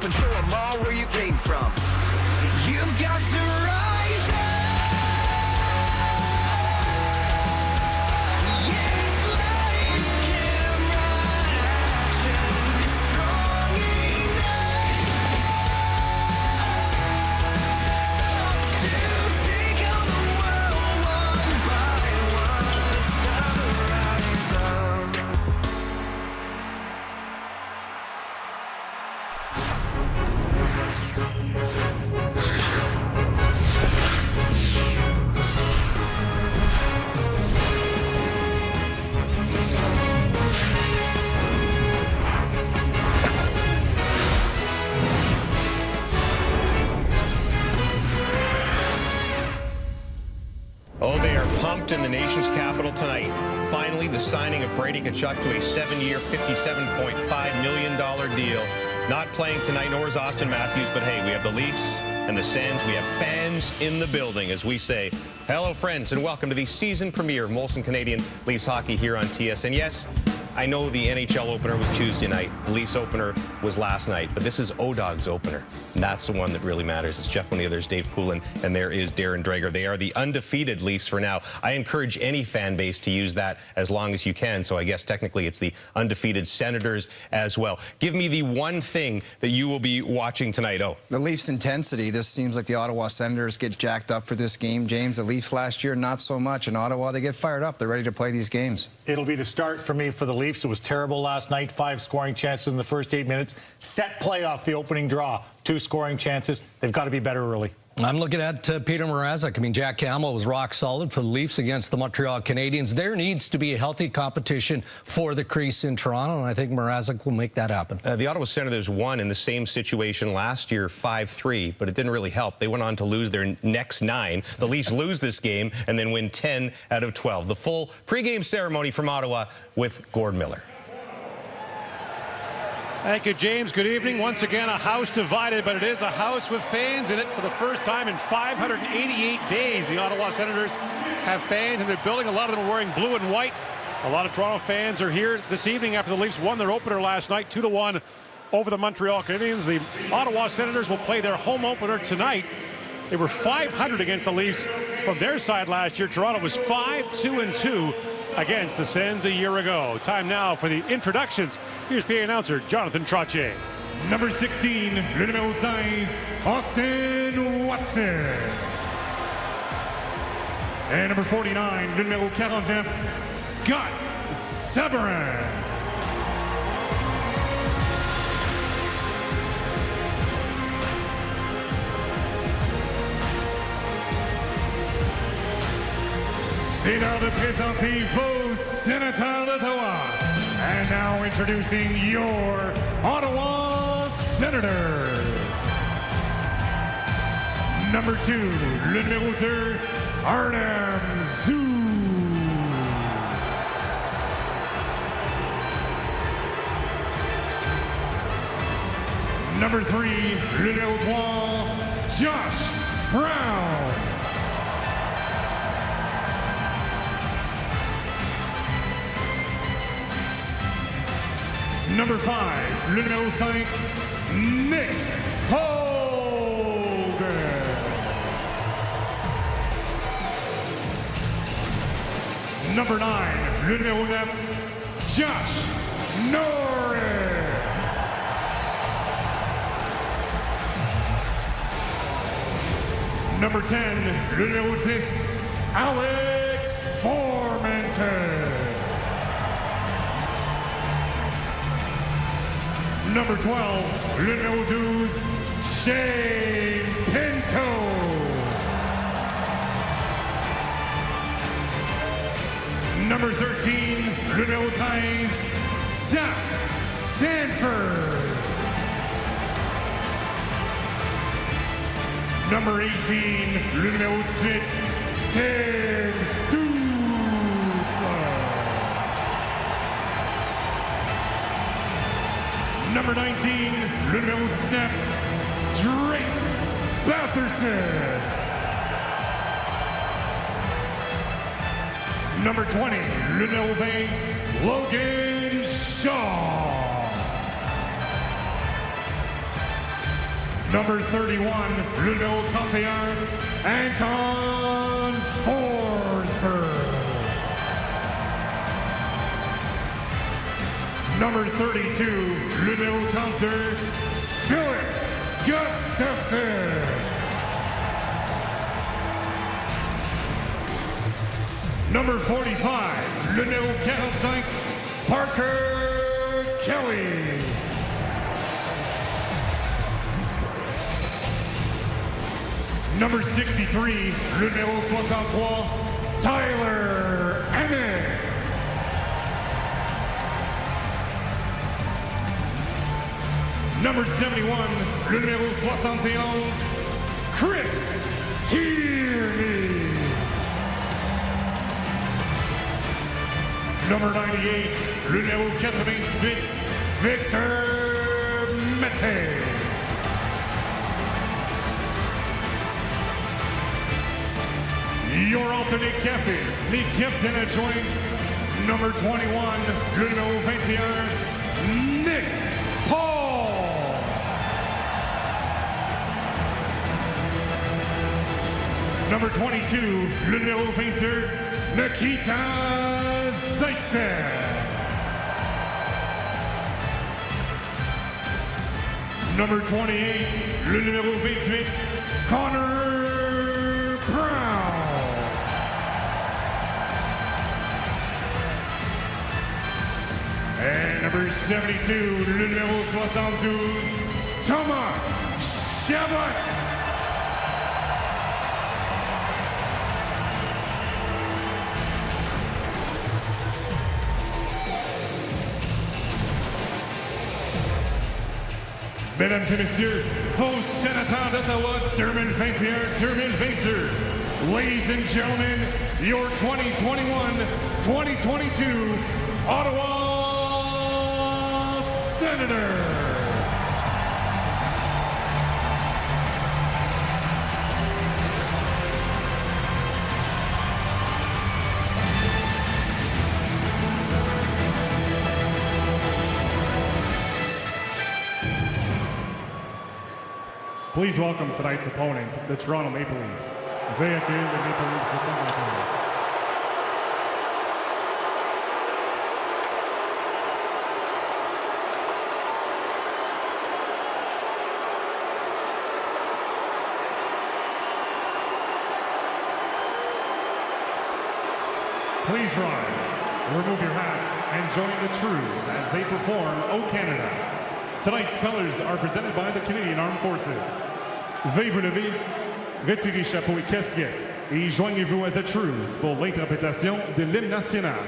up and show them all where you came from. You've got to rise up. Yes, lights, camera, action. Be strong enough to take on the world one by one. It's time to rise up. Oh, they are pumped in the nation's capital tonight. Finally, the signing of Brady Tkachuk to a 7-year, $57.5 million deal. Not playing tonight, nor is Austin Matthews, but hey, we have the Leafs and the Sens. We have fans in the building, as we say. Hello, friends, and welcome to the season premiere of Molson Canadian Leafs Hockey here on TSN. Yes, I know the NHL opener was Tuesday night. The Leafs opener was last night, but this is O-Dog's opener. And that's the one that really matters. It's Jeff O'Neill, there's Dave Poulin, and there is Darren Dreger. They are the undefeated Leafs for now. I encourage any fan base to use that as long as you can. So I guess technically it's the undefeated Senators as well. Give me the one thing that you will be watching tonight. Oh, the Leafs' intensity. This seems like the Ottawa Senators get jacked up for this game. James, the Leafs last year, not so much. In Ottawa, they get fired up. They're ready to play these games. It'll be the start for me for the Leafs. It was terrible last night. 5 scoring chances in the first 8 minutes. Set play off the opening draw. 2 scoring chances. They've got to be better early. I'm looking at Peter Mrazek. I mean, Jack Campbell was rock solid for the Leafs against the Montreal Canadiens. There needs to be a healthy competition for the crease in Toronto, and I think Mrazek will make that happen. The Ottawa Senators won in the same situation last year 5-3, but it didn't really help. They went on to lose their next 9. The Leafs lose this game and then win 10 out of 12. The full pregame ceremony from Ottawa with Gord Miller. Thank you, James. Good evening. Once again, a house divided, but it is a house with fans in it for the first time in 588 days. The Ottawa Senators have fans in their building. A lot of them are wearing blue and white. A lot of Toronto fans are here this evening after the Leafs won their opener last night, 2-1 over the Montreal Canadiens. The Ottawa Senators will play their home opener tonight. They were .500 against the Leafs from their side last year. Toronto was 5-2-2 against the Sens a year ago. Time now for the introductions. Here's PA announcer Jonathan Trottier. Number 16, le numéro 16, Austin Watson. And number 49, le numéro 49, Scott Sabourin. C'est l'heure de présenter vos Sénateurs d'Ottawa. And now introducing your Ottawa Senators. Number 2, le numéro 2, Artem Zub. Number 3, le numéro 3, Josh Brown. Number 5, le numéro 5, Nick Hogan. Number 9, le numéro 9, Josh Norris. Number 10, le numéro 10, Alex Formenton. Number 12, le numéro 12, Shane Pinto. Number 13, le numéro 13, Zach Sanford. Number 18, le numéro 18, Tim Stützle. Number 19, le numéro 19, Drake Batherson. Number 20, le numéro 20, Logan Shaw. Number 31, le numéro 31, Anton Forsberg. Number 32, le numéro 32, Philip Gustafsson. Number 45, le numéro 45, Parker Kelly. Number 63, le numéro 63, Tyler Ennis. Number 71, le numéro 71, Chris Tierney. Number 98, le numéro 98, Victor Mete. Your alternate captains, the captain adjoint, number 21, le numéro 21, Nick Paul. Number 22, le numéro 22, Nikita Zaitsev. Number 28, le numéro 28, Connor Brown. And number 72, le numéro 72, Thomas Chabot. Mesdames et messieurs, vos sénateurs d'Ottawa 2021-2022. Ladies and gentlemen, your 2021-2022 Ottawa Senators. Please welcome tonight's opponent, the Toronto Maple Leafs. Veuillez accueillir les Maple Leafs de Toronto. Please rise, remove your hats, and join the Trues as they perform O Canada. Tonight's colors are presented by the Canadian Armed Forces. Veuillez vous lever, retirez chapeau et casquette et joignez-vous à The Trues pour l'interprétation de l'hymne national.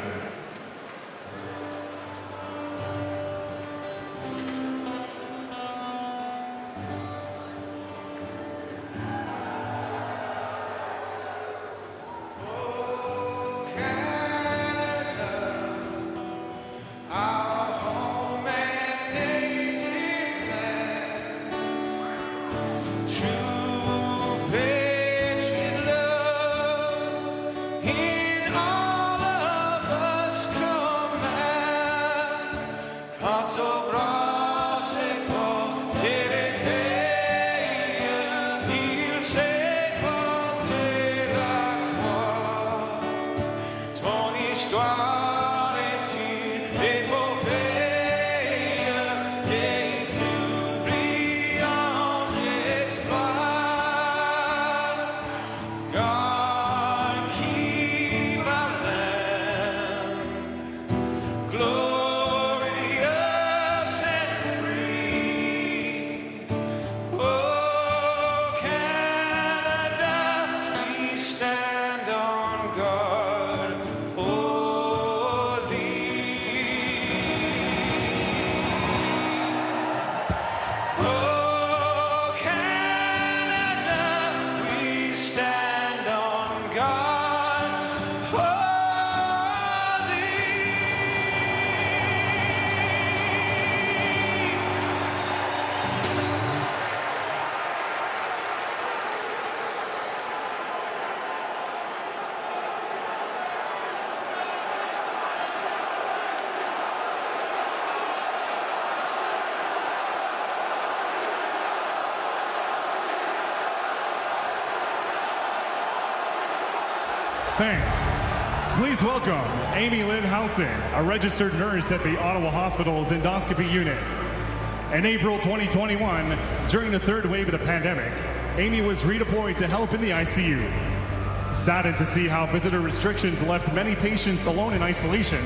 Fans, please welcome Amy Lynn Housen, a registered nurse at the Ottawa Hospital's endoscopy unit. In April 2021, during the third wave of the pandemic, Amy was redeployed to help in the ICU. Saddened to see how visitor restrictions left many patients alone in isolation,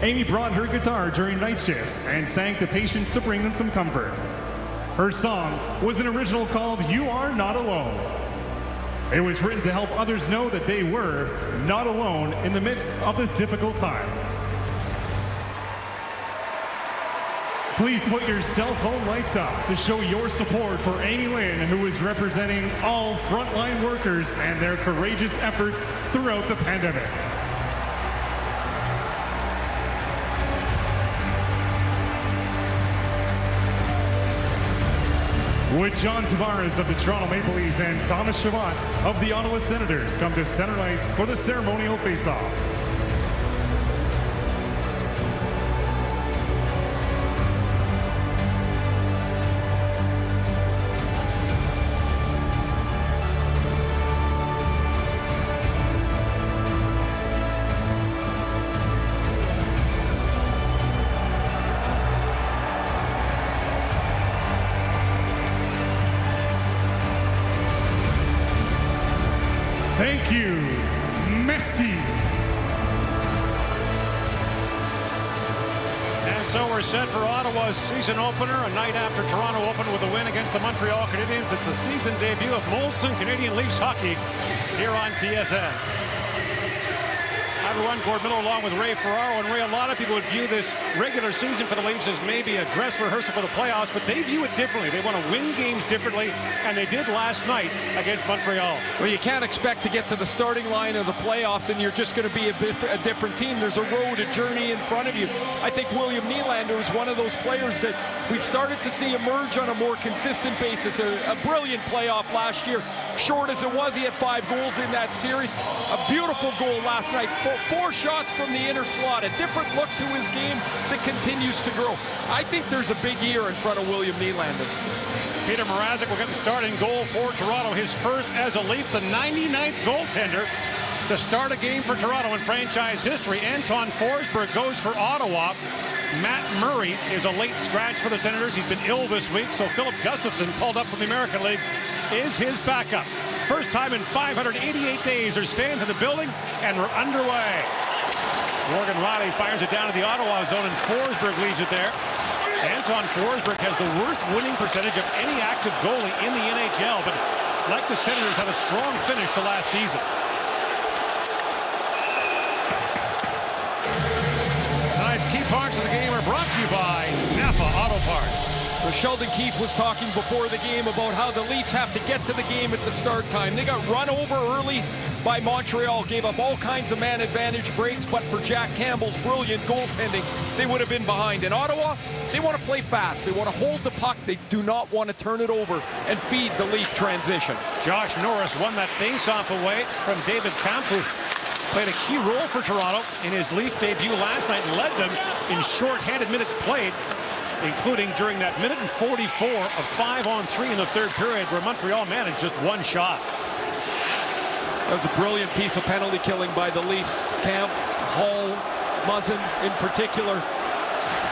Amy brought her guitar during night shifts and sang to patients to bring them some comfort. Her song was an original called You Are Not Alone. It was written to help others know that they were not alone in the midst of this difficult time. Please put your cell phone lights up to show your support for Amy Lynn, who is representing all frontline workers and their courageous efforts throughout the pandemic. Would John Tavares of the Toronto Maple Leafs and Thomas Chabot of the Ottawa Senators come to center ice for the ceremonial face-off? Thank you, Messi. And so we're set for Ottawa's season opener, a night after Toronto opened with a win against the Montreal Canadiens. It's the season debut of Molson Canadian Leafs hockey here on TSN. Everyone, Gord Miller along with Ray Ferraro. And Ray, a lot of people would view this regular season for the Leafs as maybe a dress rehearsal for the playoffs, but they view it differently. They want to win games differently, and they did last night against Montreal. Well, you can't expect to get to the starting line of the playoffs and you're just going to be a different team. There's a road, a journey in front of you. I think William Nylander is one of those players that we've started to see emerge on a more consistent basis. A brilliant playoff last year. Short as it was, he had 5 goals in that series. A beautiful goal last night. 4 shots from the inner slot. A different look to his game that continues to grow. I think there's a big year in front of William Nylander. Peter Mrazek will get the starting goal for Toronto, his first as a Leaf, the 99th goaltender to start a game for Toronto in franchise history. Anton Forsberg goes for Ottawa. Matt Murray is a late scratch for the Senators. He's been ill this week, so Philip Gustafson, called up from the American League, is his backup. First time in 588 days. There's fans in the building, and we're underway. Morgan Rielly fires it down to the Ottawa zone, and Forsberg leaves it there. Anton Forsberg has the worst winning percentage of any active goalie in the NHL, but like the Senators, had a strong finish to last season. Tonight's key parts of the game are brought to you by Napa Auto Parts. So Sheldon Keefe was talking before the game about how the Leafs have to get to the game at the start time. They got run over early by Montreal, gave up all kinds of man advantage breaks, but for Jack Campbell's brilliant goaltending, they would have been behind. In Ottawa, they want to play fast. They want to hold the puck. They do not want to turn it over and feed the Leaf transition. Josh Norris won that face-off away from David Kampf, who played a key role for Toronto in his Leaf debut last night and led them in short-handed minutes played, including during that minute and 44 of 5-on-3 in the third period, where Montreal managed just 1 shot. That was a brilliant piece of penalty killing by the Leafs. Kampf, Hall, Muzzin in particular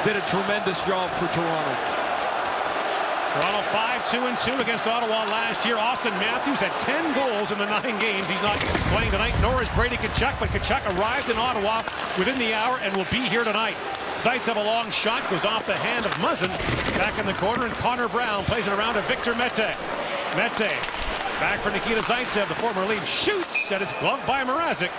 did a tremendous job for Toronto. Toronto 5-2-2 against Ottawa last year. Austin Matthews had 10 goals in the 9 games. He's not playing tonight, nor is Brady Tkachuk, but Tkachuk arrived in Ottawa within the hour and will be here tonight. Zaitsev, a long shot, goes off the hand of Muzzin. Back in the corner, and Connor Brown plays it around to Victor Mete. Mete, back for Nikita Zaitsev, the former Leaf, shoots, and it's gloved by Mrazek,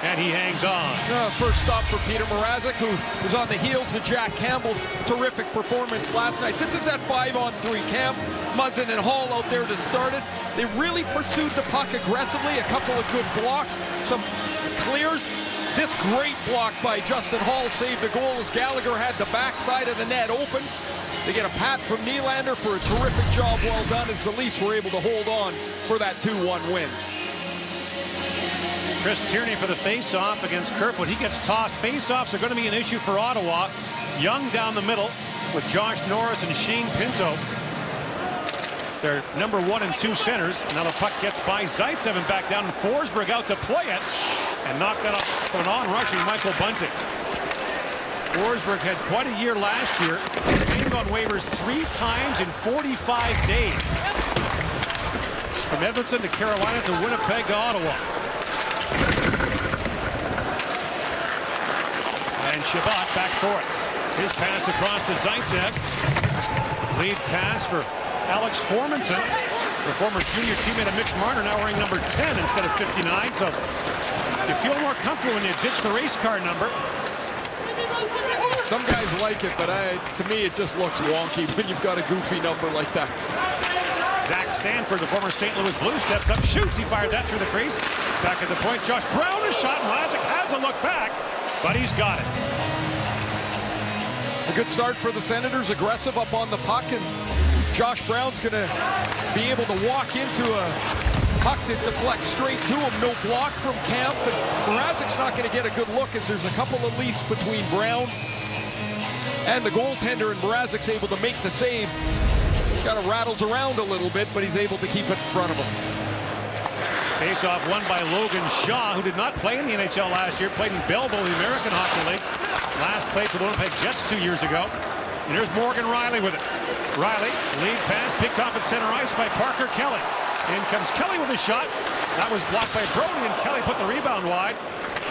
and he hangs on. First stop for Peter Mrazek, who was on the heels of Jack Campbell's terrific performance last night. This is that 5-on-3 camp. Muzzin and Hall out there to start it. They really pursued the puck aggressively. A couple of good blocks, some clears. This great block by Justin Hall saved the goal as Gallagher had the backside of the net open. They get a pat from Nylander for a terrific job well done as the Leafs were able to hold on for that 2-1 win. Chris Tierney for the face-off against Kerfoot. He gets tossed. Face-offs are going to be an issue for Ottawa. Young down the middle with Josh Norris and Shane Pinto. Their number 1 and 2 centers. Now the puck gets by Zaitsev and back down, and Forsberg out to play it. and knocked that off an on-rushing Michael Bunting. Forsberg had quite a year last year. Remained on waivers 3 times in 45 days. From Edmonton to Carolina to Winnipeg to Ottawa. And Chabot back for it. His pass across to Zaitsev. Lead pass for Alex Formanton, the former junior teammate of Mitch Marner, now wearing number 10 instead of 59. So you feel more comfortable when you ditch the race car number. Some guys like it, but to me it just looks wonky when you've got a goofy number like that. Zach Sanford, the former St. Louis Blues, steps up, shoots. He fired that through the crease. Back at the point, Josh Brown is shot. Mrazek has a look back, but he's got it. A good start for the Senators, aggressive up on the puck, and Josh Brown's going to be able to walk into a puck that deflects straight to him. No block from Camp, and Mrazek's not going to get a good look as there's a couple of leaps between Brown and the goaltender, and Mrazek's able to make the save. Kind of rattles around a little bit, but he's able to keep it in front of him. Face-off won by Logan Shaw, who did not play in the NHL last year, played in Belleville, the American Hockey League. Last played for the Winnipeg Jets 2 years ago. And here's Morgan Riley with it. Riley, lead pass, picked off at center ice by Parker Kelly. In comes Kelly with a shot. That was blocked by Brody, and Kelly put the rebound wide.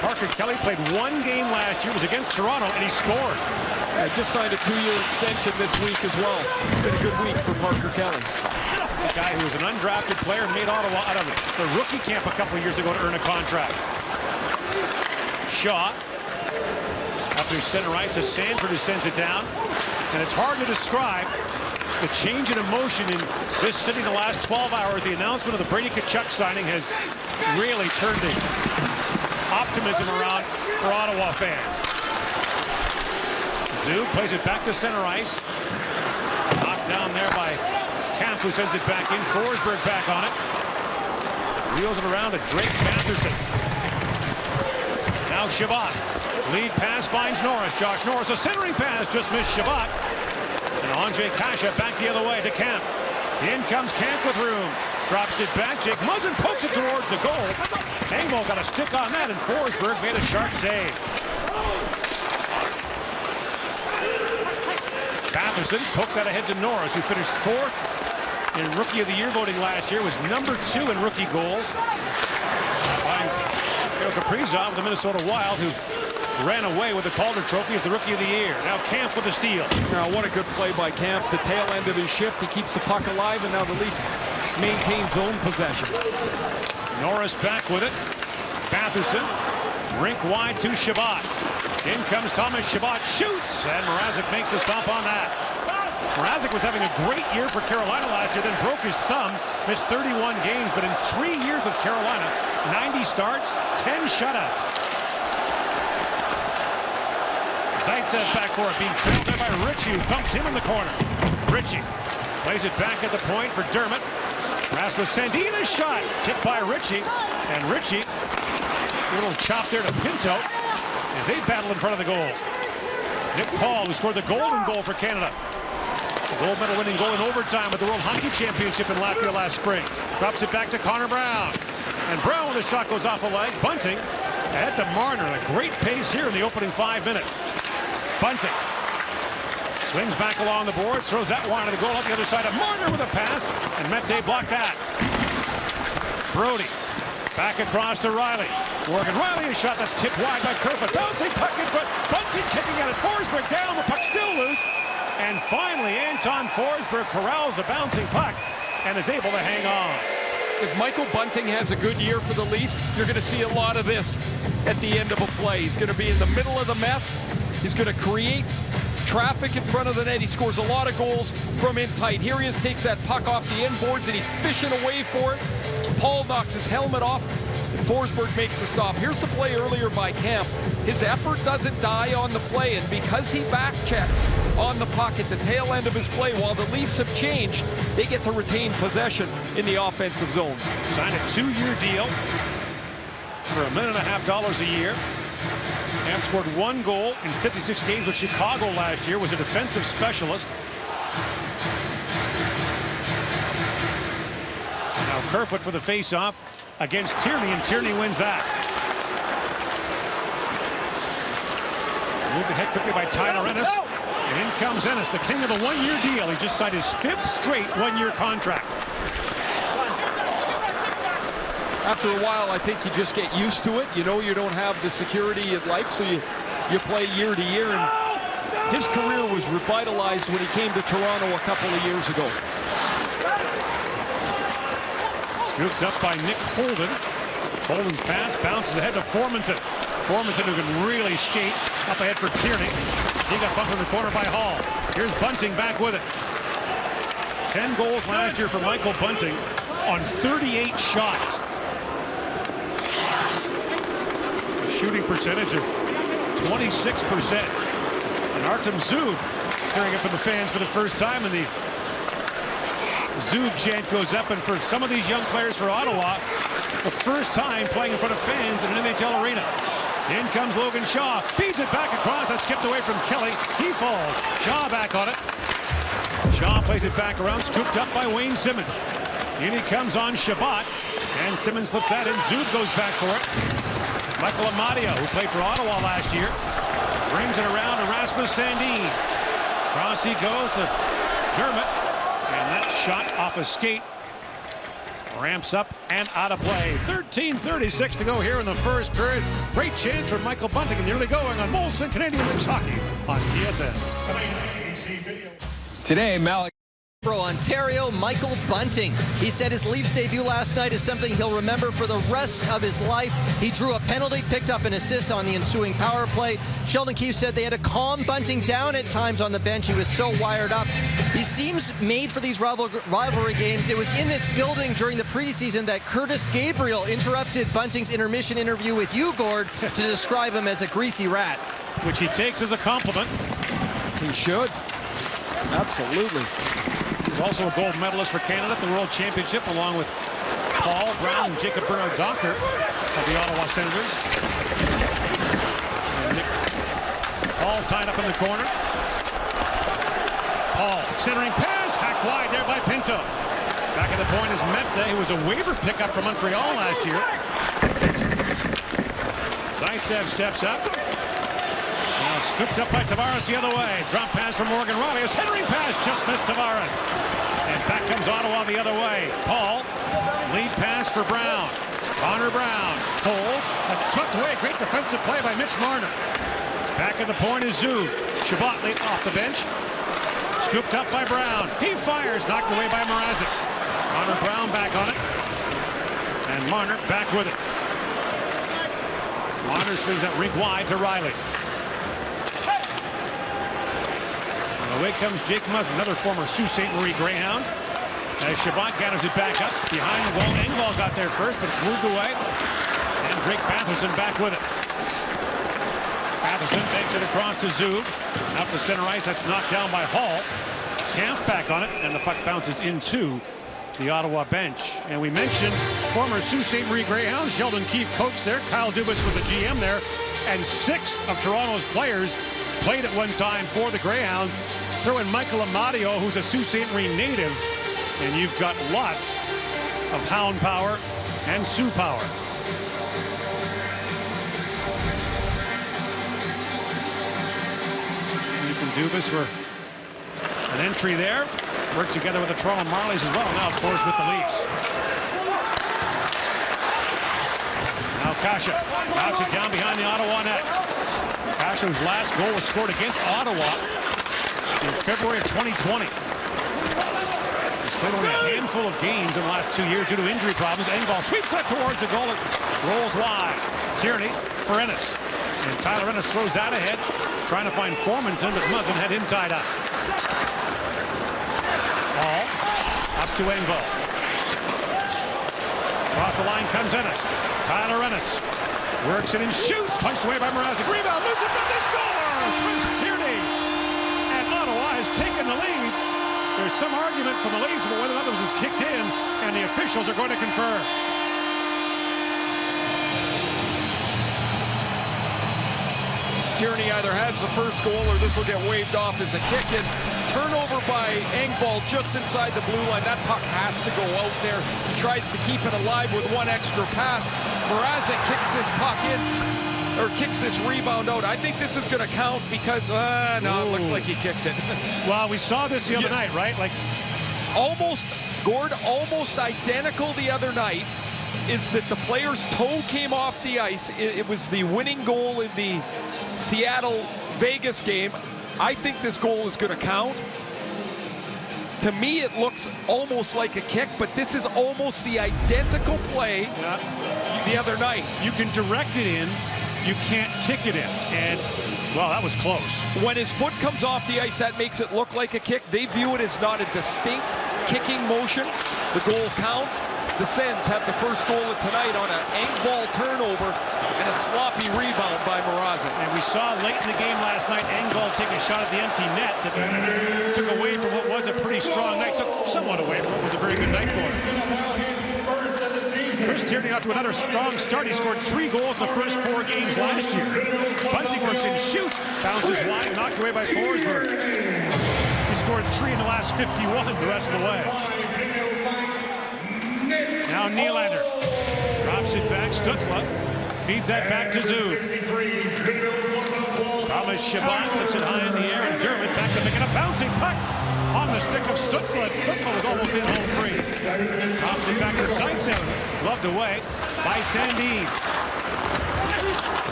Parker Kelly played 1 game last year. It was against Toronto, and he scored. Just signed a 2-year extension this week as well. It's been a good week for Parker Kelly. A guy who was an undrafted player, made Ottawa out of the rookie camp a couple of years ago to earn a contract. Shaw up through center ice to Sanford, who sends it down. And it's hard to describe the change in emotion in this city the last 12 hours. The announcement of the Brady Tkachuk signing has really turned the optimism around for Ottawa fans. Zoo plays it back to center ice. Knocked down there by Camp, who sends it back in. Forsberg back on it. Wheels it around to Drake Matheson. Now Chabot. Lead pass finds Norris. Josh Norris, a centering pass, just missed Chabot. And Andre Kasha back the other way to Camp. In comes Camp with room. Drops it back. Jake Muzzin pokes it towards the goal. Engvall got a stick on that, and Forsberg made a sharp save. Matheson poked that ahead to Norris, who finished 4th in Rookie of the Year voting last year, was number 2 in rookie goals. Behind Kirill Kaprizov of the Minnesota Wild, who ran away with the Calder Trophy as the Rookie of the Year. Now Camp with the steal. Now what a good play by Camp. The tail end of his shift, he keeps the puck alive, and now the Leafs maintain zone possession. Norris back with it. Matheson, rink wide to Chabot. In comes Thomas Chabot, shoots, and Mrazek makes the stop on that. Mrazek was having a great year for Carolina last year, then broke his thumb, missed 31 games, but in 3 years with Carolina, 90 starts, 10 shutouts. Zaitsev back for it, being trailed there by Ritchie, who bumps him in the corner. Ritchie plays it back at the point for Dermott. Rasmus Sandin, shot, tipped by Ritchie, and Ritchie, a little chop there to Pinto, as they battle in front of the goal. Nick Paul, who scored the golden goal for Canada. The gold medal winning goal in overtime at the World Hockey Championship in Latvia last spring. Drops it back to Connor Brown. And Brown, the shot goes off a leg. Bunting ahead to Marner. A great pace here in the opening 5 minutes. Bunting swings back along the boards, throws that one to the goal up the other side of Marner with a pass, and Mete blocked that. Brody back across to Riley. Morgan Riley, a shot that's tipped wide by Kerfoot. Bouncing puck in front. Bunting kicking at it. Forsberg down. The puck still loose. And finally, Anton Forsberg corrals the bouncing puck and is able to hang on. If Michael Bunting has a good year for the Leafs, you're going to see a lot of this at the end of a play. He's going to be in the middle of the mess. He's going to create traffic in front of the net. He scores a lot of goals from in tight. Here he is, takes that puck off the inboards, and he's fishing away for it. Paul knocks his helmet off, and Forsberg makes the stop. Here's the play earlier by Camp. His effort doesn't die on the play, and because he back checks on the puck at the tail end of his play, while the Leafs have changed, they get to retain possession in the offensive zone. Signed a 2-year deal for $1.5 million a year. Camp scored 1 goal in 56 games with Chicago last year, was a defensive specialist. Now Kerfoot for the face-off against Tierney, and Tierney wins that. Moved ahead quickly by Tyler Ennis. And in comes Ennis, the king of the one-year deal. He just signed his 5th straight one-year contract. After a while, I think you just get used to it. You know you don't have the security you'd like, so you play year to year. And his career was revitalized when he came to Toronto a couple of years ago. Scooped up by Nick Holden. Holden's pass bounces ahead to Formanton. Formanton, who can really skate. Up ahead for Tierney. He got bumped in the corner by Hall. Here's Bunting back with it. 10 goals last year for Michael Bunting on 38 shots. A shooting percentage of 26%. And Artem Zub hearing it from the fans for the first time, and the Zub chant goes up. And for some of these young players for Ottawa, the first time playing in front of fans in an NHL arena. In comes Logan Shaw, feeds it back across. That's skipped away from Kelly. He falls. Shaw back on it. Shaw plays it back around, scooped up by Wayne Simmons. In he comes on Shabbat, and Simmons flips that in. Zub goes back for it. Michael Amadio, who played for Ottawa last year, brings it around to Rasmus Sandin. Cross he goes to Dermott, and that shot off a skate ramps up and out of play. 13:36 to go here in the first period. Great chance for Michael Bunting, and nearly going on Molson Canadian Men's Hockey on TSN. Today, Malik Ontario, Michael Bunting. He said his Leafs debut last night is something he'll remember for the rest of his life. He drew a penalty, picked up an assist on the ensuing power play. Sheldon Keefe said they had to calm Bunting down at times on the bench. He was so wired up. He seems made for these rivalry games. It was in this building during the preseason that Curtis Gabriel interrupted Bunting's intermission interview with you, Gord, to describe him as a greasy rat. Which he takes as a compliment. He should. Absolutely. He's also a gold medalist for Canada at the World Championship, along with Paul Brown and Jacob Bernard-Docker of the Ottawa Senators. And Nick Paul tied up in the corner. Paul centering pass, hacked wide there by Pinto. Back at the point is Menta, who was a waiver pickup from Montreal last year. Zaitsev steps up. Now scooped up by Tavares the other way. Drop pass from Morgan Rielly. A centering pass just missed Tavares. And back comes Ottawa the other way. Paul, lead pass for Brown. Connor Brown holds. That's swept away. Great defensive play by Mitch Marner. Back at the point is Zub. Shabbat off the bench. Scooped up by Brown. He fires. Knocked away by Mrazek. Connor Brown back on it. And Marner back with it. Marner swings that rink wide to Rielly. Away comes Jake Muzzin, another former Sault Ste. Marie Greyhound. As Shabbat gathers it back up behind the goal. Engvall got there first, but it's moved away. And Drake Batherson back with it. Batherson takes it across to Zub. Up the center ice, that's knocked down by Hall. Camp back on it, and the puck bounces into the Ottawa bench. And we mentioned former Sault Ste. Marie Greyhounds. Sheldon Keefe coached there. Kyle Dubas was the GM there. And 6 of Toronto's players played at one time for the Greyhounds. Throw in Michael Amadio, who's a Sault Ste. Marie native, and you've got lots of Hound power and Sioux power. Ethan Dubas for an entry there. Worked together with the Toronto Marlies as well. Now, of course, with the Leafs. Now Kasha knocks it down behind the Ottawa net. Kasha's last goal was scored against Ottawa in February of 2020. He's played only a handful of games in the last 2 years due to injury problems. Engvall sweeps that towards the goal. It rolls wide. Tierney for Ennis. And Tyler Ennis throws that ahead, trying to find Formanton, but Muzzin had him tied up. Ball up to Engvall. Across the line comes Ennis. Tyler Ennis works it and shoots. Punched away by Mrazek. Rebound. Moves it, but they score! Chris Tierney. And Ottawa has taken the lead. There's some argument from the Leafs about whether or not this is kicked in, and the officials are going to confer. Tierney either has the first goal or this will get waved off as a kick in. Turnover by Engvall just inside the blue line. That puck has to go out there. He tries to keep it alive with one extra pass. Mrazek kicks this puck in. or kicks this rebound out. I think this is going to count because, no, it looks like he kicked it. Well, we saw this the other night, right? Like, almost, Gord, almost identical the other night is that the player's toe came off the ice. It was the winning goal in the Seattle-Vegas game. I think this goal is going to count. To me, it looks almost like a kick, but this is almost the identical play the other night. you can direct it in, you can't kick it in. And, well, that was close. When his foot comes off the ice, that makes it look like a kick. They view it as not a distinct kicking motion. The goal counts. The Sens have the first goal of tonight on an Engvall turnover and a sloppy rebound by Mrazek. And we saw late in the game last night, Engvall take a shot at the empty net that took away from what was a pretty strong night, took somewhat away from what was a very good night for him. Chris Tierney off to another strong start. He scored 3 goals in the first 4 games last year. Bunting works in, shoots, bounces wide, knocked away by Forsberg. He scored 3 in the last 51 the rest of the way. Now Nylander drops it back. Stützle feeds that back to Zub. Thomas Chabot lifts it high in the air, and Dermott back to making a bouncing puck on the stick of Stützle. Stützle was almost in home free. Drops it back to Zaitsev, gloved away by Sandin.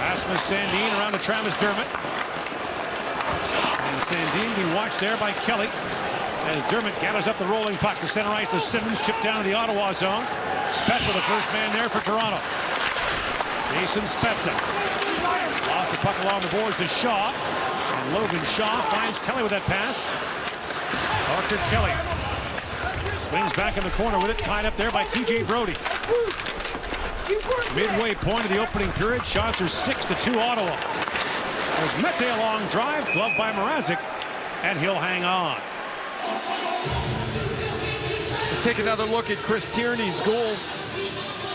Rasmus Sandin around to Travis Dermott. And Sandin being watched there by Kelly as Dermott gathers up the rolling puck to center ice to Simmons, chipped down to the Ottawa zone. Spezza, the first man there for Toronto. Jason Spezza. Off the puck along the boards to Shaw. And Logan Shaw finds Kelly with that pass. Parker Kelly swings back in the corner with it, tied up there by TJ Brody. Midway point of the opening period. Shots are 6-2 Ottawa. There's Mete a long drive, gloved by Mrazek, and he'll hang on. Take another look at Chris Tierney's goal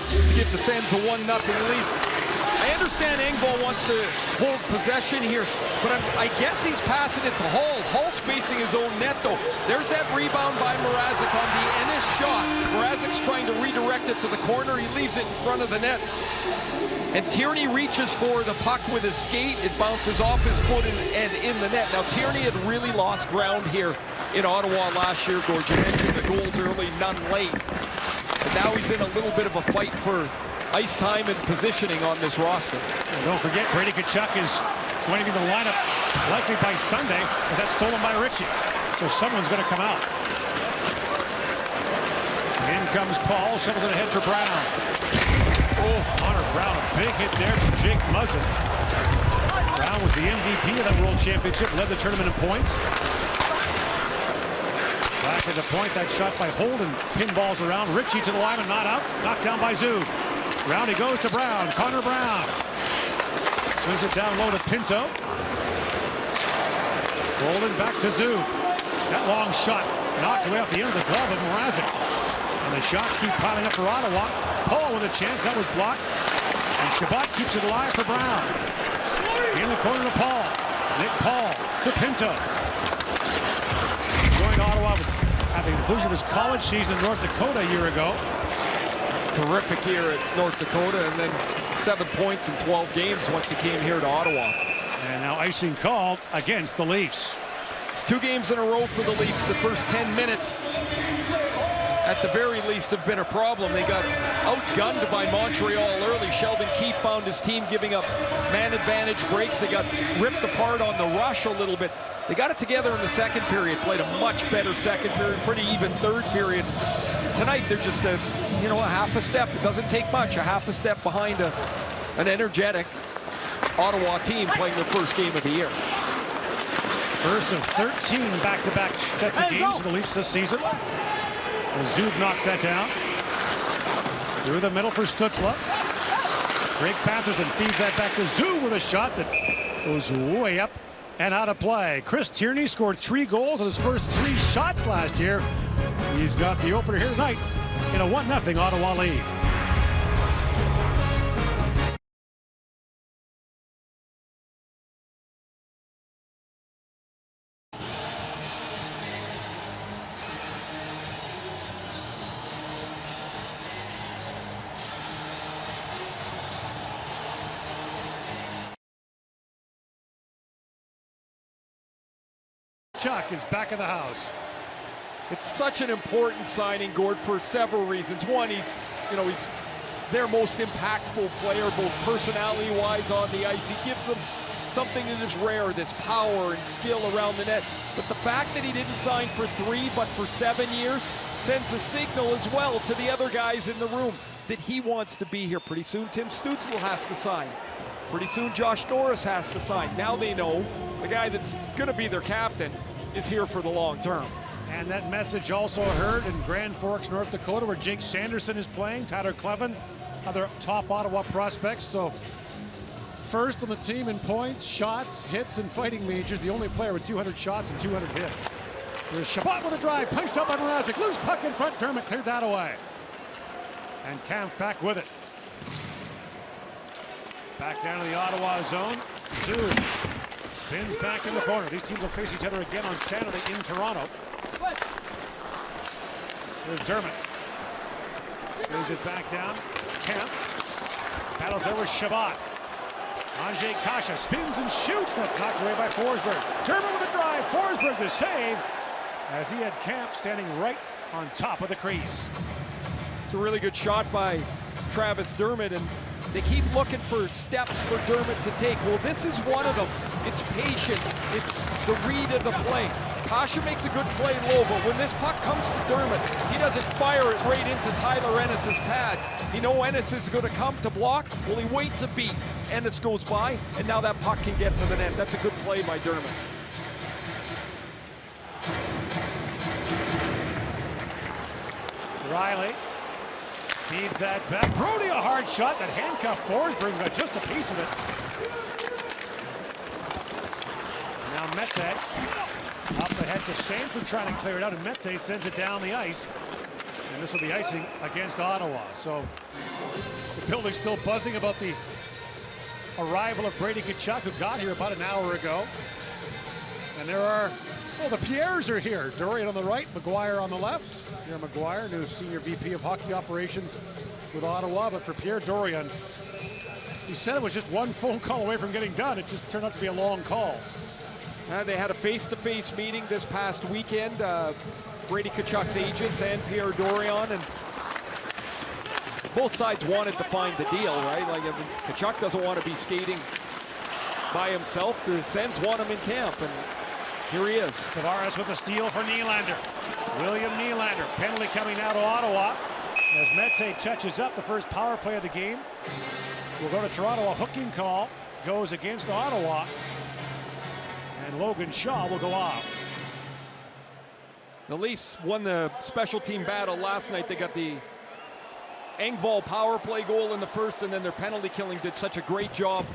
to give the Sens a 1-0 lead. I understand Engvall wants to hold possession here, but I guess he's passing it to Hall. Hall's facing his own net, though. There's that rebound by Mrazek on the Ennis shot. Mrazek's trying to redirect it to the corner. He leaves it in front of the net. And Tierney reaches for the puck with his skate. It bounces off his foot and in the net. Now, Tierney had really lost ground here in Ottawa last year. Gord, you mentioned the goals early, none late. And now he's in a little bit of a fight for ice time and positioning on this roster. And don't forget, Brady Tkachuk is going to be the lineup likely by Sunday, but that's stolen by Ritchie. So someone's going to come out. In comes Paul, shovels it ahead for Brown. Oh, Connor Brown, a big hit there from Jake Muzzin. Brown was the MVP of that World Championship, led the tournament in points. Back at the point, that shot by Holden pinballs around. Ritchie to the line and not out. Knocked down by Zub. Round he goes to Brown. Connor Brown. Swings it down low to Pinto. Holden back to Zub. That long shot knocked away off the end of the glove of Mrazek. And the shots keep piling up for Ottawa. Paul with a chance. That was blocked. And Chabot keeps it alive for Brown. In the corner to Paul. Nick Paul to Pinto. Joined Ottawa at the conclusion of his college season in North Dakota a year ago. Terrific year at North Dakota, and then 7 points in 12 games once he came here to Ottawa. And now icing called against the Leafs. It's 2 games in a row for the Leafs. The first 10 minutes, at the very least, have been a problem. They got outgunned by Montreal early. Sheldon Keefe found his team giving up man advantage breaks. They got ripped apart on the rush a little bit. They got it together in the second period, played a much better second period, pretty even third period. Tonight, they're just a half a step. It doesn't take much, a half a step behind an energetic Ottawa team playing their first game of the year. First of 13 back-to-back sets of games for the Leafs this season. Zub knocks that down. Through the middle for Stützle. Drake Batherson feeds that back to Zub with a shot that goes way up and out of play. Chris Tierney scored 3 goals in his first 3 shots last year. He's got the opener here tonight in a 1-0 Ottawa lead. Tkachuk is back in the house. It's such an important signing, Gord, for several reasons. One, he's their most impactful player, both personality-wise on the ice. He gives them something that is rare, this power and skill around the net. But the fact that he didn't sign for 3 but for 7 years sends a signal as well to the other guys in the room that he wants to be here. Pretty soon Tim Stützle has to sign. Pretty soon Josh Norris has to sign. Now they know the guy that's going to be their captain is here for the long term. And that message also heard in Grand Forks, North Dakota, where Jake Sanderson is playing, Tyler Clevin, other top Ottawa prospects. So first on the team in points, shots, hits, and fighting majors. The only player with 200 shots and 200 hits. There's Chabot with a drive, punched up by Mrazek. Loose puck in front, Dermott cleared that away. And Kampf back with it. Back down to the Ottawa zone. Two. Spins back in the corner. These teams will face each other again on Saturday in Toronto. There's Dermott. Moves it back down. Kampf. Battles there with Chabot. Andrzej Kasha spins and shoots. That's knocked away by Forsberg. Dermott with a drive. Forsberg the save as he had Kampf standing right on top of the crease. It's a really good shot by Travis Dermott, and they keep looking for steps for Dermott to take. Well, this is one of them. It's patience. It's the read of the play. Kasha makes a good play low, but when this puck comes to Dermott, he doesn't fire it right into Tyler Ennis's pads. He knows Ennis is going to come to block. Well, he waits a beat. Ennis goes by, and now that puck can get to the net. That's a good play by Dermott. Riley feeds that back. Brody a hard shot that handcuffed Forsberg, got just a piece of it. Now Mete up ahead to Sanford trying to clear it out, and Mete sends it down the ice. And this will be icing against Ottawa. So the building's still buzzing about the arrival of Brady Tkachuk, who got here about an hour ago. And there are, well, the Pierres are here. Dorian on the right, McGuire on the left. Pierre McGuire, new senior VP of hockey operations with Ottawa. But for Pierre Dorian, he said it was just one phone call away from getting done. It just turned out to be a long call. They had a face-to-face meeting this past weekend. Brady Tkachuk's agents and Pierre Dorian, and both sides wanted to find the deal, right? Like, I mean, Tkachuk doesn't want to be skating by himself. The Sens want him in camp, and here he is. Tavares with a steal for Nylander. William Nylander, penalty coming out of Ottawa as Mete touches up the first power play of the game. We'll go to Toronto. A hooking call goes against Ottawa, and Logan Shaw will go off. The Leafs won the special team battle last night. They got the Engvall power play goal in the first, and then their penalty killing did such a great job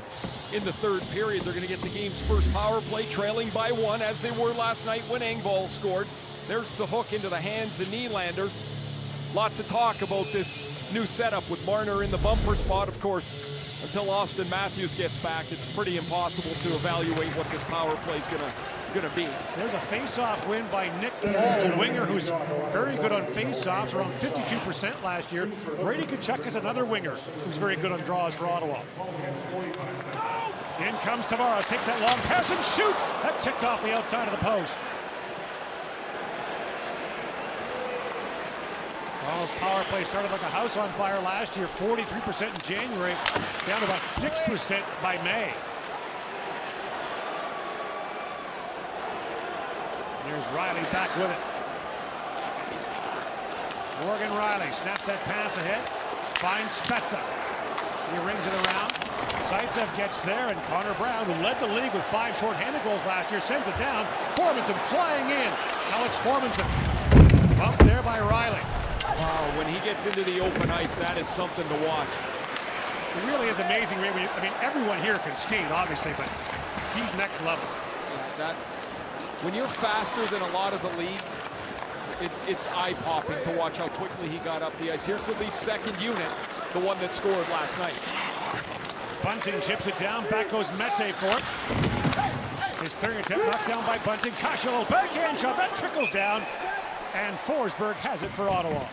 in the third period. They're going to get the game's first power play, trailing by 1, as they were last night when Engvall scored. There's the hook into the hands of Nylander. Lots of talk about this new setup with Marner in the bumper spot. Of course, until Austin Matthews gets back, it's pretty impossible to evaluate what this power play is going to be. There's a face-off win by Nick Paul, a winger who's very good on face-offs, around 52% last year. Brady Tkachuk is another winger who's very good on draws for Ottawa. In comes Tavares, takes that long pass and shoots. That ticked off the outside of the post. Toronto's power play started like a house on fire last year, 43% in January, down to about 6% by May. There's Riley back with it. Morgan Riley snaps that pass ahead, finds Spezza. He rings it around. Zaitsev gets there, and Connor Brown, who led the league with 5 shorthanded goals last year, sends it down. Formanson flying in. Alex Formanson bumped there by Riley. Wow, when he gets into the open ice, that is something to watch. It really is amazing. I mean, everyone here can skate, obviously, but he's next level. That, when you're faster than a lot of the league, it's eye-popping to watch how quickly he got up the ice. Here's the Leafs' second unit, the one that scored last night. Bunting chips it down. Back goes Mete for it. His clearing attempt knocked down by Bunting. Kasha, a little backhand shot. That trickles down. And Forsberg has it for Ottawa.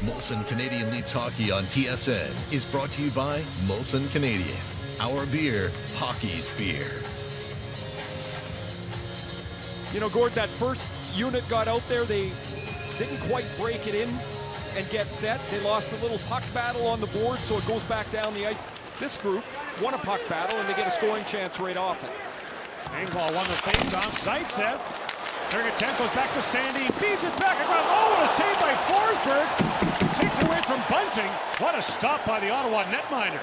Molson Canadian Leafs Hockey on TSN is brought to you by Molson Canadian. Our beer, hockey's beer. You know, Gord, that first unit got out there, they didn't quite break it in and get set. They lost a little puck battle on the board, so it goes back down the ice. This group won a puck battle, and they get a scoring chance right off it. Engvall won the face-off, sight set. Turgatenko's back to Sandy, feeds it back across. Oh, and a save by Forsberg. Takes it away from Bunting. What a stop by the Ottawa netminder.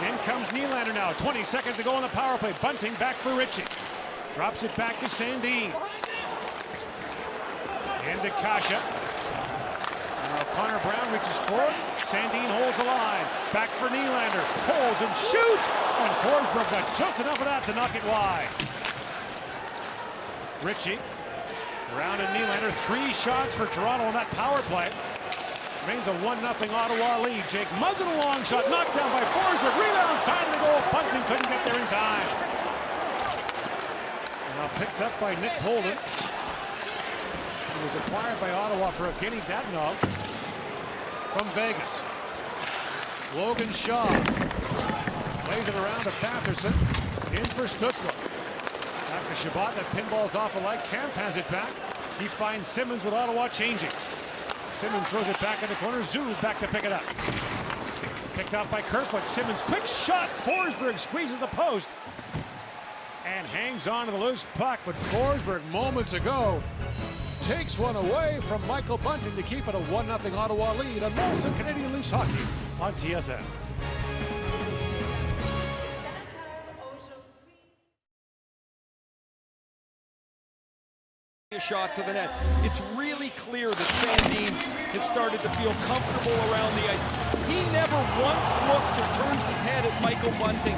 In comes Nylander now. 20 seconds to go on the power play. Bunting back for Ritchie. Drops it back to Sandin. Into Kasha. Now Connor Brown reaches forward. Sandin holds the line. Back for Nylander. Holds and shoots. And Forsberg got just enough of that to knock it wide. Ritchie. Brown and Nylander. 3 shots for Toronto on that power play. Remains a 1-0 Ottawa lead. Jake Muzzin, a long shot. Knocked down by Forsberg. Rebound side of the goal. Bunting couldn't get there in time. Now picked up by Nick Holden. He was acquired by Ottawa for Evgeny Dadonov from Vegas. Logan Shaw lays it around to Patterson. In for Stützle. Back to Chabot. That pinball's off a leg. Camp has it back. He finds Simmons with Ottawa changing. Simmons throws it back in the corner. Zoo's back to pick it up. Picked up by Kerfoot. Simmons, quick shot. Forsberg squeezes the post and hangs on to the loose puck. But Forsberg moments ago takes one away from Michael Bunting to keep it a 1-0 Ottawa lead on Molson Canadian Leafs Hockey on TSN. A shot to the net. It's really clear that Sandin has started to feel comfortable around the ice. He never once looks or turns his head at Michael Bunting.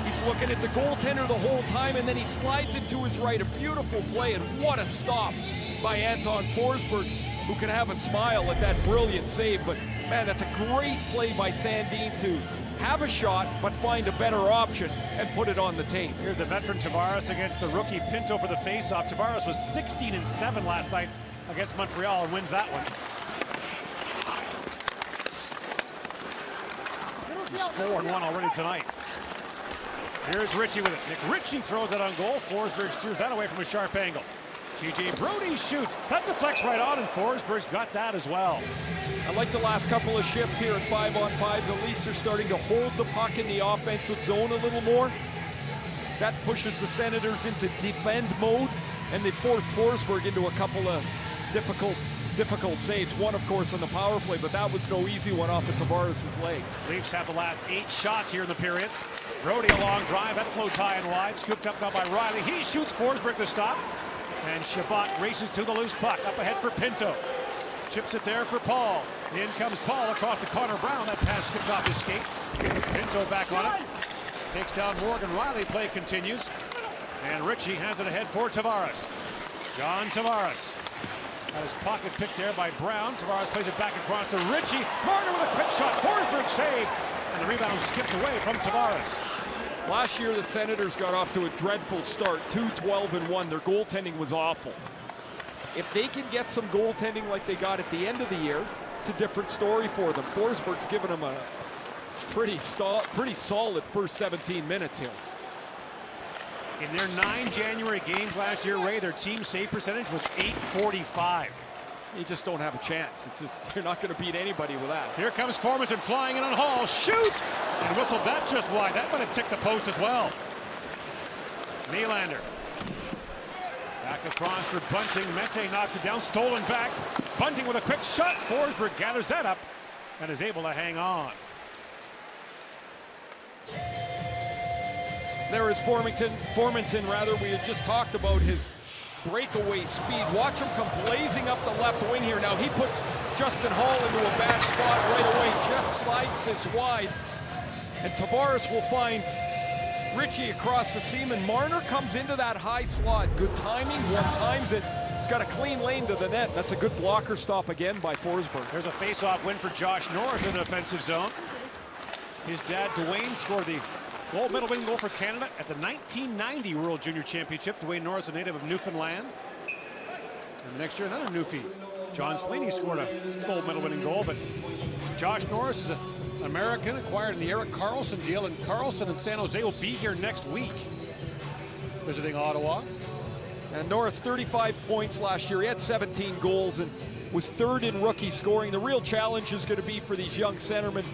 He's looking at the goaltender the whole time, and then he slides it to his right. A beautiful play, and what a stop by Anton Forsberg, who can have a smile at that brilliant save. But man, that's a great play by Sandin to have a shot, but find a better option and put it on the tape. Here's the veteran Tavares against the rookie Pinto for the faceoff. Tavares was 16-7 last night against Montreal and wins that one. He's 4-1 already tonight. Here's Ritchie with it. Nick Ritchie throws it on goal. Forsberg steers that away from a sharp angle. TJ Brodie shoots. That deflects right on, and Forsberg's got that as well. I like the last couple of shifts here at 5-on-5. The Leafs are starting to hold the puck in the offensive zone a little more. That pushes the Senators into defend mode, and they forced Forsberg into a couple of difficult saves. One, of course, on the power play, but that was no easy one off of Tavares' leg. Leafs have the last 8 shots here in the period. Brodie a long drive. That floats high and wide. Scooped up now by Riley. He shoots. Forsberg to stop. And Chabot races to the loose puck. Up ahead for Pinto. Chips it there for Paul. In comes Paul across to Connor Brown. That pass skipped off his skate. Pinto back on it. Takes down Morgan Riley. Play continues. And Ritchie has it ahead for Tavares. John Tavares. Got his pocket picked there by Brown. Tavares plays it back across to Ritchie. Marner with a quick shot. Forsberg save. And the rebound skipped away from Tavares. Last year, the Senators got off to a dreadful start, 2-12-1. Their goaltending was awful. If they can get some goaltending like they got at the end of the year, it's a different story for them. Forsberg's given them a pretty solid first 17 minutes here. In their 9 January games last year, Ray, their team save percentage was .845. You just don't have a chance. It's just, you're not going to beat anybody with that. Here comes Formanton flying in on Hall. Shoots! And whistled that just wide. That might have ticked the post as well. Nylander. Back across for Bunting. Mete knocks it down. Stolen back. Bunting with a quick shot. Forsberg gathers that up and is able to hang on. There is Formanton. We had just talked about his breakaway speed. Watch him come blazing up the left wing here. Now he puts Justin Hall into a bad spot right away. Just slides this wide. And Tavares will find Ritchie across the seam, and Marner comes into that high slot. Good timing, one times it. He's got a clean lane to the net. That's a good blocker stop again by Forsberg. There's a face-off win for Josh Norris in the offensive zone. His dad, Dwayne, scored the gold medal winning goal for Canada at the 1990 World Junior Championship. Dwayne Norris, a native of Newfoundland. And the next year, another Newfie. John Slaney scored a gold medal winning goal, but Josh Norris is a American, acquired in the Erik Karlsson deal, and Karlsson and San Jose will be here next week, visiting Ottawa. And Norris, 35 points last year. He had 17 goals and was third in rookie scoring. The real challenge is going to be for these young centermen,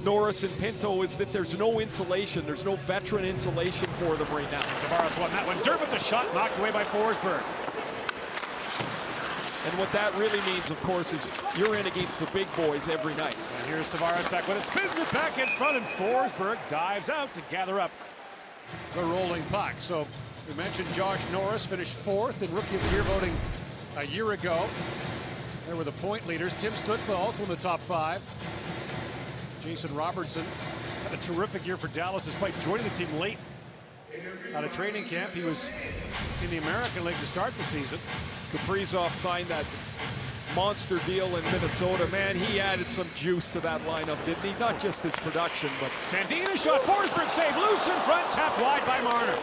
Norris and Pinto, is that there's no insulation. There's no veteran insulation for them right now. Tavares won that one. Durbin, the shot knocked away by Forsberg. And what that really means, of course, is you're in against the big boys every night. And here's Tavares back with it. Spins it back in front, and Forsberg dives out to gather up the rolling puck. So we mentioned Josh Norris finished 4th in Rookie of the Year voting a year ago. There were the point leaders. Tim Stützle also in the top 5. Jason Robertson had a terrific year for Dallas despite joining the team late out of training camp. He was in the American League to start the season. Kaprizov signed that monster deal in Minnesota. Man, he added some juice to that lineup, didn't he? Not just his production, but... Sandina shot, Forsberg save, loose in front, tapped wide by Marner.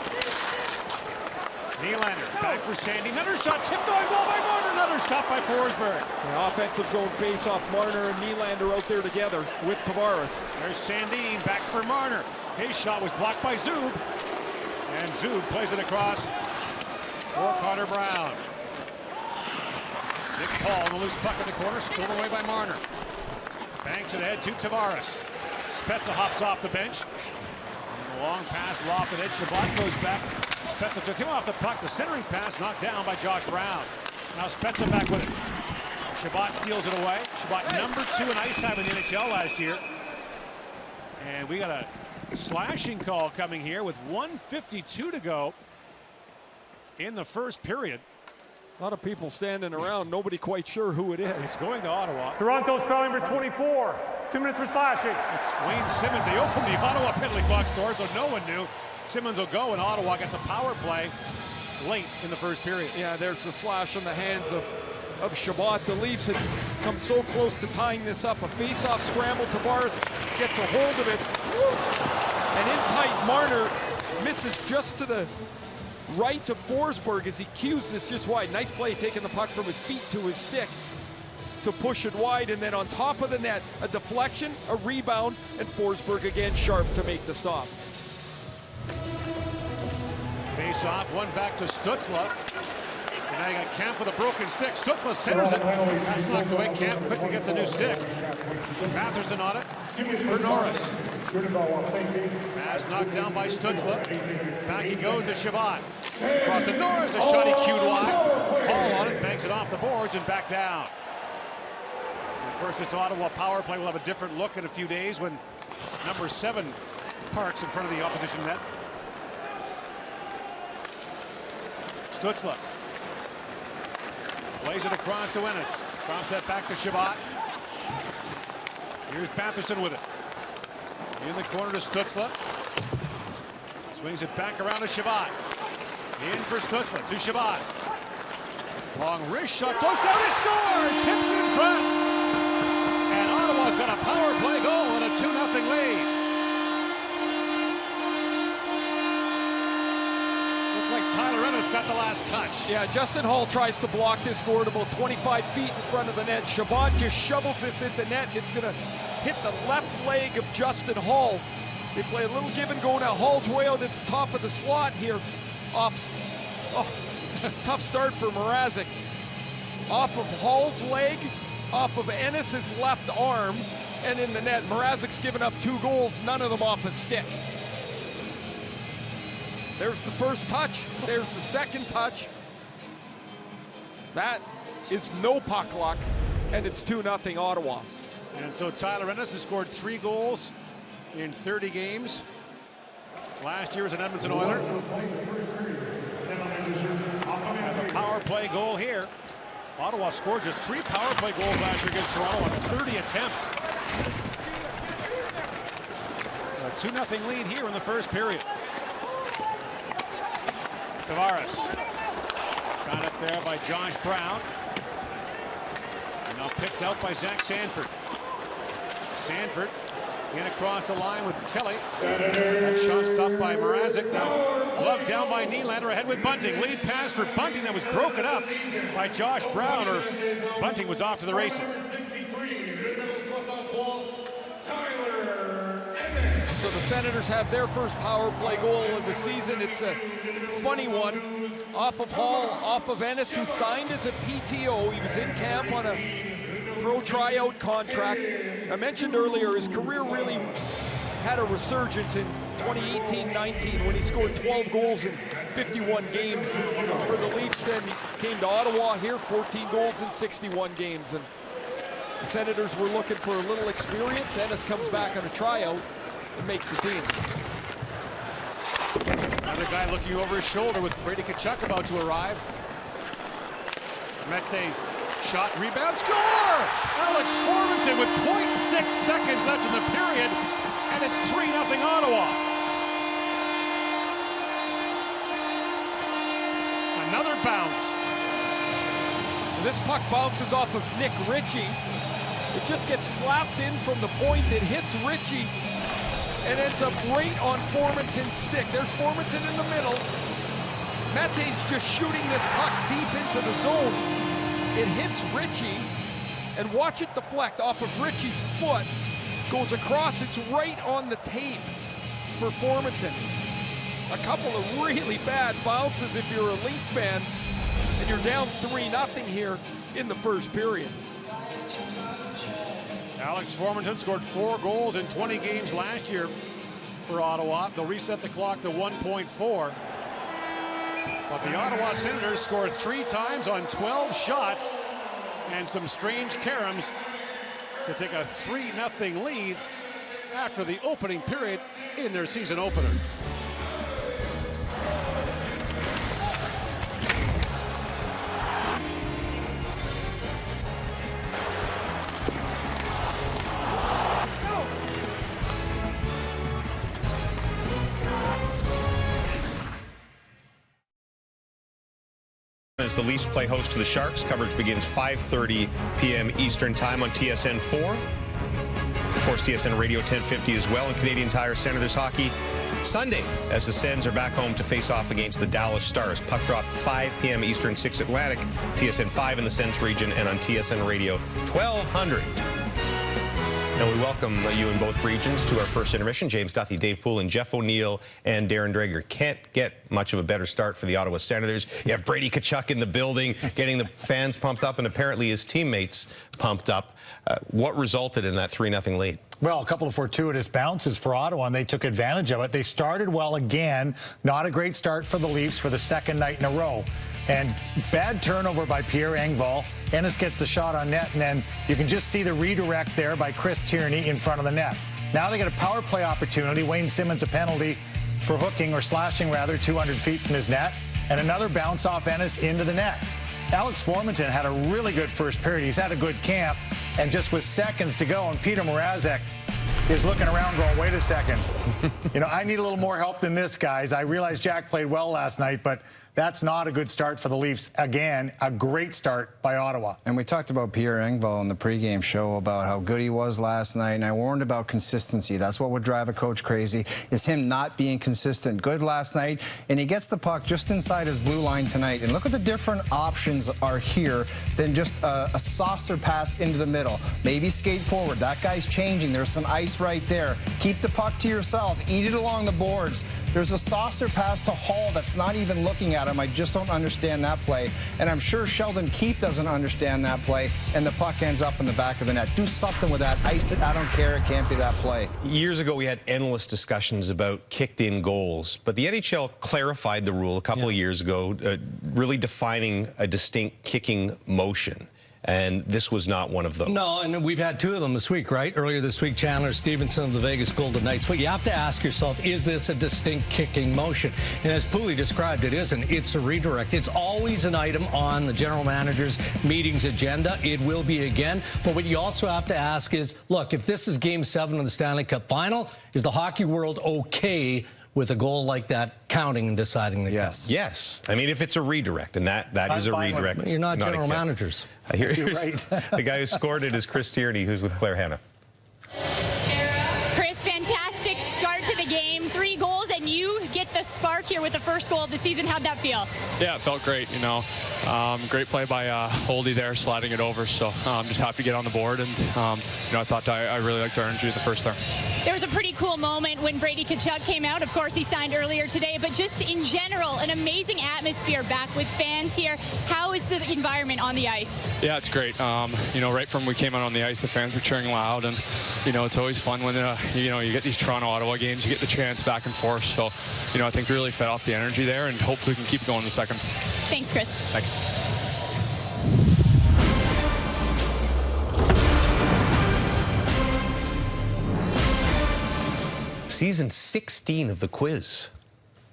Nylander back for Sandy, another shot, tipped on goal by Marner, another stop by Forsberg. The offensive zone face-off, Marner and Nylander out there together with Tavares. There's Sandin back for Marner. His shot was blocked by Zub. And Zub plays it across for Connor Brown. Nick Paul, the loose puck in the corner, stolen away by Marner. Banks it ahead to Tavares. Spezza hops off the bench. And a long pass lofted edge. Shabbat goes back. Spezza took him off the puck. The centering pass knocked down by Josh Brown. Now Spezza back with it. Shabbat steals it away. Shabbat number 2 in ice time in the NHL last year. And we got a slashing call coming here with 1:52 to go in the first period. A lot of people standing around, nobody quite sure who it is. It's going to Ottawa. Toronto's foul number 24. 2 minutes for slashing. It's Wayne Simmons. They opened the Ottawa penalty box door, so no one knew. Simmons will go, and Ottawa gets a power play late in the first period. Yeah, there's a slash on the hands of Shabbat. The Leafs had come so close to tying this up. A face-off scramble. Tavares gets a hold of it. And in tight, Marner misses just to the right of Forsberg as he cues this just wide. Nice play, taking the puck from his feet to his stick to push it wide, and then on top of the net, a deflection, a rebound, and Forsberg again sharp to make the stop. Face off, one back to Stützle. And now you got Kampf with a broken stick. Stützle centers it. That's knocked away. Kampf quickly gets a new stick. Matheson on it for Norris. Pass knocked down by Stützle. Back he goes to Shabbat. Across to Norris, a shot he cued wide. Hall on it, banks it off the boards and back down. Of course, this Ottawa power play will have a different look in a few days when number 7 parks in front of the opposition net. Stützle plays it across to Ennis. Drops that back to Shabbat. Here's Batherson with it. In the corner to Stützle. Swings it back around to Shabbat. In for Stützle to Shabbat. Long wrist shot, floats down, he scores! Tipped in front. And Ottawa's got a power play goal and a 2-0 lead. Looked like Tyler Ennis got the last touch. Yeah, Justin Hall tries to block this score at about 25 feet in front of the net. Shabbat just shovels this at the net. It's going to hit the left leg of Justin Hall. They play a little give and go now. Hall's way out at the top of the slot here. Tough start for Mrazek. Off of Hall's leg, off of Ennis's left arm, and in the net. Mrazek's given up 2 goals, none of them off a stick. There's the first touch. There's the second touch. That is no puck luck, and it's 2-0 Ottawa. And so Tyler Ennis has scored 3 goals in 30 games. Last year as an Edmonton Oiler. Has a power play goal here. Ottawa scored just 3 power play goals last year against Toronto on 30 attempts. A 2-0 lead here in the first period. Tavares. Got up there by Josh Brown. And now picked out by Zach Sanford. Sanford in across the line with Kelly. That shot stopped by Mrazek. Now glove down by Nylander, ahead with Bunting. Lead pass for Bunting that was broken up by Josh Brown, or Bunting was off to the races. So the Senators have their first power play goal of the season. It's a funny one. Off of Hall, off of Ennis, who signed as a PTO. He was in camp on a pro tryout contract. I mentioned earlier his career really had a resurgence in 2018-19 when he scored 12 goals in 51 games for the Leafs. Then he came to Ottawa here, 14 goals in 61 games. And the Senators were looking for a little experience. Ennis comes back on a tryout and makes the team. Another guy looking over his shoulder with Brady Tkachuk about to arrive. Mete shot, rebound, score! Alex Formenton with 0.6 seconds left in the period, and it's 3-0 Ottawa. Another bounce. And this puck bounces off of Nick Ritchie. It just gets slapped in from the point. It hits Ritchie and ends up right on Formenton's stick. There's Formenton in the middle. Mete's just shooting this puck deep into the zone. It hits Ritchie, and watch it deflect off of Ritchie's foot. Goes across, it's right on the tape for Formenton. A couple of really bad bounces if you're a Leaf fan, and you're down 3-0 here in the first period. Alex Formenton scored 4 goals in 20 games last year for Ottawa. They'll reset the clock to 1.4. But the Ottawa Senators scored 3 times on 12 shots and some strange caroms to take a 3-0 lead after the opening period in their season opener. As the Leafs play host to the Sharks, coverage begins 5:30 p.m. Eastern Time on TSN 4. Of course, TSN Radio 1050 as well, and Canadian Tire Senators hockey Sunday as the Sens are back home to face off against the Dallas Stars. Puck drop 5 p.m. Eastern, 6 Atlantic, TSN 5 in the Sens region, and on TSN Radio 1200. And we welcome you in both regions to our first intermission. James Duthie, Dave Poole, and Jeff O'Neill and Darren Dreger. Can't get much of a better start for the Ottawa Senators. You have Brady Tkachuk in the building, getting the fans pumped up, and apparently his teammates pumped up. What resulted in that 3-0 lead? Well, a couple of fortuitous bounces for Ottawa, and they took advantage of it. They started well again. Not a great start for the Leafs for the second night in a row. And bad turnover by Pierre Engvall. Ennis gets the shot on net, and then you can just see the redirect there by Chris Tierney in front of the net. Now they get a power play opportunity. Wayne Simmons a penalty for hooking, or slashing rather, 200 feet from his net. And another bounce off Ennis into the net. Alex Formenton had a really good first period. He's had a good camp. And just with seconds to go, and Peter Mrazek is looking around going, wait a second. You know, I need a little more help than this, guys. I realize Jack played well last night, but that's not a good start for the Leafs. Again, a great start by Ottawa. And we talked about Pierre Engvall in the pregame show about how good he was last night, and I warned about consistency. That's what would drive a coach crazy, is him not being consistent. Good last night, and he gets the puck just inside his blue line tonight. And look at the different options are here than just a saucer pass into the middle. Maybe skate forward. That guy's changing. There's some ice right there. Keep the puck to yourself. Eat it along the boards. There's a saucer pass to Hall that's not even looking at him. I just don't understand that play. And I'm sure Sheldon Keefe doesn't understand that play, and the puck ends up in the back of the net. Do something with that. Ice it. I don't care. It can't be that play. Years ago, we had endless discussions about kicked-in goals, but the NHL clarified the rule a couple of years ago, really defining a distinct kicking motion. And this was not one of those. No, and we've had 2 of them this week, right? Earlier this week, Chandler Stevenson of the Vegas Golden Knights. But you have to ask yourself, is this a distinct kicking motion? And as Pooley described, it isn't. It's a redirect. It's always an item on the general manager's meeting's agenda. It will be again. But what you also have to ask is, look, if this is Game 7 of the Stanley Cup Final, is the hockey world okay with a goal like that counting and deciding the game? Yes. I mean, if it's a redirect, and that is a redirect. You're not general managers. Here's right. The guy who scored it is Chris Tierney, who's with Claire Hanna. Chris, fantastic start to the game. 3 goals, and you get the spark here with the first goal of the season. How'd that feel? Yeah, it felt great, you know. Great play by Holdy there, sliding it over. So I'm just happy to get on the board. And, you know, I thought I really liked our energy the first there. There was a pretty cool moment when Brady Tkachuk came out. Of course, he signed earlier today, but just in general, an amazing atmosphere back with fans here. How is the environment on the ice? Yeah, it's great. You know, right from we came out on the ice, the fans were cheering loud, and you know, it's always fun when you know, you get these Toronto-Ottawa games, you get the chance back and forth. So, you know, I think we really fed off the energy there, and hopefully we can keep going in the second. Thanks, Chris. Thanks. Season 16 of the quiz.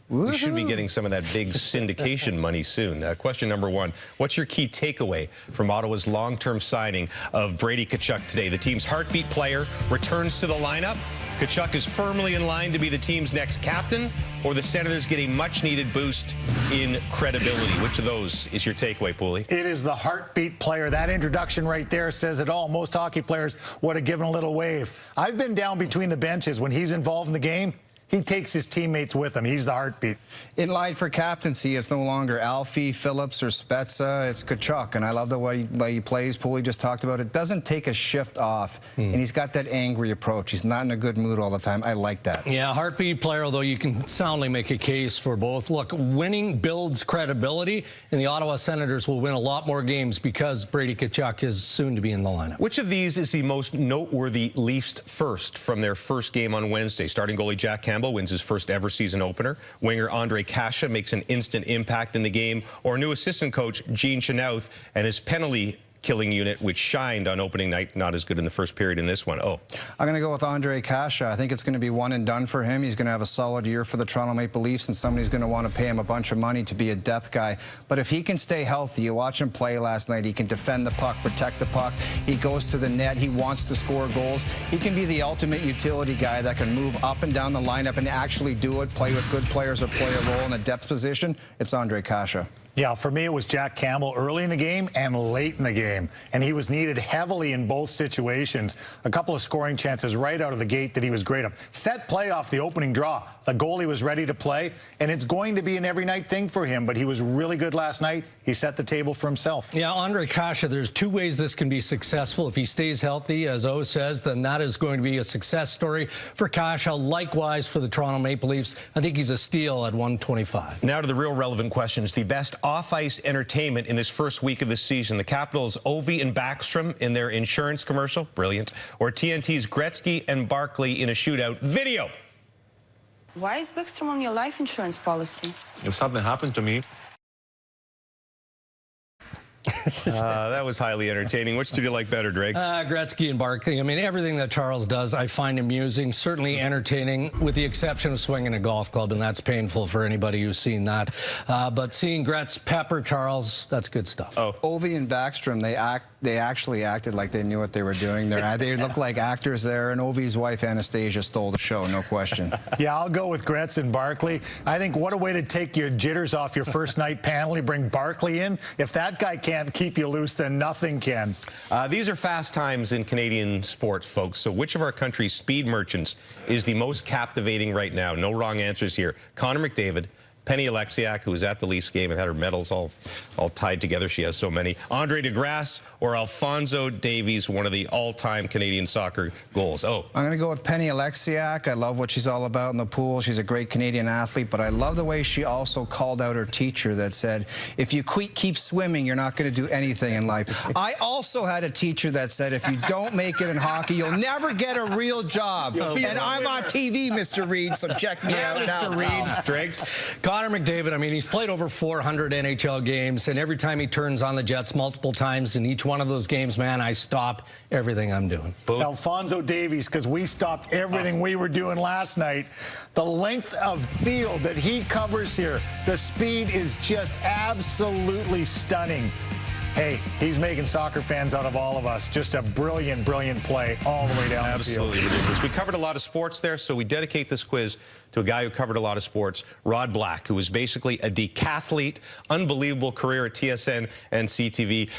We should be getting some of that big syndication money soon. Question number one, what's your key takeaway from Ottawa's long-term signing of Brady Tkachuk today? The team's heartbeat player returns to the lineup. Tkachuk is firmly in line to be the team's next captain, or the Senators get a much-needed boost in credibility. Which of those is your takeaway, Pooley? It is the heartbeat player. That introduction right there says it all. Most hockey players would have given a little wave. I've been down between the benches. When he's involved in the game, he takes his teammates with him. He's the heartbeat. In line for captaincy, it's no longer Alfie, Phillips, or Spezza. It's Tkachuk, and I love the way he plays. Pooley just talked about it. Doesn't take a shift off, and he's got that angry approach. He's not in a good mood all the time. I like that. Yeah, heartbeat player, although you can soundly make a case for both. Look, winning builds credibility, and the Ottawa Senators will win a lot more games because Brady Tkachuk is soon to be in the lineup. Which of these is the most noteworthy Leafs first from their first game on Wednesday? Starting goalie Jack Campbell wins his first ever season opener. Winger Ondrej Kase makes an instant impact in the game. Or new assistant coach Gene Chenoweth and his penalty killing unit, which shined on opening night, not as good in the first period in this one. I'm going to go with Ondrej Kase. I think it's going to be one and done for him. He's going to have a solid year for the Toronto Maple Leafs, and somebody's going to want to pay him a bunch of money to be a depth guy. But if he can stay healthy, you watch him play last night, he can defend the puck, protect the puck. He goes to the net. He wants to score goals. He can be the ultimate utility guy that can move up and down the lineup and actually do it, play with good players or play a role in a depth position. It's Ondrej Kase. Yeah, for me, it was Jack Campbell early in the game and late in the game. And he was needed heavily in both situations. A couple of scoring chances right out of the gate that he was great on. Set play off the opening draw. The goalie was ready to play, and it's going to be an every night thing for him. But he was really good last night. He set the table for himself. Yeah, Ondrej Kase, there's two ways this can be successful. If he stays healthy, as O says, then that is going to be a success story for Kase. Likewise for the Toronto Maple Leafs. I think he's a steal at 125. Now to the real relevant questions. The best off-ice entertainment in this first week of the season. The Capitals' Ovi and Backstrom in their insurance commercial. Brilliant. Or TNT's Gretzky and Barkley in a shootout video. Why is Backstrom on your life insurance policy? If something happened to me, That was highly entertaining. Which did you like better, Drakes? Gretzky and Barkley. I mean, everything that Charles does, I find amusing, certainly entertaining, with the exception of swinging a golf club, and that's painful for anybody who's seen that. But seeing Gretz pepper Charles, that's good stuff. Ovi and Backstrom, they actually acted like they knew what they were doing. They looked like actors there, and Ovi's wife, Anastasia, stole the show, no question. Yeah, I'll go with Gretz and Barkley. I think what a way to take your jitters off your first night panel. You bring Barkley in. If that guy can't keep you loose, then nothing can. These are fast times in Canadian sports, folks. So which of our country's speed merchants is the most captivating right now? No wrong answers here. Connor McDavid, Penny Alexiak, who was at the Leafs game and had her medals all tied together. She has so many. Andre DeGrasse or Alphonso Davies, one of the all-time Canadian soccer goals. I'm going to go with Penny Alexiak. I love what she's all about in the pool. She's a great Canadian athlete, but I love the way she also called out her teacher that said, if you keep swimming, you're not going to do anything in life. I also had a teacher that said, if you don't make it in hockey, you'll never get a real job. And I'm on TV, Mr. Reed, so check me out now. Mr. Reed. Drakes. Connor McDavid, I mean, he's played over 400 NHL games, and every time he turns on the Jets multiple times in each one of those games, man, I stop everything I'm doing. Alphonso Davies, because we stopped everything we were doing last night. The length of field that he covers here, the speed is just absolutely stunning. Hey, he's making soccer fans out of all of us. Just a brilliant, brilliant play all the way down the field. Absolutely ridiculous. We covered a lot of sports there, so we dedicate this quiz to a guy who covered a lot of sports, Rod Black, who was basically a decathlete, unbelievable career at TSN and CTV,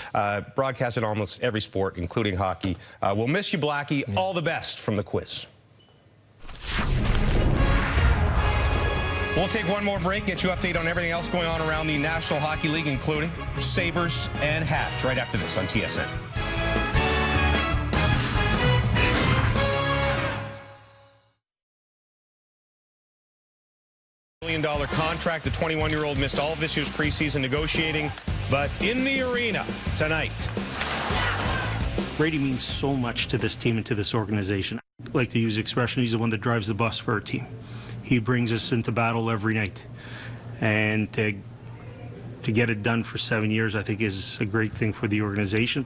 broadcasted almost every sport, including hockey. We'll miss you, Blackie. All the best from the quiz. We'll take one more break, get you update on everything else going on around the National Hockey League, including Sabres and Habs, right after this on TSN. million contract. The 21-year-old missed all of this year's preseason negotiating, but in the arena tonight. Brady means so much to this team and to this organization. I like to use the expression, he's the one that drives the bus for our team. He brings us into battle every night. And to get it done for 7 years, I think, is a great thing for the organization.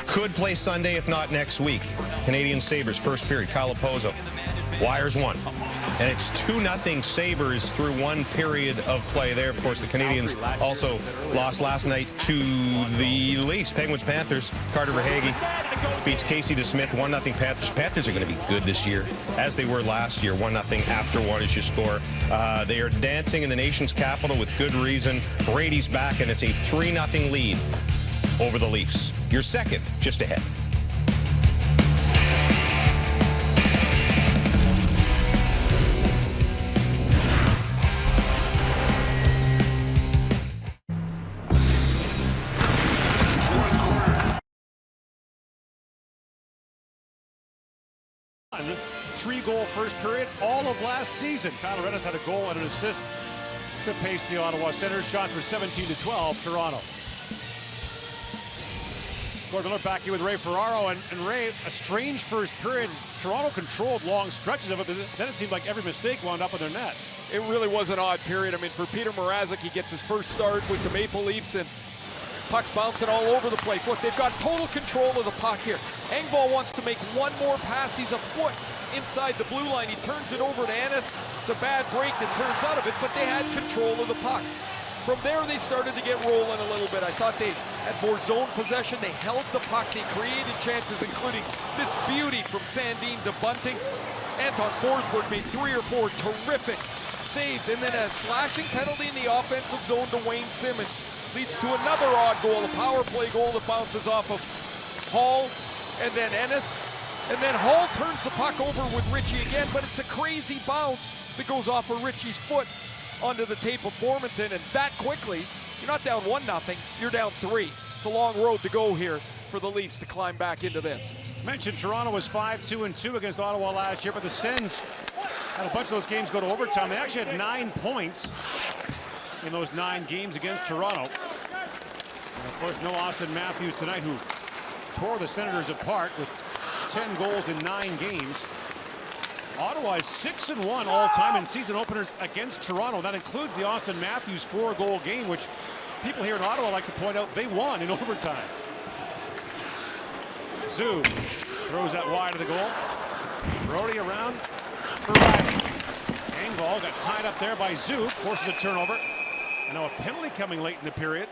Could play Sunday, if not next week. Canadian Sabres, first period, Kyle Oposo. Wires won. And it's 2-0 Sabres through one period of play there. Of course, the Canadians also lost last night to the Leafs. Penguins-Panthers, Carter Verhaeghe beats Casey DeSmith, 1-0 Panthers. Panthers are going to be good this year, as they were last year. 1-0 after one is your score. They are dancing in the nation's capital with good reason. Brady's back, and it's a 3-0 lead over the Leafs. Your second, just ahead. Three-goal first period, all of last season. Tyler Ennis had a goal and an assist to pace the Ottawa Senators. Shots were 17-12, Toronto. Gordon Miller back here with Ray Ferraro, and Ray, a strange first period. Toronto controlled long stretches of it, but then it seemed like every mistake wound up in their net. It really was an odd period. I mean, for Peter Mrazek, he gets his first start with the Maple Leafs, and puck's bouncing all over the place. Look, they've got total control of the puck here. Engvall wants to make one more pass. He's a foot inside the blue line. He turns it over to Ennis. It's a bad break that turns out of it, but they had control of the puck. From there, they started to get rolling a little bit. I thought they had more zone possession. They held the puck. They created chances, including this beauty from Sandin to Bunting. Anton Forsberg made 3 or 4 terrific saves, and then a slashing penalty in the offensive zone to Wayne Simmons leads to another odd goal, a power play goal that bounces off of Hall and then Ennis. And then Hall turns the puck over with Ritchie again, but it's a crazy bounce that goes off of Ritchie's foot onto the tape of Formanton, and that quickly, you're not down 1-0, you're down 3. It's a long road to go here for the Leafs to climb back into this. Mentioned Toronto was 5-2-2 against Ottawa last year, but the Sens had a bunch of those games go to overtime. They actually had 9 points in those 9 games against Toronto. And of course, no Austin Matthews tonight, who tore the Senators apart with 10 goals in 9 games. Ottawa is 6-1 all-time in season openers against Toronto. That includes the Austin Matthews 4-goal game, which people here in Ottawa like to point out they won in overtime. Zub throws that wide of the goal. Brody around for Riley. Engvall got tied up there by Zub, forces a turnover. And now a penalty coming late in the period,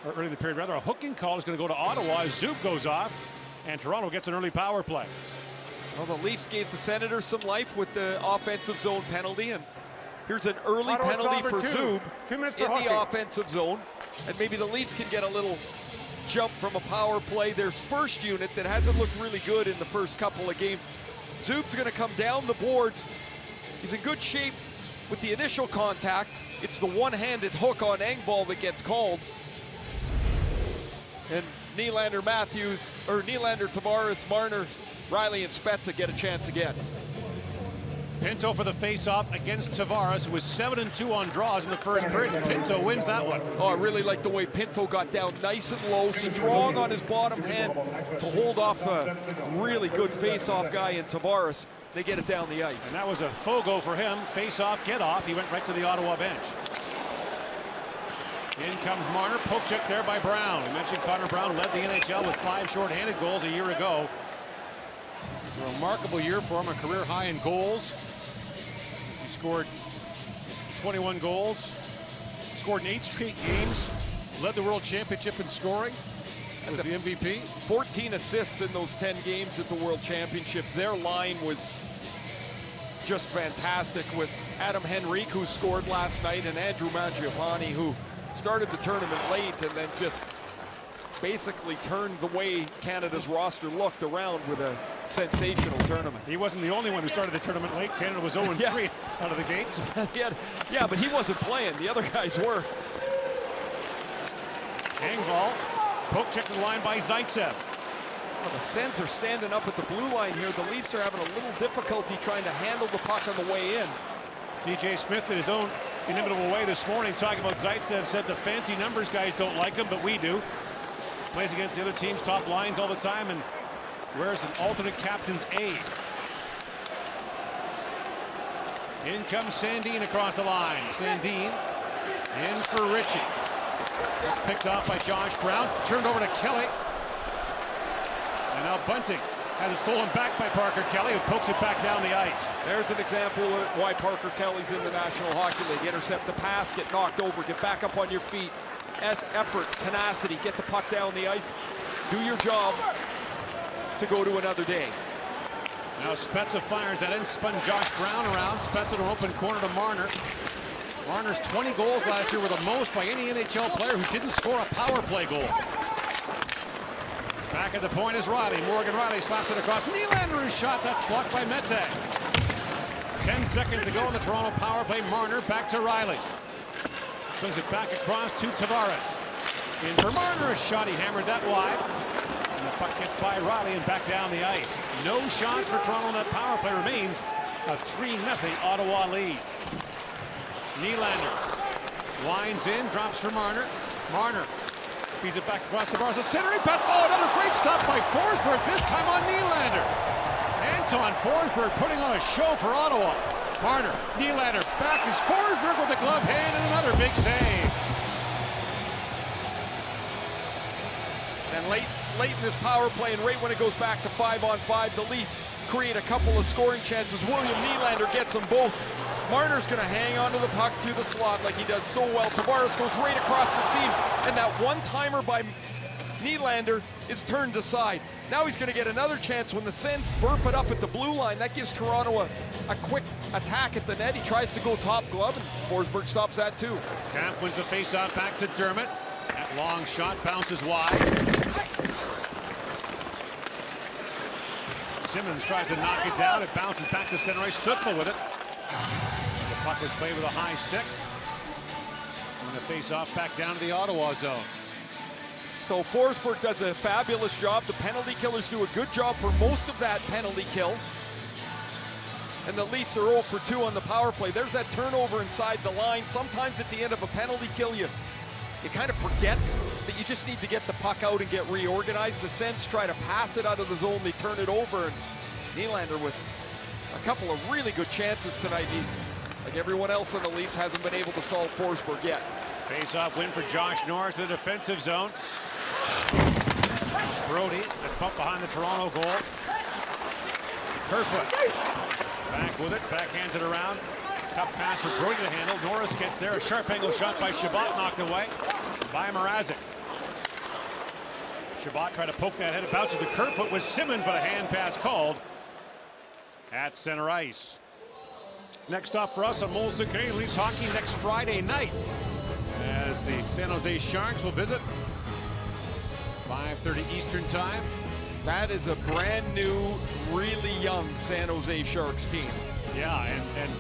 or early in the period rather. A hooking call is going to go to Ottawa as Zub goes off, and Toronto gets an early power play. Well, the Leafs gave the Senators some life with the offensive zone penalty, and here's an early penalty for Zub in the offensive zone, and maybe the Leafs can get a little jump from a power play. Their first unit that hasn't looked really good in the first couple of games. Zub's going to come down the boards. He's in good shape with the initial contact. It's the one-handed hook on Engvall that gets called. And Nylander, Matthews, or Nylander, Tavares, Marner, Riley, and Spezza get a chance again. Pinto for the face-off against Tavares, who was 7-2 on draws in the first period. Pinto wins that one. Oh, I really like the way Pinto got down nice and low, strong on his bottom hand to hold off a really good face-off guy in Tavares. They get it down the ice. And that was a Fogo for him. Face-off, get off. He went right to the Ottawa bench. In comes Marner, poke check there by Brown. We mentioned Connor Brown led the NHL with 5 short-handed goals a year ago. A remarkable year for him, a career high in goals. He scored 21 goals, scored in 8 straight games, led the World Championship in scoring, was the MVP. 14 assists in those 10 games at the World Championships. Their line was just fantastic with Adam Henrique, who scored last night, and Andrew Mangiapane, who started the tournament late and then just basically turned the way Canada's roster looked around with a sensational tournament. He wasn't the only one who started the tournament late. Canada was 0-3 yes. out of the gates. Yeah, but he wasn't playing. The other guys were. Engvall, poke check to the line by Zaitsev. Well, the Sens are standing up at the blue line here. The Leafs are having a little difficulty trying to handle the puck on the way in. DJ Smith in his own inimitable way this morning, talking about Zaitsev, said the fancy numbers guys don't like him, but we do. Plays against the other team's top lines all the time and wears an alternate captain's A. In comes Sandin across the line. Sandin in for Ritchie. It's picked off by Josh Brown. Turned over to Kelly. And now Bunting has it stolen back by Parker Kelly, who pokes it back down the ice. There's an example of why Parker Kelly's in the National Hockey League. Intercept the pass, get knocked over, get back up on your feet. Effort, tenacity, get the puck down the ice. Do your job to go to another day. Now Spezza fires that in, spun Josh Brown around. Spezza to open corner to Marner. Marner's 20 goals last year were the most by any NHL player who didn't score a power play goal. Back at the point is Riley. Morgan Riley slaps it across. Nylander is shot. That's blocked by Mete. 10 seconds to go in the Toronto power play. Marner back to Riley. Swings it back across to Tavares. In for Marner, a shot. He hammered that wide. And the puck gets by Riley and back down the ice. No shots for Toronto. That power play remains a 3-0 Ottawa lead. Nylander winds in, drops for Marner. Marner feeds it back across Tavares. A centering pass. Oh, another great stop by Forsberg, this time on Nylander. Anton Forsberg putting on a show for Ottawa. Marner, Nylander, back is Forsberg with the glove hand and another big save. And late in this power play, and right when it goes back to 5-on-5, the Leafs create a couple of scoring chances. William Nylander gets them both. Marner's going to hang onto the puck to the slot like he does so well. Tavares goes right across the seam, and that one-timer by Nylander is turned aside. Now he's going to get another chance when the Sens burp it up at the blue line. That gives Toronto a quick attack at the net. He tries to go top glove, and Forsberg stops that too. Camp wins the face-off back to Dermott. That long shot bounces wide. Simmons tries to knock it down. It bounces back to center ice. Stutzle with it. The puck was played with a high stick. And the face-off back down to the Ottawa zone. So Forsberg does a fabulous job. The penalty killers do a good job for most of that penalty kill. And the Leafs are 0 for 2 on the power play. There's that turnover inside the line. Sometimes at the end of a penalty kill, you kind of forget that you just need to get the puck out and get reorganized. The Sens try to pass it out of the zone. They turn it over. And Nylander with a couple of really good chances tonight. He, like everyone else on the Leafs, hasn't been able to solve Forsberg yet. Face-off win for Josh Norris to the defensive zone. Brody, a pump behind the Toronto goal. Kerfoot back with it, backhands it around. Tough pass for Brody to handle. Norris gets there. A sharp angle shot by Shabbat, knocked away by Mrazek. Shabbat tried to poke that head. It bounces to Kerfoot with Simmons, but a hand pass called at center ice. Next up for us on Molson Canadian Leafs hockey next Friday night, as the San Jose Sharks will visit 5:30 Eastern time. That is a brand new, really young San Jose Sharks team. Yeah, and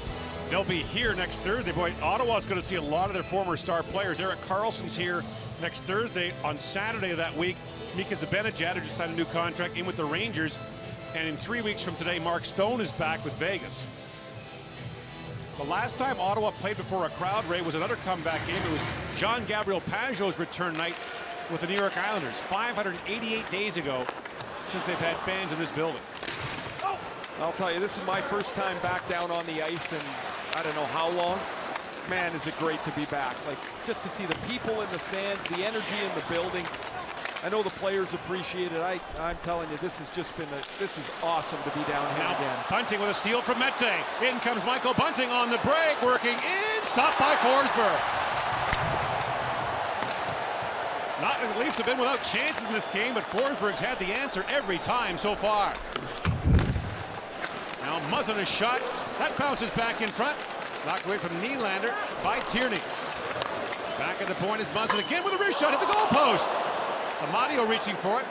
they'll be here next Thursday. Boy, Ottawa's going to see a lot of their former star players. Erik Karlsson's here next Thursday. On Saturday of that week, Mika Zibanejad, who just signed a new contract, in with the Rangers. And in 3 weeks from today, Mark Stone is back with Vegas. The last time Ottawa played before a crowd, Ray, was another comeback game. It was Jean-Gabriel Pageau's return night with the New York Islanders 588 days ago since they've had fans in this building. I'll tell you, this is my first time back down on the ice in I don't know how long. Man, is it great to be back. Like, just to see the people in the stands, the energy in the building. I know the players appreciate it. I'm telling you, this has just been this is awesome to be down here now, again. Bunting with a steal from Mete. In comes Michael Bunting on the break, working in, stopped by Forsberg. Not that the Leafs have been without chances in this game, but Forsberg's had the answer every time so far. Now Muzzin a shot. That bounces back in front. Knocked away from Nylander by Tierney. Back at the point is Muzzin again with a wrist shot at the goalpost. Amadio reaching for it.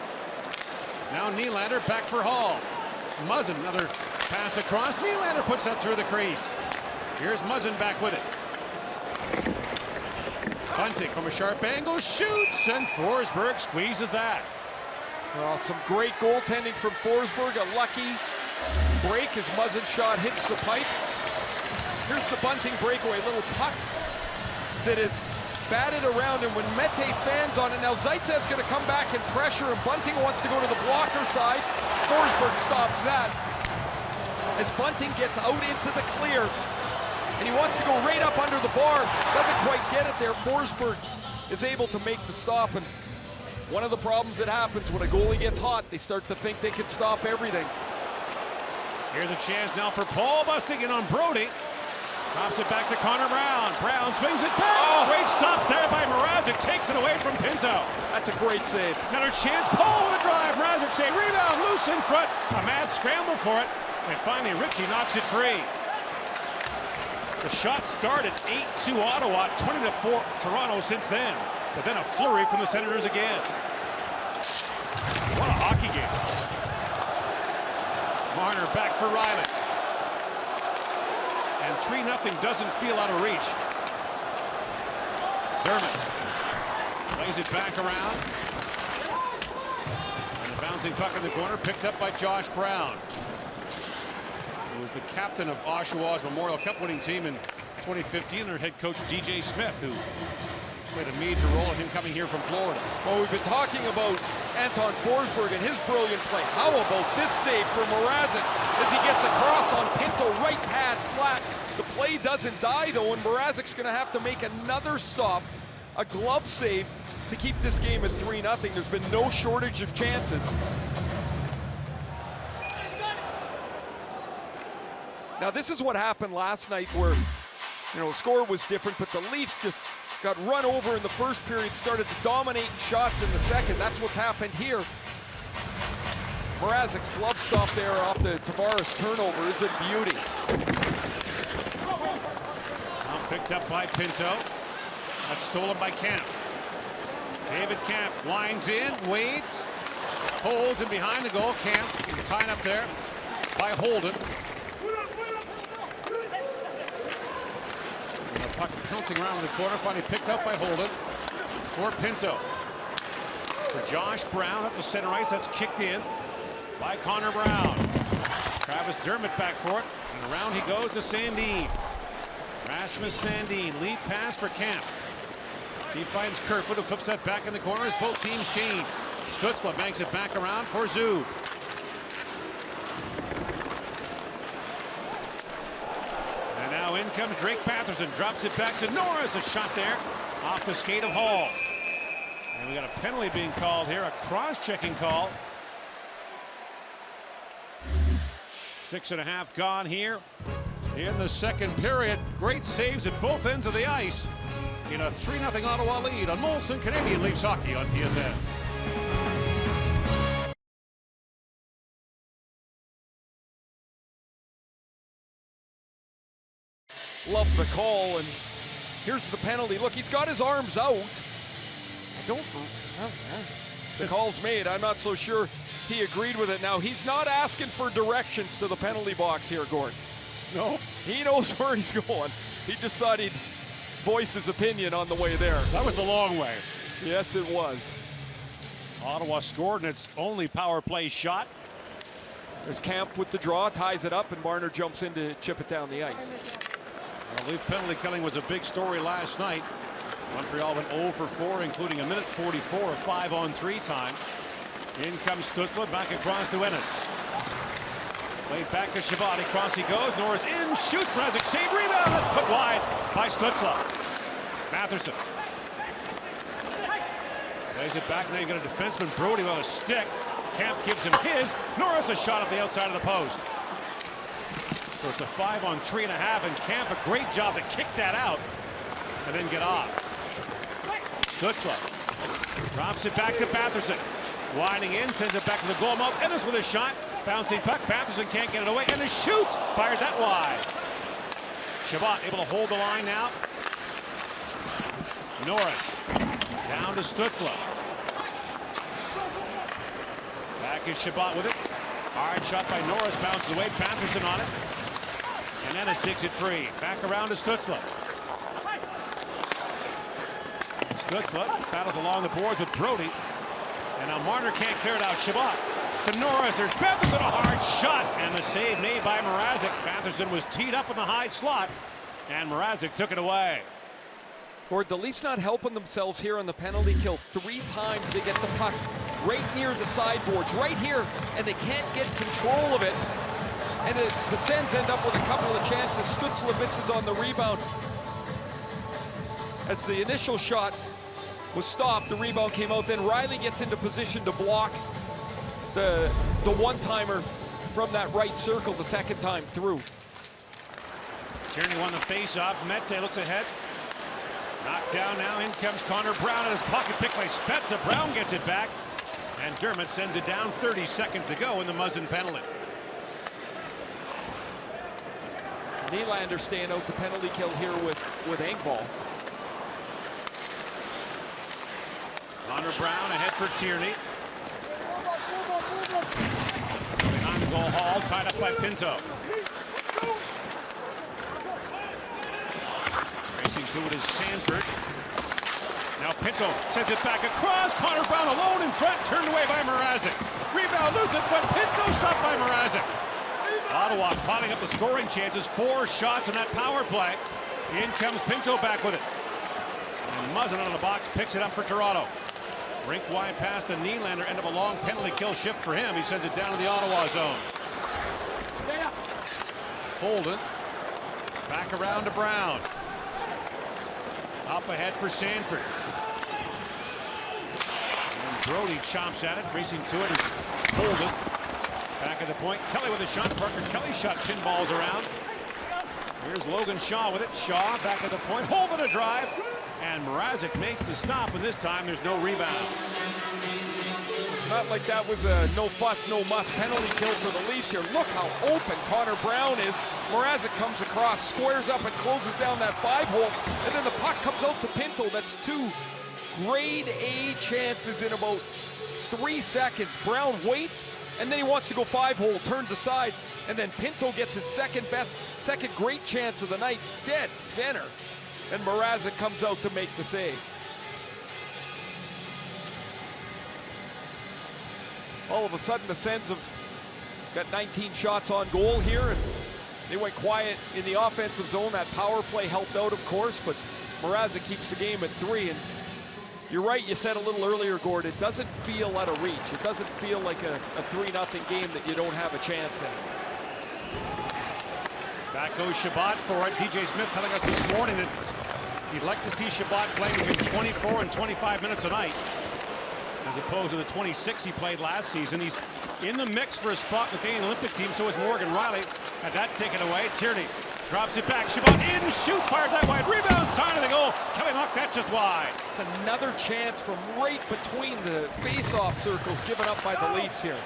Now Nylander back for Hall. Muzzin, another pass across. Nylander puts that through the crease. Here's Muzzin back with it. Bunting from a sharp angle shoots, and Forsberg squeezes that. Well, some great goaltending from Forsberg. A lucky break as Muzzin's shot hits the pipe. Here's the Bunting breakaway. Little puck that is batted around, and when Mete fans on it, now Zaitsev's going to come back and pressure, and Bunting wants to go to the blocker side. Forsberg stops that as Bunting gets out into the clear, and he wants to go right up under the bar. Doesn't quite get it there. Forsberg is able to make the stop, and one of the problems that happens when a goalie gets hot, they start to think they can stop everything. Here's a chance now for Paul, busting in on Brody. Drops it back to Connor Brown. Brown swings it back. Oh, great stop there by Mrazek. Takes it away from Pinto. That's a great save. Another chance. Paul with a drive. Mrazek save. Rebound. Loose in front. A mad scramble for it. And finally, Ritchie knocks it free. The shot started 8-2 Ottawa, 20-4 Toronto since then. But then a flurry from the Senators again. What a hockey game. Marner back for Riley. And 3-0 doesn't feel out of reach. Dermott plays it back around. And the bouncing puck in the corner picked up by Josh Brown, who was the captain of Oshawa's Memorial Cup winning team in 2015 under head coach DJ Smith, who played a major role in him coming here from Florida. Well, we've been talking about Anton Forsberg and his brilliant play. How about this save for Mrazek as he gets across on Pinto, right pad flat. The play doesn't die though, and Mrazek's going to have to make another stop, a glove save, to keep this game at 3-0. There's been no shortage of chances. Now this is what happened last night, where the score was different, but the Leafs just got run over in the first period, started to dominate shots in the second. That's what's happened here. Mrazek's glove stop there off the Tavares turnover is a beauty. Now picked up by Pinto. That's stolen by Camp. David Camp lines in, waits, holds, and behind the goal. Camp tied up there by Holden. And the puck bouncing around in the corner, finally picked up by Holden for Pinto. For Josh Brown up the center ice, that's kicked in by Connor Brown. Travis Dermott back for it, and around he goes to Sandin. Rasmus Sandin, lead pass for Camp. He finds Kerfoot, who flips that back in the corner as both teams change. Stützle banks it back around for Zub. And now in comes Drake Batherson, drops it back to Norris. A shot there off the skate of Hall. And we got a penalty being called here, a cross-checking call. 6.5 gone here in the second period. Great saves at both ends of the ice in a 3-0 Ottawa lead on Molson Canadian Leafs Hockey on TSN. Love the call, and here's the penalty. Look, he's got his arms out. The call's made. I'm not so sure he agreed with it. Now, he's not asking for directions to the penalty box here, Gord. No? He knows where he's going. He just thought he'd voice his opinion on the way there. That was the long way. Yes, it was. Ottawa scored in its only power play shot. There's Camp with the draw, ties it up, and Marner jumps in to chip it down the ice. Well, Leaf penalty killing was a big story last night. Montreal went 0 for 4, including a minute 44 of 5-on-3 time. In comes Stützle, back across to Ennis. Played back to Shabbat. Across he goes. Norris in, shoots. Mrazek save, rebound. That's put wide by Stützle. Batherson plays it back. Now you got a defenseman, Brody, with a stick. Camp gives him his. Norris a shot at the outside of the post. So it's a 5-on-3.5, and Camp a great job to kick that out and then get off. Stützle drops it back to Batherson. Winding in, sends it back to the goal mouth. Ennis with a shot. Bouncing puck. Batherson can't get it away. Ennis shoots. Fires that wide. Shabbat able to hold the line now. Norris down to Stützle. Back is Shabbat with it. Hard shot by Norris. Bounces away. Batherson on it. And Ennis digs it free. Back around to Stützle. Stützle battles along the boards with Brody. And now Marner can't clear it out. Shabbat to Norris. There's Batherson, a hard shot. And the save made by Mrazek. Batherson was teed up in the high slot. And Mrazek took it away. Gord, the Leafs not helping themselves here on the penalty kill. 3 times they get the puck right near the sideboards, right here, and they can't get control of it. And the Sens end up with a couple of chances. Stützle misses on the rebound. As the initial shot was stopped, the rebound came out. Then Riley gets into position to block the one-timer from that right circle the second time through. Tierney won the face-off. Mete looks ahead. Knocked down now. In comes Connor Brown in his pocket, picked by Spezza. Brown gets it back. And Dermott sends it down. 30 seconds to go in the Muzzin penalty. Nylander staying out the penalty kill here with Engvall. Connor Brown ahead for Tierney. Behind the goal, Hall tied up by Pinto. Racing to it is Sanford. Now Pinto sends it back across. Connor Brown alone in front, turned away by Mrazek. Rebound loose in front. Pinto stopped by Mrazek. Ottawa piling up the scoring chances. 4 shots in that power play. In comes Pinto back with it. And Muzzin out of the box picks it up for Toronto. Rink wide pass to Nylander. End up a long penalty kill shift for him. He sends it down to the Ottawa zone. Holden. Back around to Brown. Up ahead for Sanford. And Brody chomps at it. Racing to it is Holden. Back at the point. Kelly with a shot. Parker Kelly shot pinballs around. Here's Logan Shaw with it. Shaw back at the point. Holden a drive. And Mrazek makes the stop, and this time there's no rebound. It's not like that was a no fuss, no muss penalty kill for the Leafs here. Look how open Connor Brown is. Mrazek comes across, squares up and closes down that 5-hole, and then the puck comes out to Pinto. That's 2 grade A chances in about 3 seconds. Brown waits, and then he wants to go 5-hole, turns aside, and then Pinto gets his second great chance of the night, dead center. And Mrazek comes out to make the save. All of a sudden, the Sens have got 19 shots on goal here, and they went quiet in the offensive zone. That power play helped out, of course, but Mrazek keeps the game at 3. And you're right, you said a little earlier, Gord, it doesn't feel out of reach. It doesn't feel like a 3-0 game that you don't have a chance in. Back goes Shabbat for it. DJ Smith telling us this morning that he'd like to see Shabbat playing between 24 and 25 minutes a night, as opposed to the 26 he played last season. He's in the mix for a spot in the Canadian Olympic team, so is Morgan Riley. Had that taken away. Tierney drops it back. Shabbat in, shoots, fired that wide. Rebound, side of the goal. Kelly knocked that just wide. It's another chance from right between the face-off circles given up by the Leafs here.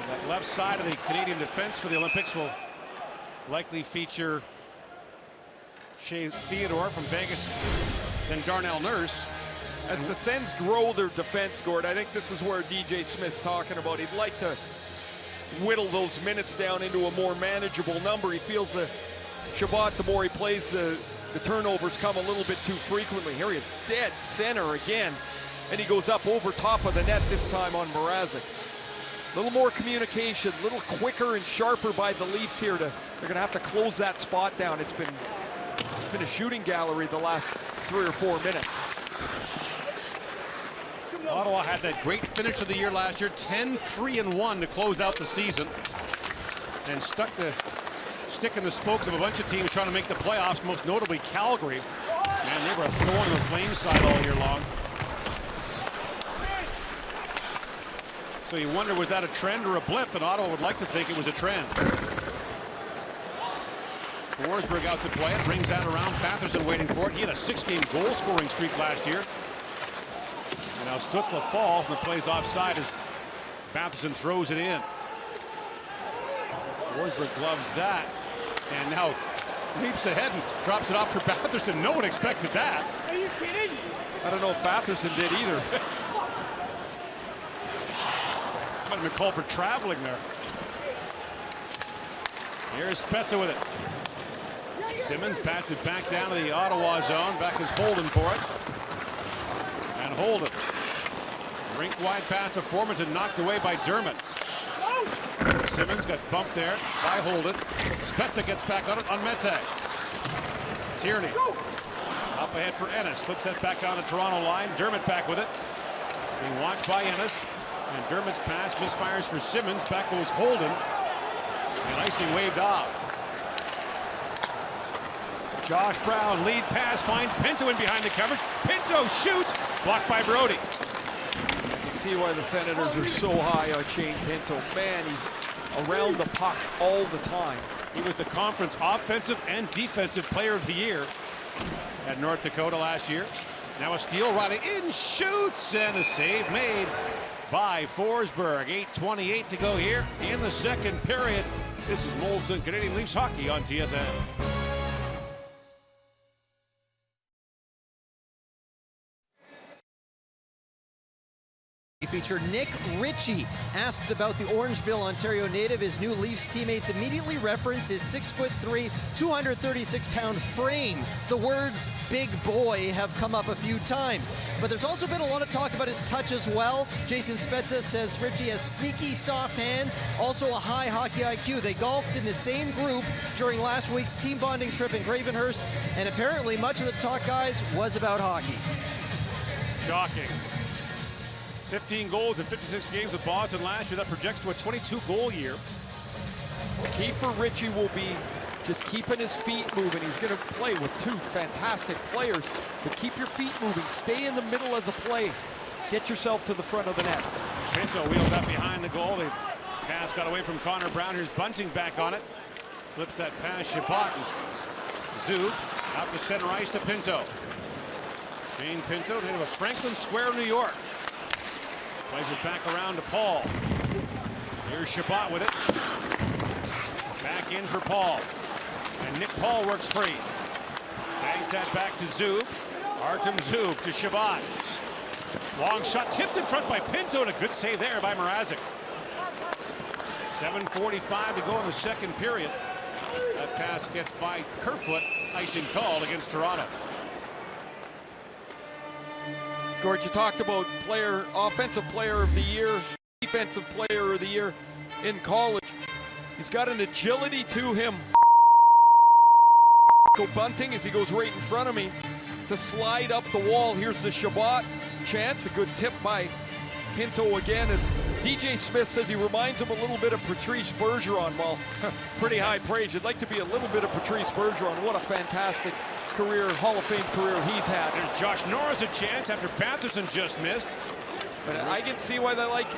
That left side of the Canadian defense for the Olympics will likely feature Shea Theodore from Vegas, then Darnell Nurse. As the Sens grow their defense, Gord, I think this is where DJ Smith's talking about. He'd like to whittle those minutes down into a more manageable number. He feels that Shabbat, the more he plays, the turnovers come a little bit too frequently. Here he is, dead center again, and he goes up over top of the net, this time on Mrazek. A little more communication, a little quicker and sharper by the Leafs here. They're going to have to close that spot down. It's been a shooting gallery the last 3 or 4 minutes. Ottawa had that great finish of the year last year, 10-3-1 to close out the season, and stuck the stick in the spokes of a bunch of teams trying to make the playoffs, most notably Calgary. Man, they were a thorn in the Flames side all year long. So you wonder, was that a trend or a blip? And Ottawa would like to think it was a trend. Forsberg out to play it, brings that around. Batherson waiting for it. He had a 6-game goal scoring streak last year. And now Stützle falls and the play's offside as Batherson throws it in. Forsberg gloves that. And now leaps ahead and drops it off for Batherson. No one expected that. Are you kidding? I don't know if Batherson did either. Might have been called for traveling there. Here's Spezza with it. Simmons bats it back down to the Ottawa zone. Back is Holden for it. And Holden. Rink wide pass to Formanton, knocked away by Dermott. Simmons got bumped there by Holden. Spezza gets back on it on Mete. Tierney. Up ahead for Ennis. Flips that back on the Toronto line. Dermott back with it. Being watched by Ennis. And Dermott's pass misfires for Simmons. Back goes Holden. And icing waved off. Josh Brown, lead pass, finds Pinto in behind the coverage. Pinto shoots. Blocked by Brody. You can see why the Senators are so high on Shane Pinto. Man, he's around the puck all the time. He was the conference offensive and defensive player of the year at North Dakota last year. Now a steal, Riley in, shoots, and a save made by Forsberg. 8:28 to go here in the second period. This is Molson Canadian Leafs hockey on TSN. Feature Nick Ritchie asked about the Orangeville, Ontario native. His new Leafs teammates immediately reference his 6'3", 236-pound frame. The words "big boy" have come up a few times, but there's also been a lot of talk about his touch as well. Jason Spezza says Ritchie has sneaky, soft hands, also a high hockey IQ. They golfed in the same group during last week's team bonding trip in Gravenhurst, and apparently much of the talk, guys, was about hockey. Shocking. 15 goals in 56 games with Boston last year. That projects to a 22-goal year. The key for Ritchie will be just keeping his feet moving. He's going to play with two fantastic players, but keep your feet moving. Stay in the middle of the play. Get yourself to the front of the net. Pinto wheels up behind the goal. The pass got away from Connor Brown. Here's Bunting back on it. Flips that pass, Chabot. Zub out to center ice to Pinto. Shane Pinto, native of Franklin Square, New York. Plays it back around to Paul. Here's Chabot with it. Back in for Paul. And Nick Paul works free. Bangs that back to Zub. Artem Zub to Chabot. Long shot tipped in front by Pinto, and a good save there by Mrazek. 7:45 to go in the second period. That pass gets by Kerfoot. Icing called against Toronto. Gord, you talked about offensive player of the year, defensive player of the year in college. He's got an agility to him. Go Bunting as he goes right in front of me to slide up the wall. Here's the Chabot chance. A good tip by Pinto again. And DJ Smith says he reminds him a little bit of Patrice Bergeron. Well, pretty high praise. You'd like to be a little bit of Patrice Bergeron. What a fantastic career, Hall of Fame career he's had. There's Josh Norris a chance after Batherson just missed. But I can see why they like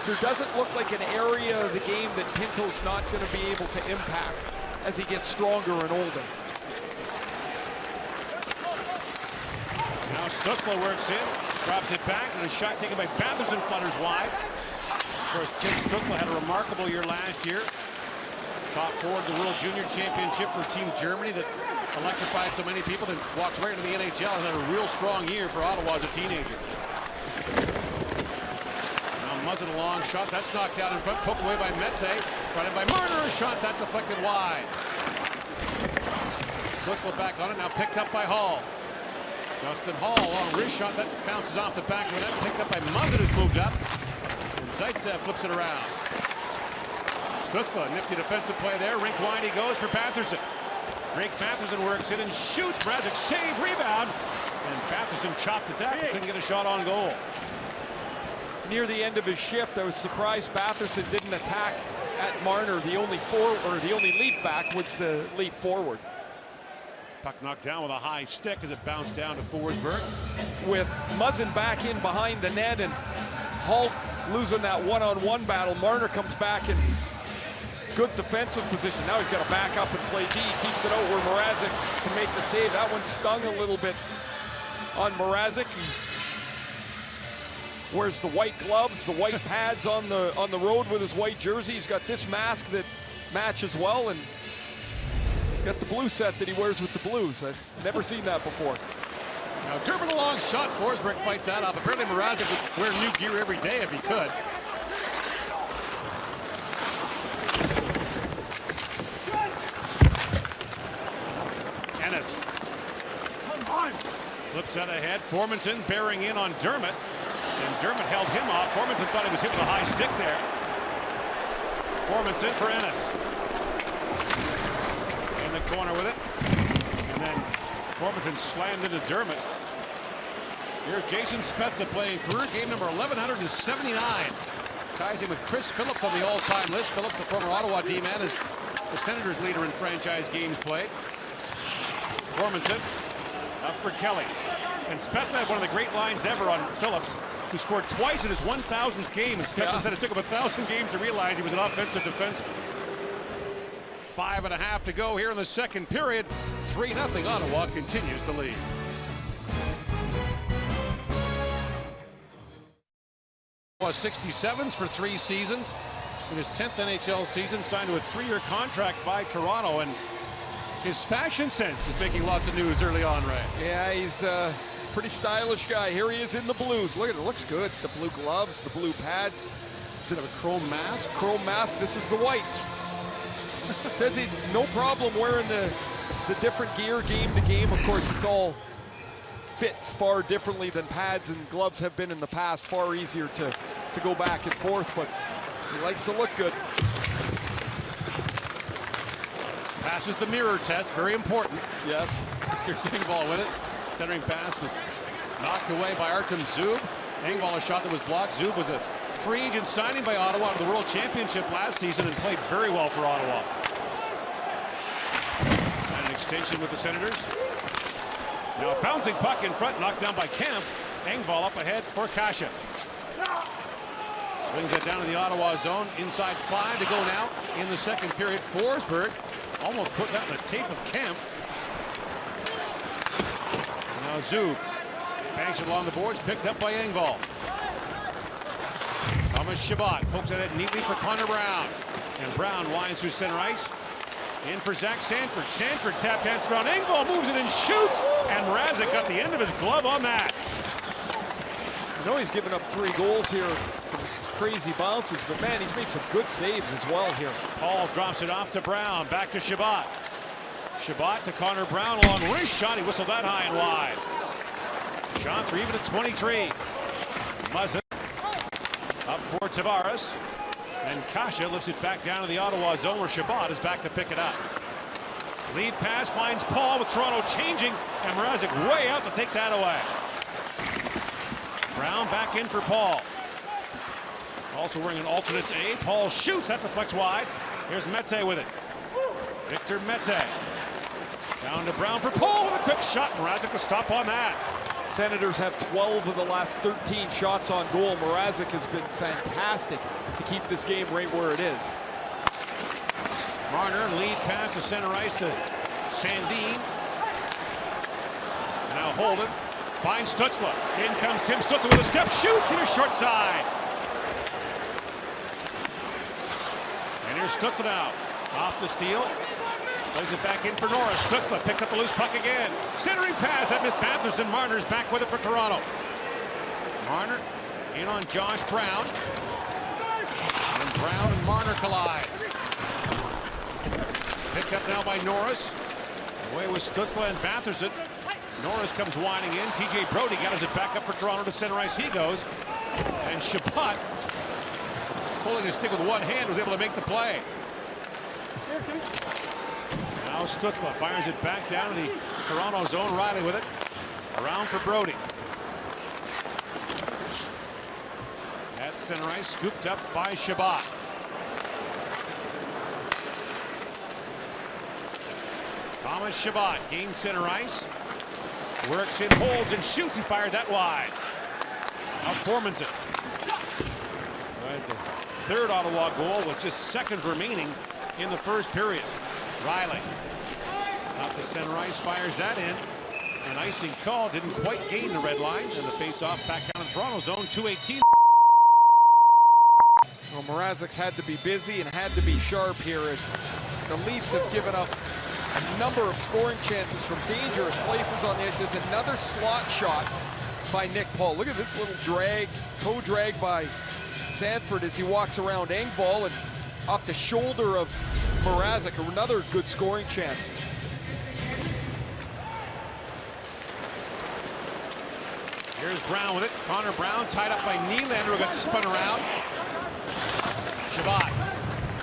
there doesn't look like an area of the game that Pinto's not going to be able to impact as he gets stronger and older. Now Stutzla works in, drops it back, and a shot taken by Batherson flutters wide. Of course, Tim Stutzla had a remarkable year last year. Top forward the World Junior Championship for Team Germany that electrified so many people, then walks right into the NHL and had a real strong year for Ottawa as a teenager. Now Muzzin a long shot, that's knocked down in front, poked away by Mete, brought in by Marner, a shot that deflected wide. Stutzla back on it, now picked up by Hall. Justin Hall, long wrist shot that bounces off the back of the net, picked up by Muzzin, who's moved up. And Zaitsev flips it around. Stutzla, nifty defensive play there. Rink wide he goes for Batherson. Drake Batherson works in and shoots. Mrazek save, rebound. And Batherson chopped it back. Couldn't get a shot on goal. Near the end of his shift, I was surprised Batherson didn't attack at Marner. The only leap back was the leap forward. Puck knocked down with a high stick as it bounced down to Forsberg. With Muzzin back in behind the net and Hall losing that one-on-one battle, Marner comes back in good defensive position. Now he's got to back up and play D. He keeps it out where Mrazek can make the save. That one stung a little bit on Mrazek. He wears the white gloves, the white pads on the road with his white jersey. He's got this mask that matches well, and he's got the blue set that he wears with the Blues. I've never seen that before. Now Durbin a long shot. Forsberg fights that off. Apparently Mrazek would wear new gear every day if he could. Ennis. Flips that ahead. Formanton bearing in on Dermott. And Dermott held him off. Formanton thought he was hit with a high stick there. Formanton for Ennis. In the corner with it. And then Formanton slammed into Dermott. Here's Jason Spezza playing career game number 1179. Ties him with Chris Phillips on the all-time list. Phillips, the former Ottawa D-man, is the Senators' leader in franchise games played. Formanton up for Kelly. And Spezza had one of the great lines ever on Phillips, who scored twice in his 1,000th game. And Spezza said it took him 1,000 games to realize he was an offensive defenseman. 5.5 to go here in the second period. 3-0. Ottawa continues to lead. Was 67s for 3 seasons. In his 10th NHL season, signed to a 3-year contract by Toronto, and his fashion sense is making lots of news early on, Ray. Yeah, he's a pretty stylish guy. Here he is in the blues. Look at it, looks good. The blue gloves, the blue pads. Bit of a chrome mask. Chrome mask. This is the white. Says he no problem wearing the different gear game to game. Of course, it's all fits far differently than pads and gloves have been in the past. Far easier to go back and forth, but he likes to look good. Passes the mirror test, very important. Yes. Here's Engvall with it. Centering pass is knocked away by Artem Zub. Engvall, a shot that was blocked. Zub was a free agent signing by Ottawa to the World Championship last season and played very well for Ottawa. And an extension with the Senators. Now a bouncing puck in front, knocked down by Kemp. Engvall up ahead for Kasha. Swings it down to the Ottawa zone. Inside 5 to go now in the second period. Forsberg almost put that in the tape of Kemp. Now Zub banks it along the boards, picked up by Engvall. Thomas Chabot pokes at it neatly for Connor Brown. And Brown winds through center ice. In for Zach Sanford. Sanford tap dances around. Engvall moves it and shoots. And Mrazek got the end of his glove on that. I know he's given up 3 goals here. Some crazy bounces, but man, he's made some good saves as well here. Paul drops it off to Brown. Back to Chabot. Chabot to Connor Brown. Long wrist shot. He whistled that high and wide. Shots are even at 23. Muzzin up for Tavares. And Kasha lifts it back down to the Ottawa zone where Chabot is back to pick it up. Lead pass finds Paul with Toronto changing. And Mrazek way out to take that away. Brown back in for Paul. Also wearing an alternate's A. Paul shoots. That deflects wide. Here's Mete with it. Victor Mete. Down to Brown for Paul with a quick shot. Mrazek to stop on that. Senators have 12 of the last 13 shots on goal. Mrazek has been fantastic to keep this game right where it is. Marner lead pass to center ice to Sandin. Now Holden finds Stützle. In comes Tim Stützle with a step, shoots in his short side. And here's Stützle now. Off the steal. Plays it back in for Norris. Stützle picks up the loose puck again. Centering pass that missed Batherson. Marner's back with it for Toronto. Marner in on Josh Brown. And Brown and Marner collide. Picked up now by Norris. Away with Stützle and Batherson. Norris comes winding in. TJ Brody gathers it back up for Toronto to center ice. He goes. And Chabot, pulling his stick with one hand, was able to make the play. Now Stützle fires it back down to the Toronto zone. Riley with it. Around for Brody. At center ice, scooped up by Chabot. Thomas Chabot gains center ice. Works in, holds, and shoots. He fired that wide. Out Formanton. Right, the third Ottawa goal with just seconds remaining in the first period. Riley. Off the center ice, fires that in. An icing call, didn't quite gain the red line. And the face-off back down in Toronto zone, 2:18. Well, Mrazek's had to be busy and had to be sharp here as the Leafs have given up a number of scoring chances from dangerous places on the ice. There's another slot shot by Nick Paul. Look at this little drag, co-drag by Sanford as he walks around Engvall and off the shoulder of Mrazek. Another good scoring chance. Here's Brown with it. Connor Brown tied up by Nylander, who got spun around. Chabot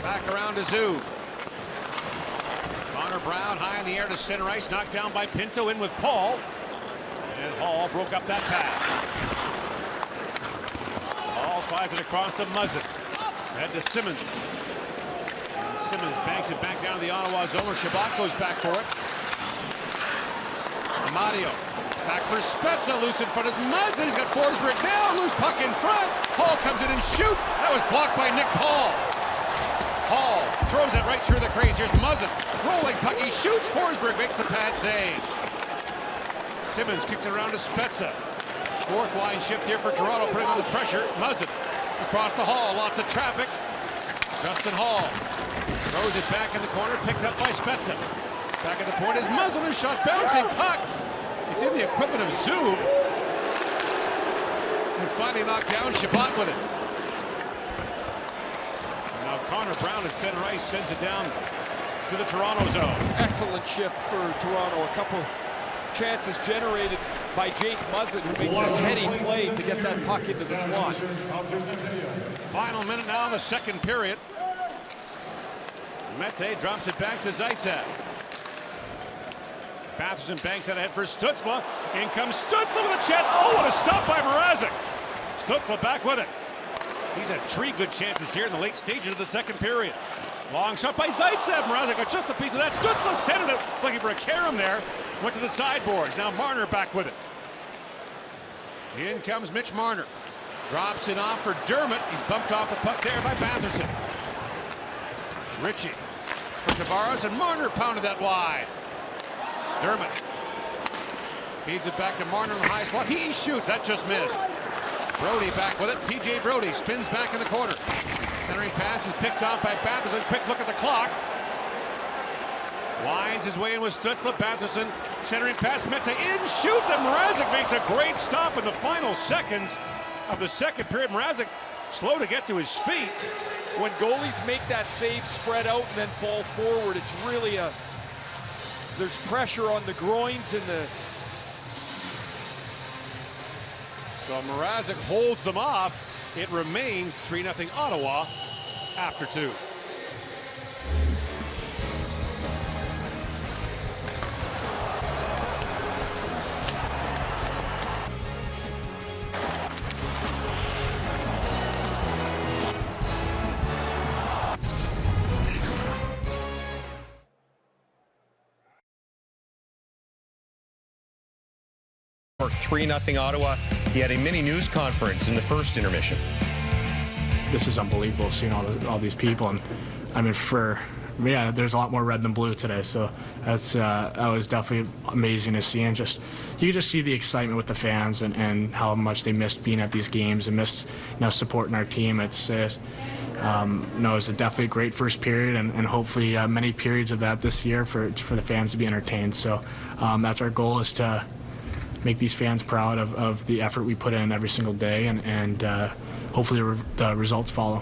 back around to Zub. Connor Connor Brown high in the air to center ice, knocked down by Pinto, in with Paul. And Hall broke up that pass. Hall slides it across to Muzzin. Head to Simmons. And Simmons banks it back down to the Ottawa zone. Shabbat goes back for it. Amadio back for Spezza, loose in front is Muzzin. He's got Forsberg down, loose puck in front. Hall comes in and shoots. That was blocked by Nick Paul. Hall throws it right through the crease. Here's Muzzin, rolling puck. He shoots. Forsberg makes the pad save. Simmons kicks it around to Spezza. Fourth line shift here for Toronto, putting on the pressure. Muzzin across the Hall, lots of traffic. Justin Hall throws it back in the corner, picked up by Spezza. Back at the point is Muzzin, a shot, bouncing puck. It's in the equipment of Zub. And finally knocked down Shabbat with it. And now Connor Brown at center ice sends it down to the Toronto zone. Excellent shift for Toronto. A couple chances generated by Jake Muzzin, who makes a heady play to get that puck into the slot. Final minute now in the second period. Mete drops it back to Zaitsev. Batherson banks out ahead for Stützle. In comes Stützle with a chance. Oh, what a stop by Mrazek. Stützle back with it. He's had 3 good chances here in the late stages of the second period. Long shot by Zaitsev. Mrazek got just a piece of that. Stützle centered it, looking for a carom there. Went to the sideboards. Now Marner back with it. In comes Mitch Marner. Drops it off for Dermott. He's bumped off the puck there by Batherson. Ritchie for Tavares, and Marner pounded that wide. Dermott feeds it back to Marner in the high slot. He shoots. That just missed. Brody back with it. TJ Brody spins back in the corner. Centering pass is picked off by Batherson. Quick look at the clock. Winds his way in with Stützle. Batherson centering pass. Mete in, shoots, and Mrazek makes a great stop in the final seconds of the second period. Mrazek slow to get to his feet. When goalies make that save, spread out, and then fall forward, it's really there's pressure on the groins and the... So Mrazek holds them off. It remains 3-0 Ottawa after 2. For 3-0 Ottawa. He had a mini news conference in the first intermission. This is unbelievable, seeing all these people, and I mean, there's a lot more red than blue today, so that was definitely amazing to see, and you just see the excitement with the fans and how much they missed being at these games and missed supporting our team. It was a definitely great first period, and hopefully many periods of that this year for the fans to be entertained. So that's our goal, is to make these fans proud of the effort we put in every single day, and hopefully the results follow.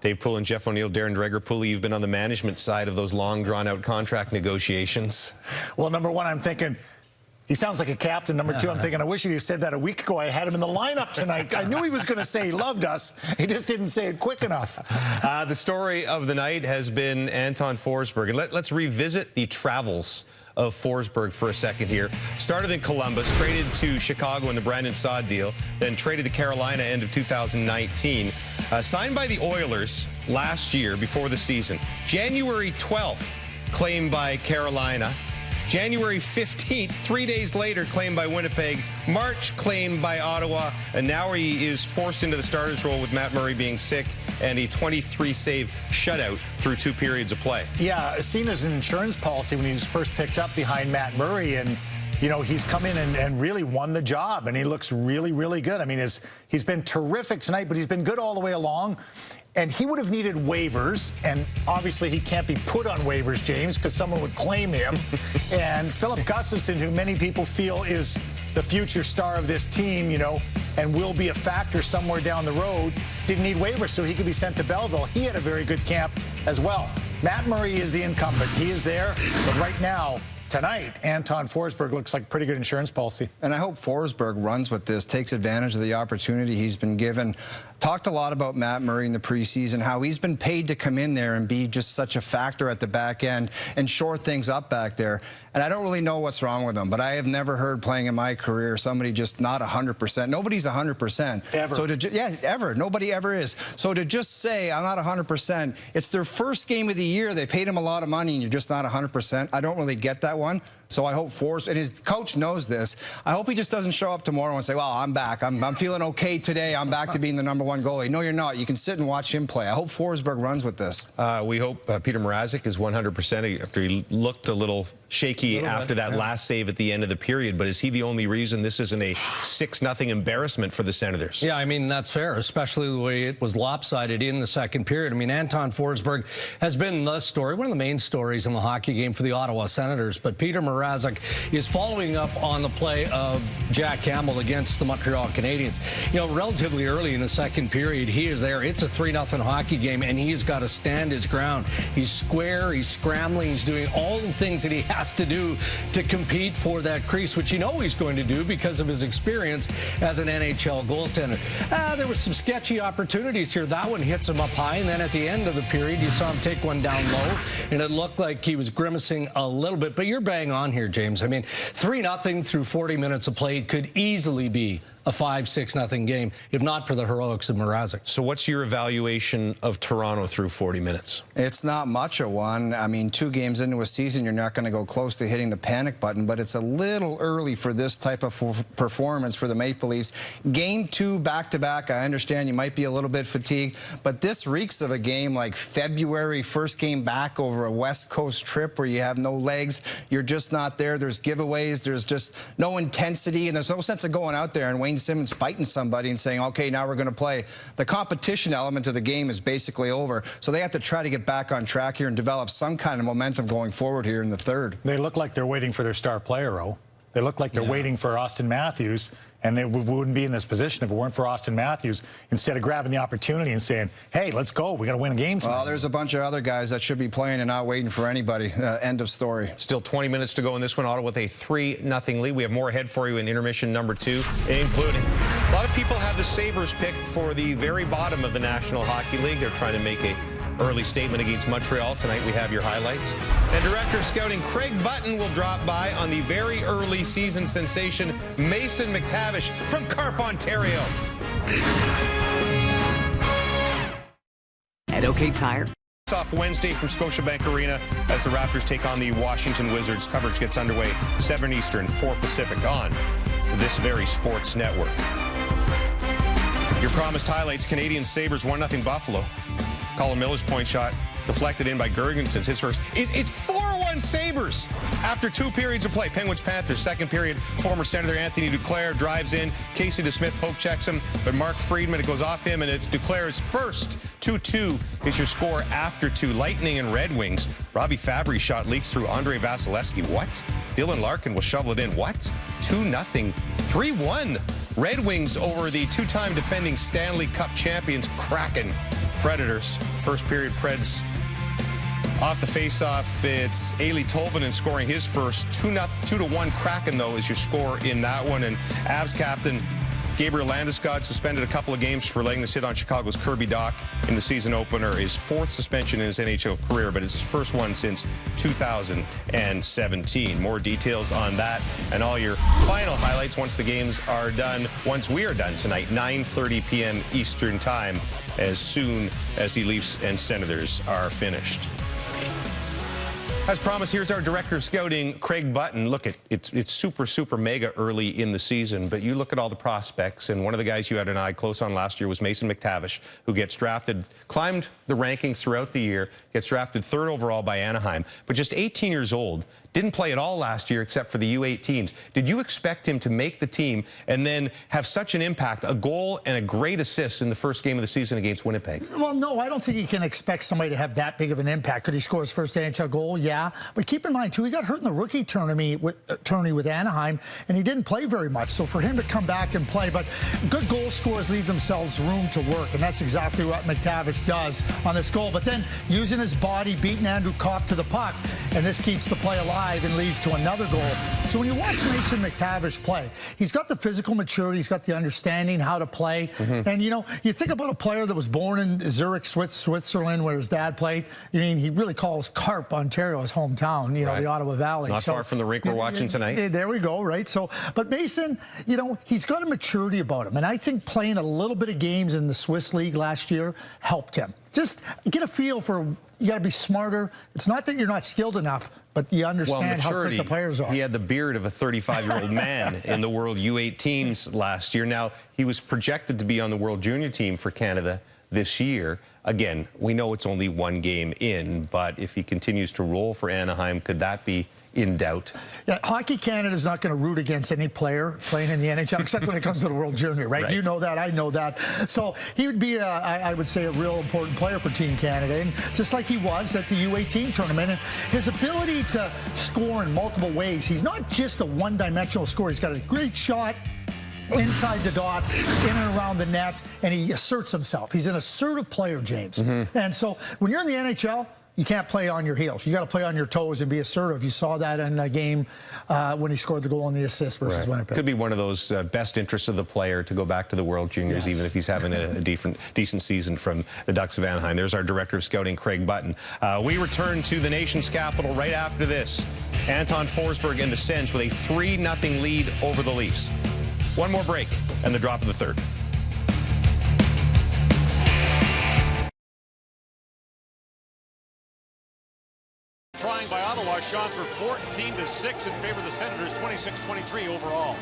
Dave Poulin, Jeff O'Neill, Darren Dreger. Pooley, you've been on the management side of those long, drawn-out contract negotiations. Well, number one, I'm thinking, he sounds like a captain. Number two, I'm thinking, I wish he had said that a week ago. I had him in the lineup tonight. I knew he was going to say he loved us. He just didn't say it quick enough. The story of the night has been Anton Forsberg. And let's revisit the travels of Forsberg for a second here. Started in Columbus, traded to Chicago in the Brandon Saad deal, then traded to Carolina end of 2019. Signed by the Oilers last year before the season. January 12th, claimed by Carolina. January 15th, 3 days later, claimed by Winnipeg. March, claimed by Ottawa. And now he is forced into the starter's role with Matt Murray being sick and a 23-save shutout through 2 periods of play. Yeah, seen as an insurance policy when he was first picked up behind Matt Murray, and he's come in and really won the job, and he looks really, really good. I mean, he's been terrific tonight, but he's been good all the way along. And he would have needed waivers, and obviously he can't be put on waivers, James, because someone would claim him. And Philip Gustafson, who many people feel is the future star of this team, and will be a factor somewhere down the road, didn't need waivers, so he could be sent to Belleville. He had a very good camp as well. Matt Murray is the incumbent. He is there, but right now, tonight, Anton Forsberg looks like a pretty good insurance policy. And I hope Forsberg runs with this, takes advantage of the opportunity he's been given. Talked a lot about Matt Murray in the preseason, how he's been paid to come in there and be just such a factor at the back end and shore things up back there. And I don't really know what's wrong with him, but I have never heard playing in my career somebody just not 100%. Nobody's 100%. Ever. So ever. Nobody ever is. So to just say I'm not 100%, it's their first game of the year. They paid him a lot of money and you're just not 100%. I don't really get that one. So I hope Forsberg, and his coach knows this, I hope he just doesn't show up tomorrow and say, well, I'm back. I'm feeling okay today. I'm back to being the #1 goalie. No, you're not. You can sit and watch him play. I hope Forsberg runs with this. We hope Peter Mrazek is 100% after he looked a little shaky after that last save at the end of the period. But is he the only reason this isn't a 6-0 embarrassment for the Senators? Yeah, I mean, that's fair, especially the way it was lopsided in the second period. I mean, Anton Forsberg has been the story, one of the main stories in the hockey game for the Ottawa Senators. But Peter Mrazek is following up on the play of Jack Campbell against the Montreal Canadiens. You know, relatively early in the second period, he is there. It's a 3-0 hockey game, and he has got to stand his ground. He's square, he's scrambling, he's doing all the things that he has to do to compete for that crease, which you know he's going to do because of his experience as an NHL goaltender. There were some sketchy opportunities here. That one hits him up high, and then at the end of the period, you saw him take one down low, and it looked like he was grimacing a little bit. But you're bang on here, James. I mean, 3-0 through 40 minutes of play could easily be a 5-6-0 game, if not for the heroics of Mrazek. So what's your evaluation of Toronto through 40 minutes? It's not much of one. I mean, 2 games into a season, you're not going to go close to hitting the panic button, but it's a little early for this type of performance for the Maple Leafs. Game 2 back-to-back, I understand you might be a little bit fatigued, but this reeks of a game like February, first game back over a West Coast trip where you have no legs. You're just not there. There's giveaways. There's just no intensity, and there's no sense of going out there and Wayne Simmons fighting somebody and saying, okay, now we're going to play. The competition element of the game is basically over. So they have to try to get back on track here and develop some kind of momentum going forward here in the third. They look like they're waiting for their star player, oh. They look like they're waiting for Austin Matthews, and they wouldn't be in this position if it weren't for Austin Matthews, instead of grabbing the opportunity and saying, hey, let's go, we got to win a game tonight. Well, there's a bunch of other guys that should be playing and not waiting for anybody. End of story. Still 20 minutes to go in this one, Ottawa with a 3-0 lead. We have more ahead for you in intermission number 2, including a lot of people have the Sabres picked for the very bottom of the National Hockey League. They're trying to make a early statement against Montreal. Tonight we have your highlights. And Director of Scouting Craig Button will drop by on the very early season sensation Mason McTavish from Carp, Ontario. At OK Tire. Off Wednesday from Scotiabank Arena as the Raptors take on the Washington Wizards. Coverage gets underway 7 Eastern, 4 Pacific on this very sports network. Your promised highlights: Canadian Sabres 1-0 Buffalo. Colin Miller's point shot deflected in by Gergensen's his first. It's 4-1 Sabres after 2 periods of play. Penguins-Panthers, second period. Former Senator Anthony Duclair drives in. Casey DeSmith poke checks him, but Mark Friedman, it goes off him, and it's Duclair's first. 2-2 is your score after 2. Lightning and Red Wings. Robbie Fabry's shot leaks through Andrei Vasilevsky. What? Dylan Larkin will shovel it in. What? 2-0. 3-1. Red Wings over the 2-time defending Stanley Cup champions Kraken. Predators. First period, Preds off the face-off. It's Eeli Tolvanen scoring his first. 2-1 Kraken, though, is your score in that one. And Avs captain Gabriel Landeskog suspended a couple of games for letting this hit on Chicago's Kirby Dach in the season opener. His 4th suspension in his NHL career, but his first one since 2017. More details on that and all your final highlights once the games are done, once we are done tonight, 9:30 p.m. Eastern Time, as soon as the Leafs and Senators are finished. As promised, here's our Director of Scouting, Craig Button. Look, it's super mega early in the season, but you look at all the prospects, and one of the guys you had an eye close on last year was Mason McTavish, who gets drafted, climbed the rankings throughout the year, gets drafted 3rd overall by Anaheim, but just 18 years old. Didn't play at all last year except for the U18s. Did you expect him to make the team and then have such an impact, a goal and a great assist in the first game of the season against Winnipeg? Well, no, I don't think you can expect somebody to have that big of an impact. Could he score his first NHL goal? Yeah. But keep in mind, too, he got hurt in the rookie tourney with Anaheim, and he didn't play very much. So for him to come back and play, but good goal scorers leave themselves room to work, and that's exactly what McTavish does on this goal. But then using his body, beating Andrew Kopp to the puck, and this keeps the play alive. drive and leads to another goal. So when you watch Mason McTavish play, he's got the physical maturity, he's got the understanding how to play. And, you know, you think about a player that was born in Zurich, Switzerland, where his dad played. I mean, he really calls Carp, Ontario, his hometown, you know, the Ottawa Valley. Not far from the rink we're watching tonight. There we go, right? So, but Mason, you know, he's got a maturity about him. And I think playing a little bit of games in the Swiss League last year helped him. Just get a feel for, you got to be smarter. It's not that you're not skilled enough, but you understand how quick the players are. He had the beard of a 35-year-old man in the World U18s last year. Now, he was projected to be on the World Junior team for Canada this year. Again, we know it's only one game in, but if he continues to roll for Anaheim, could that be in doubt? Yeah, Hockey Canada is not going to root against any player playing in the NHL, except when it comes to the World Junior, right? You know that, I know that. So he would be, I would say, a real important player for Team Canada, and just like he was at the U18 tournament. And his ability to score in multiple ways, he's not just a one-dimensional scorer. He's got a great shot inside the dots, in and around the net, and he asserts himself. He's an assertive player, James. And so when you're in the NHL, you can't play on your heels. You got to play on your toes and be assertive. You saw that in a game when he scored the goal and the assist versus Winnipeg. Could be one of those best interests of the player to go back to the World Juniors, even if he's having a decent season from the Ducks of Anaheim. There's our Director of Scouting, Craig Button. We return to the nation's capital right after this. Anton Forsberg and the Sens with a 3-0 lead over the Leafs. One more break and the drop of the third. Trying by Ottawa, shots were 14-6 in favor of the Senators, 26-23 overall.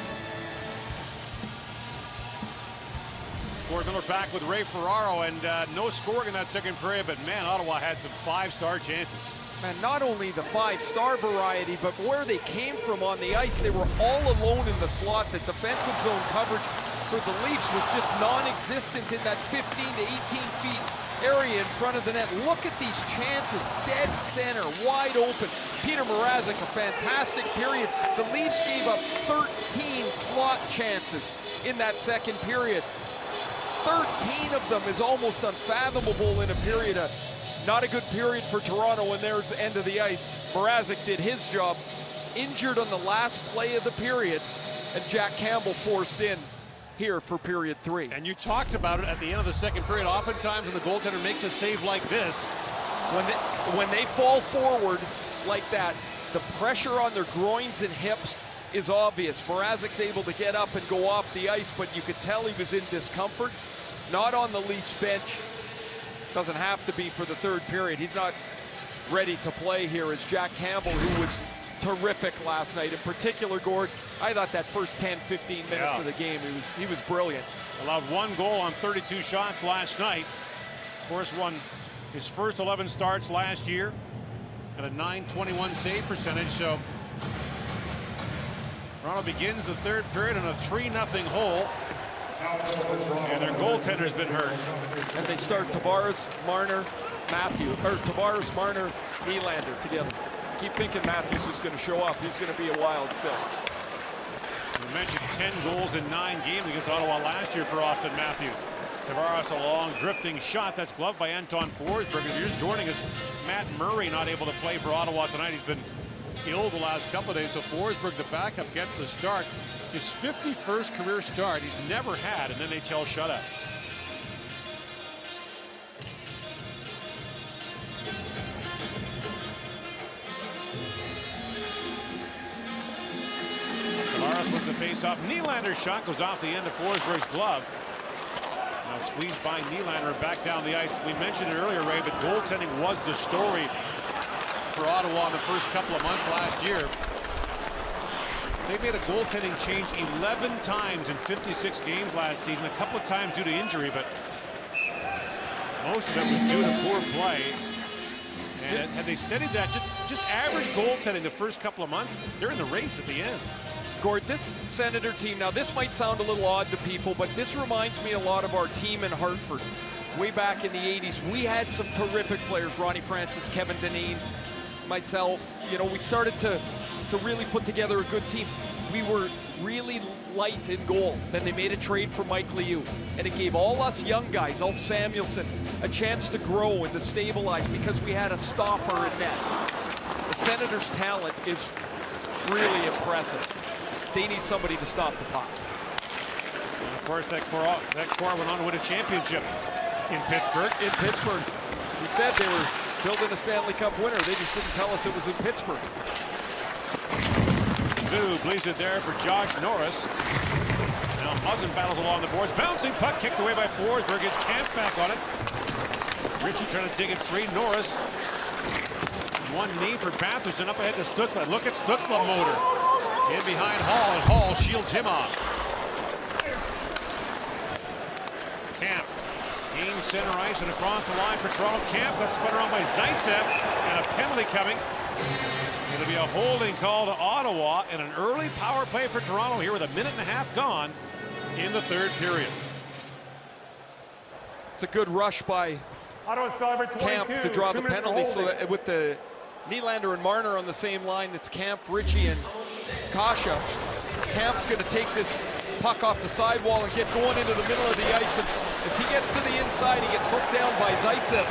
Gord Miller back with Ray Ferraro, and no scoring in that second period, but man, Ottawa had some five-star chances. Man, not only the five-star variety, but where they came from on the ice, they were all alone in the slot. The defensive zone coverage for the Leafs was just non-existent in that 15 to 18 feet area in front of the net. Look at these chances, dead center, wide open. Peter Mrazek, a fantastic period. The Leafs gave up 13 slot chances in that second period. 13 of them is almost unfathomable in a period. Not a good period for Toronto, and there's the end of the ice. Mrazek did his job, injured on the last play of the period, and Jack Campbell forced in here for period 3. And you talked about it at the end of the second period. Oftentimes when the goaltender makes a save like this, when they fall forward like that, the pressure on their groins and hips is obvious. Mrazek's able to get up and go off the ice, but you could tell he was in discomfort. Not on the Leafs bench. Doesn't have to be for the third period. He's not ready to play here as Jack Campbell, who was terrific last night. In particular, Gord, I thought that first 10, 15 minutes of the game, he was brilliant. Allowed 1 goal on 32 shots last night. Of course, won his first 11 starts last year at a .921 save percentage. So Toronto begins the third period in a 3-0 hole. And their goaltender's been hurt. And they start Tavares, Marner, Tavares, Marner, Nylander together. Keep thinking Matthews is going to show up. He's going to be a while still. We mentioned 10 goals in 9 games against Ottawa last year for Austin Matthews. Tavares, a long drifting shot that's gloved by Anton Forsberg. If you're just joining us, Matt Murray not able to play for Ottawa tonight. He's been ill the last couple of days, so Forsberg, the backup, gets the start. His 51st career start. He's never had an NHL shutout. Tavares wins the face-off. Nylander's shot goes off the end of Forsberg's glove. Now squeezed by Nylander back down the ice. We mentioned it earlier, Ray, but goaltending was the story for Ottawa in the first couple of months last year. They made a goaltending change 11 times in 56 games last season, a couple of times due to injury, but most of it was due to poor play. And had they steadied that, just average goaltending the first couple of months, they're in the race at the end. Gord, this Senator team, now this might sound a little odd to people, but this reminds me a lot of our team in Hartford. Way back in the 80s, we had some terrific players, Ronnie Francis, Kevin Dineen, myself. You know, we started to really put together a good team. We were really light in goal. Then they made a trade for Mike Liu, and it gave all us young guys, Ulf Samuelsson, a chance to grow and to stabilize because we had a stopper in net. The Senators' talent is really impressive. They need somebody to stop the puck. And of course, that core went on to win a championship in Pittsburgh. In Pittsburgh. We said they were building a Stanley Cup winner. They just didn't tell us it was in Pittsburgh. Zoo bleeds it there for Josh Norris. Now Muzzin battles along the boards. Bouncing puck kicked away by Forsberg. Gets Camp back on it. Ritchie trying to dig it free. Norris. One knee for Batherson up ahead to Stützle. Look at Stützle motor. In behind Hall, and Hall shields him off. Camp gains center ice and across the line for Toronto. Camp got spun around by Zaitsev, and a penalty coming. It'll be a holding call to Ottawa and an early power play for Toronto here with a minute and a half gone in the third period. It's a good rush by Camp to draw the penalty, so that with the Nylander and Marner on the same line, it's Camp, Ritchie, and Kasha. Camp's going to take this puck off the sidewall and get going into the middle of the ice. And as he gets to the inside, he gets hooked down by Zaitsev.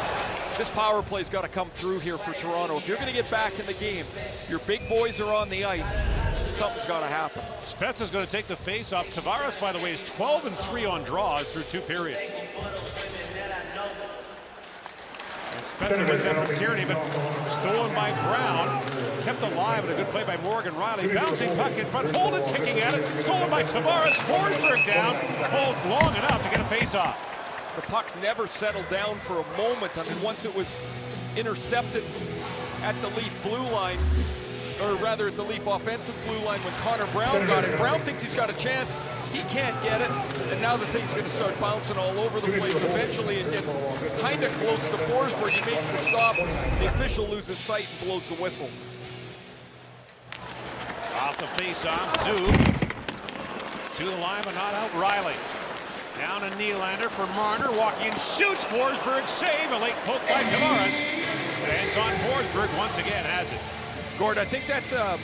This power play's got to come through here for Toronto. If you're going to get back in the game, your big boys are on the ice, something's got to happen. Spezza's going to take the face off. Tavares, by the way, is 12-3 on draws through 2 periods. And Spezza was in for Tierney, but stolen by Brown. Kept alive and a good play by Morgan Riley. Bouncing puck in front, Holden kicking at it. Stolen by Tavares. Forsberg down. Holds long enough to get a face-off. The puck never settled down for a moment. I mean, once it was intercepted at the Leaf blue line, or rather at the Leaf offensive blue line when Connor Brown got it. Brown thinks he's got a chance. He can't get it, and now the thing's going to start bouncing all over the place. Eventually, it gets kind of close to Forsberg. He makes the stop. The official loses sight and blows the whistle. Off the face-off, Zoo. To the line, but not out. Riley. Down to Nylander for Marner. Walking in, shoots. Forsberg save. A late poke by Tavares. Anton Forsberg once again has it. Gord, I think that's a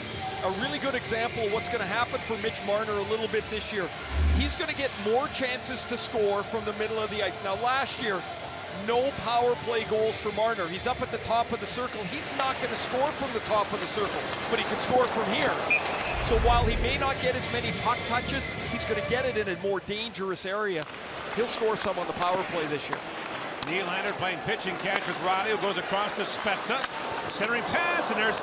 really good example of what's going to happen for Mitch Marner a little bit this year. He's going to get more chances to score from the middle of the ice. Now, last year, no power play goals for Marner. He's up at the top of the circle. He's not going to score from the top of the circle, but he can score from here. So while he may not get as many puck touches, he's going to get it in a more dangerous area. He'll score some on the power play this year. Nylander playing pitch and catch with Riley, who goes across to Spezza. Centering pass, and there's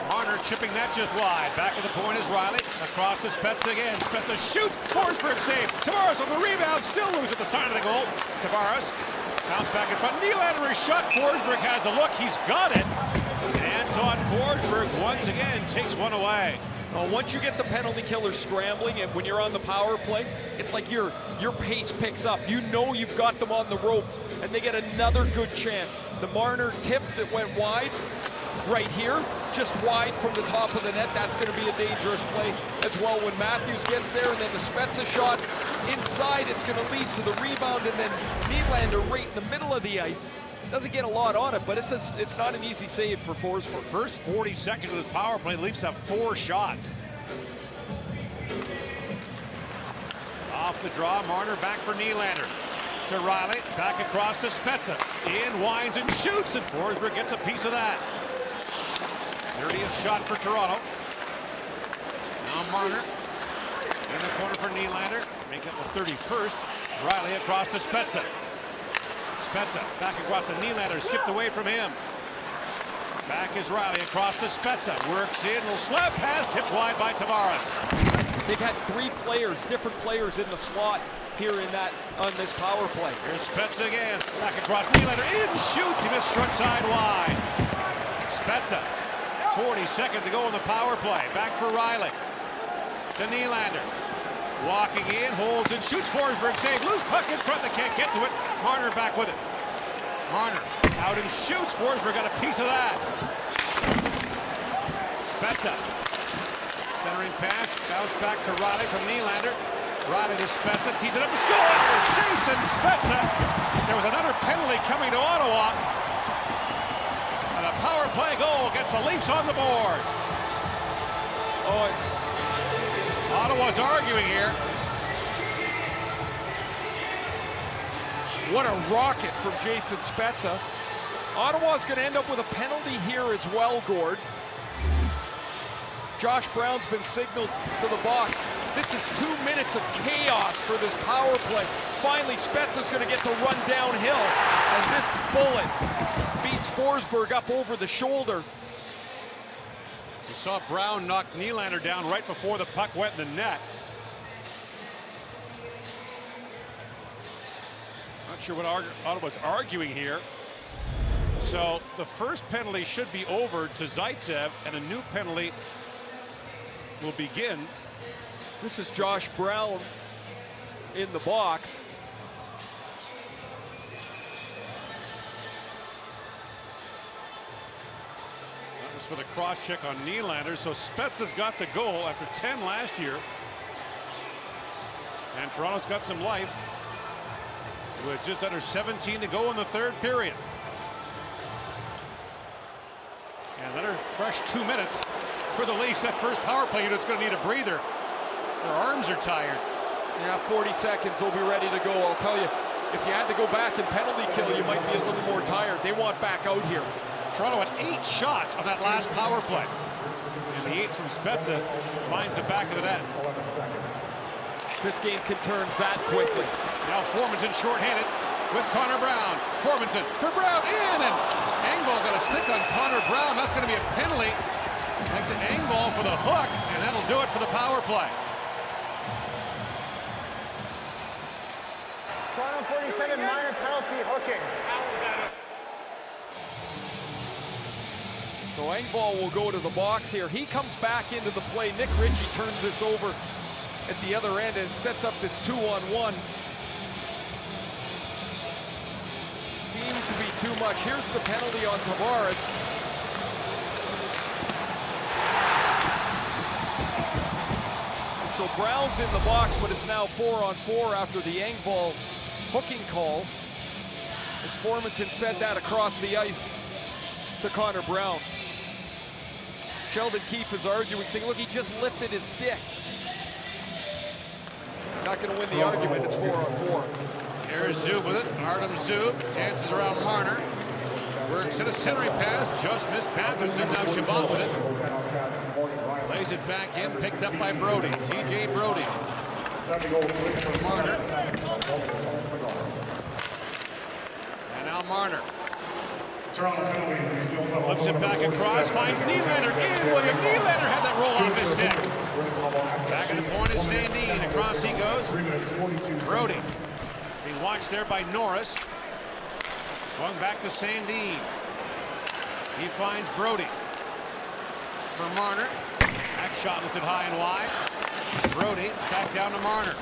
Marner chipping that just wide. Back at the point is Riley. Across to Spezza again. Spezza shoots. Forsberg save. Tavares on the rebound. Still loose at the side of the goal. Tavares bounce back in front. Nylander is shot. Forsberg has a look. He's got it. Anton Forsberg once again takes one away. Well, once you get the penalty killer scrambling, and when you're on the power play, it's like your pace picks up. You know you've got them on the ropes, and they get another good chance. The Marner tip that went wide right here, just wide from the top of the net. That's going to be a dangerous play as well when Matthews gets there, and then the Spezza shot inside. It's going to lead to the rebound, and then Nylander right in the middle of the ice. Doesn't get a lot on it, but it's not an easy save for Forsberg. First 40 seconds of this power play, Leafs have 4 shots. Off the draw, Marner back for Nylander. To Riley, back across to Spezza. In, winds and shoots, and Forsberg gets a piece of that. 30th shot for Toronto. Now Marner in the corner for Nylander. Make it the 31st. Riley across to Spezza. Spezza back across to Nylander, skipped away from him. Back is Riley across to Spezza. Works in, will slap pass, tipped wide by Tavares. They've had 3 players, different players in the slot here on this power play. Here's Spezza again. Back across Nylander, in, shoots, he missed short side wide. Spezza, 40 seconds to go in the power play. Back for Riley. To Nylander. Walking in, holds and shoots. Forsberg save. Loose puck in front. They can't get to it. Marner back with it. Marner out and shoots. Forsberg got a piece of that. Spezza. Centering pass. Bounce back to Riley from Nylander. Riley to Spezza. Tees it up and scores. Jason Spezza. There was another penalty coming to Ottawa. And a power play goal gets the Leafs on the board. Ottawa's arguing here. What a rocket from Jason Spezza. Ottawa's going to end up with a penalty here as well, Gord. Josh Brown's been signaled to the box. This is 2 minutes of chaos for this power play. Finally, Spezza's going to get to run downhill, and this bullet beats Forsberg up over the shoulder. You saw Brown knock Nylander down right before the puck went in the net. Not sure what Ottawa's arguing here. So the first penalty should be over to Zaitsev, and a new penalty will begin. This is Josh Brown in the box. That was for the cross check on Nylander. So Spezza's got the goal after 10 last year. And Toronto's got some life with just under 17 to go in the third period. And another fresh 2 minutes for the Leafs. That first power play unit's going to need a breather. Their arms are tired. Yeah, 40 seconds, they'll be ready to go. I'll tell you, if you had to go back and penalty kill, you might be a little more tired. They want back out here. Toronto had 8 shots on that last power play. And the 8 from Spezza finds the back of the net. This game can turn that quickly. Now Formanton shorthanded with Connor Brown. Formanton for Brown in, and Engvall got a stick on Connor Brown. That's going to be a penalty. Like to Engvall for the hook, and that'll do it for the power play. Toronto 47 minor penalty hooking. So Engvall will go to the box here. He comes back into the play. Nick Ritchie turns this over at the other end and sets up this 2-on-1. Seems to be too much. Here's the penalty on Tavares. And so Brown's in the box, but it's now 4-on-4 after the Engvall hooking call, as Formanton fed that across the ice to Connor Brown. Sheldon Keefe is arguing, saying, look, he just lifted his stick. Not going to win the argument. It's 4-on-4. Here's Zub with it. Artem Zub dances around Marner. Works in a centering pass. Just missed Patterson. Now Chabot with it. Lays it back in. Picked up by Brody. TJ Brody. Marner. And now Marner. Flips it back across. Finds Nylander in. William Nylander had that roll off his stick. Back at the point is Sandin. Across he goes. Brody. Being watched there by Norris. Swung back to Sandin. He finds Brody. For Marner. Back shot lifted high and wide. Brody back down to Marner.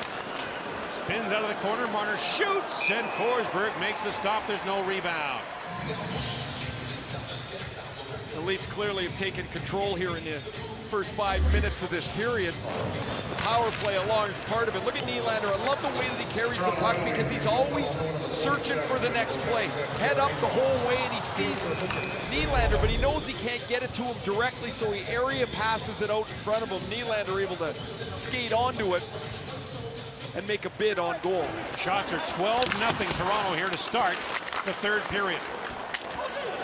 Spins out of the corner. Marner shoots. And Forsberg makes the stop. There's no rebound. The Leafs clearly have taken control here in the first 5 minutes of this period. The power play a large part of it. Look at Nylander. I love the way that he carries the puck because he's always searching for the next play. Head up the whole way, and he sees Nylander, but he knows he can't get it to him directly, so he area passes it out in front of him. Nylander able to skate onto it and make a bid on goal. Shots are 12-0 Toronto here to start the third period.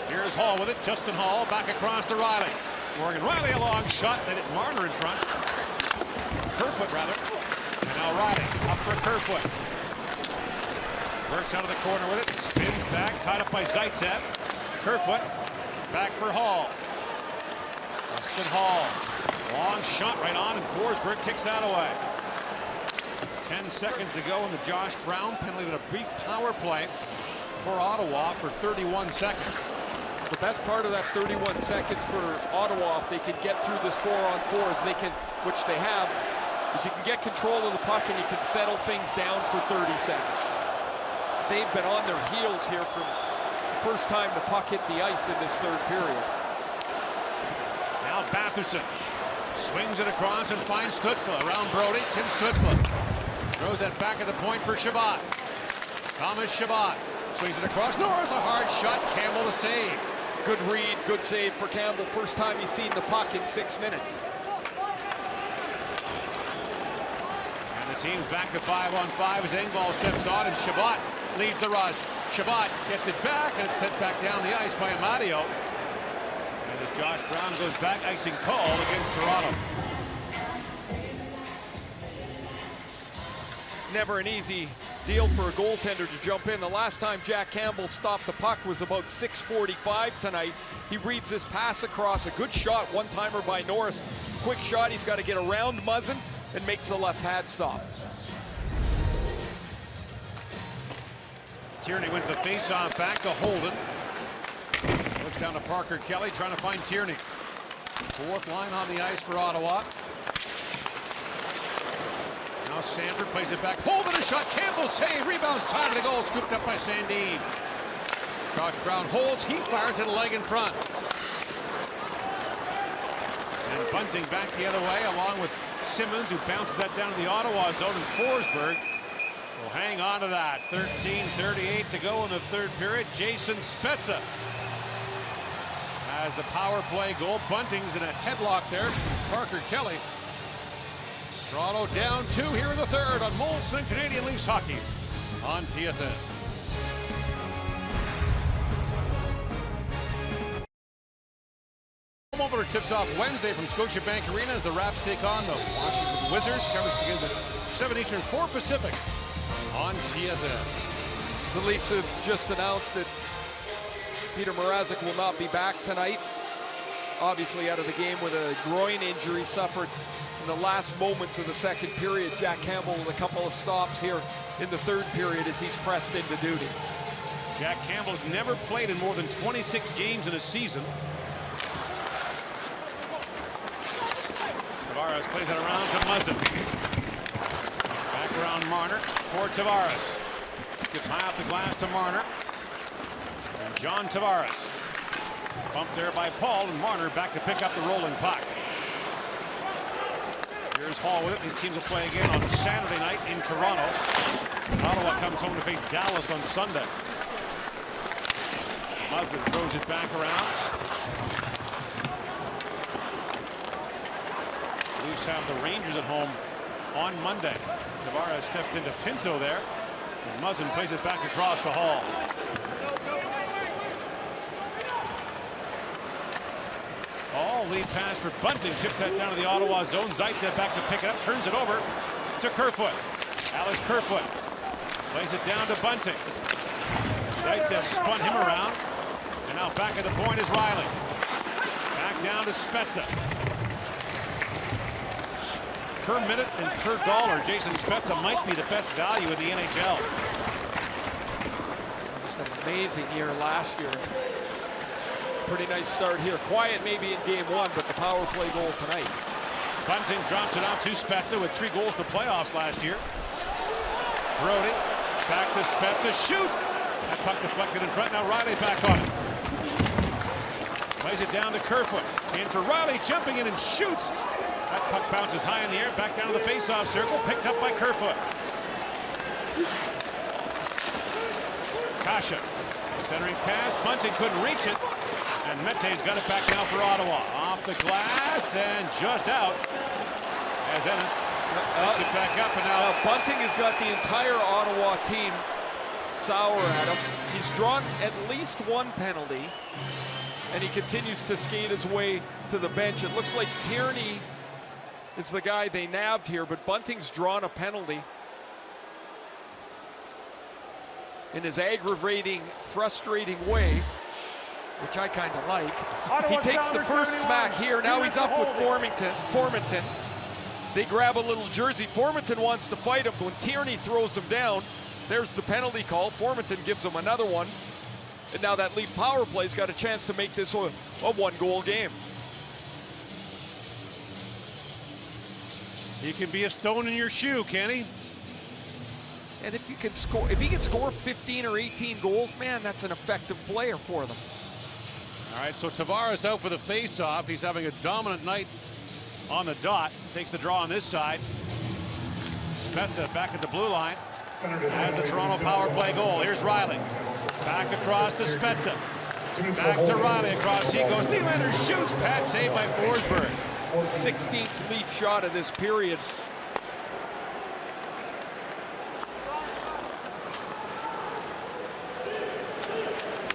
Here's Hall with it. Justin Hall back across to Riley. Morgan Riley a long shot. They hit Marner in front. Kerfoot rather. And now Riley up for Kerfoot. Works out of the corner with it. Spins back. Tied up by Zaitsev. Kerfoot back for Hall. Justin Hall. Long shot right on, and Forsberg kicks that away. 10 seconds to go in the Josh Brown penalty with a brief power play for Ottawa for 31 seconds. The best part of that 31 seconds for Ottawa, if they can get through this 4-on-4, is they can, which they have, is you can get control of the puck and you can settle things down for 30 seconds. They've been on their heels here from the first time the puck hit the ice in this third period. Now Batherson swings it across and finds Stützle around Brody. Tim Stützle throws that back at the point for Chabot. Thomas Chabot swings it across. Norris, a hard shot. Campbell the save. Good read, good save for Campbell. First time he's seen the puck in 6 minutes. And the team's back to 5-on-5 as Engvall steps on and Chabot leads the rush. Chabot gets it back and it's sent back down the ice by Amadio. And as Josh Brown goes back, icing call against Toronto. Never an easy deal for a goaltender to jump in. The last time Jack Campbell stopped the puck was about 6:45 tonight. He reads this pass across, a good shot, one-timer by Norris. Quick shot, he's got to get around Muzzin and makes the left pad stop. Tierney wins the face-off back to Holden. Looks down to Parker Kelly, trying to find Tierney. Fourth line on the ice for Ottawa. Now Sandford plays it back. Holden a shot. Campbell save. Rebound side of the goal. Scooped up by Sandin. Josh Brown holds. He fires it a leg in front. And Bunting back the other way along with Simmons, who bounces that down to the Ottawa zone, and Forsberg will hang on to that. 13:38 to go in the third period. Jason Spezza has the power play goal. Bunting's in a headlock there. Parker Kelly. Toronto down 2 here in the third on Molson Canadian Leafs Hockey on TSN. Home opener tips off Wednesday from Scotiabank Arena as the Raps take on the Washington Wizards. Coverage begins at 7 Eastern, 4 Pacific on TSN. The Leafs have just announced that Peter Mrazek will not be back tonight. Obviously out of the game with a groin injury suffered in the last moments of the second period. Jack Campbell with a couple of stops here in the third period as he's pressed into duty. Jack Campbell's never played in more than 26 games in a season. Tavares plays it around to Muzzin. Back around Marner for Tavares. Gets high off the glass to Marner. And John Tavares. Bumped there by Paul, and Marner back to pick up the rolling puck. Here's Hall with it. These teams will play again on Saturday night in Toronto. Ottawa comes home to face Dallas on Sunday. Muzzin throws it back around. Leafs have the Rangers at home on Monday. Tavares steps into Pinto there. And Muzzin plays it back across to Hall. All lead pass for Bunting. Chips that down to the Ottawa zone. Zaitsev back to pick it up. Turns it over to Kerfoot. Alex Kerfoot plays it down to Bunting. Zaitsev spun him around. And now back at the point is Riley. Back down to Spezza. Per minute and per dollar, Jason Spezza might be the best value in the NHL. Just an amazing year last year. Pretty nice start here. Quiet maybe in game one, but the power play goal tonight. Bunting drops it off to Spezza with 3 goals in the playoffs last year. Brody back to Spezza, shoots. That puck deflected in front. Now Riley back on it. Plays it down to Kerfoot. In for Riley, jumping in and shoots. That puck bounces high in the air, back down to the face-off circle, picked up by Kerfoot. Kasha, centering pass. Bunting couldn't reach it. And Mette's got it back now for Ottawa. Off the glass and just out. As Ennis puts it back up, and now Bunting has got the entire Ottawa team sour at him. He's drawn at least 1 penalty, and he continues to skate his way to the bench. It looks like Tierney is the guy they nabbed here, but Bunting's drawn a penalty in his aggravating, frustrating way, which I kind of like. He takes the first smack here. Now he's up with Formenton. They grab a little jersey. Formenton wants to fight him. When Tierney throws him down, there's the penalty call. Formenton gives him another one. And now that Leaf power play's got a chance to make this a 1-goal game. he can be a stone in your shoe, can he? And if he can score 15 or 18 goals, man, that's an effective player for them. All right, so Tavares out for the face-off. He's having a dominant night on the dot. Takes the draw on this side. Spezza back at the blue line. Has the Toronto power play goal. Here's Riley. Back across to Spezza. Back to Riley across. He goes. Nylander shoots. Pad saved by Forsberg. It's the 16th Leaf shot of this period.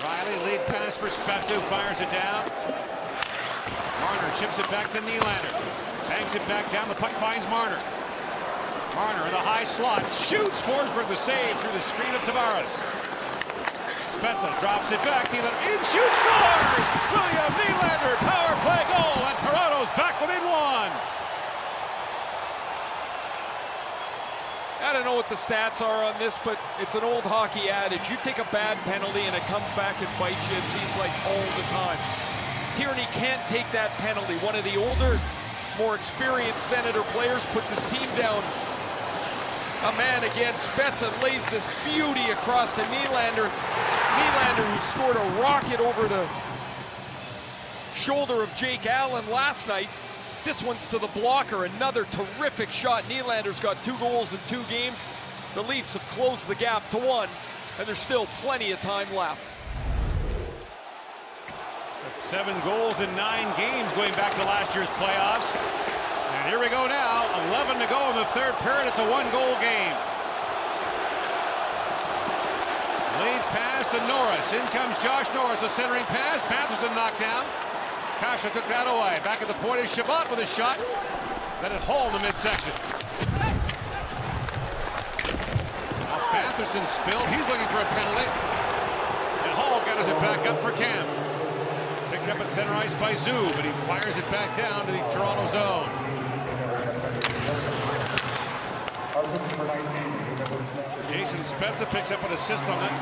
Riley lead pass for Spezza, who fires it down. Marner chips it back to Nylander. Bangs it back down. The puck finds Marner. Marner in the high slot. Shoots. Forsberg the save through the screen of Tavares. Spezza drops it back. Nylander in, shoots, scores! William Nylander, power play goal, and Toronto's back within one. I don't know what the stats are on this, but it's an old hockey adage. You take a bad penalty and it comes back and bites you, it seems like all the time. Tierney can't take that penalty. One of the older, more experienced Senator players puts his team down. A man again, Spezza lays this beauty across to Nylander. Nylander, who scored a rocket over the shoulder of Jake Allen last night. This one's to the blocker, another terrific shot. Nylander's got 2 goals in 2 games. The Leafs have closed the gap to 1, and there's still plenty of time left. That's 7 goals in 9 games going back to last year's playoffs. And here we go now, 11 to go in the third period. It's a 1-goal game. Lead pass to Norris. In comes Josh Norris, a centering pass. Patterson knocked down. Kasha took that away. Back at the point is Chabot with a shot. Then at Hall in the midsection. Now Patterson spilled. He's looking for a penalty. And Hall gathers it back up for Kemp. Picked up at center ice by Zoo, but he fires it back down to the Toronto zone. Jason Spezza picks up an assist on that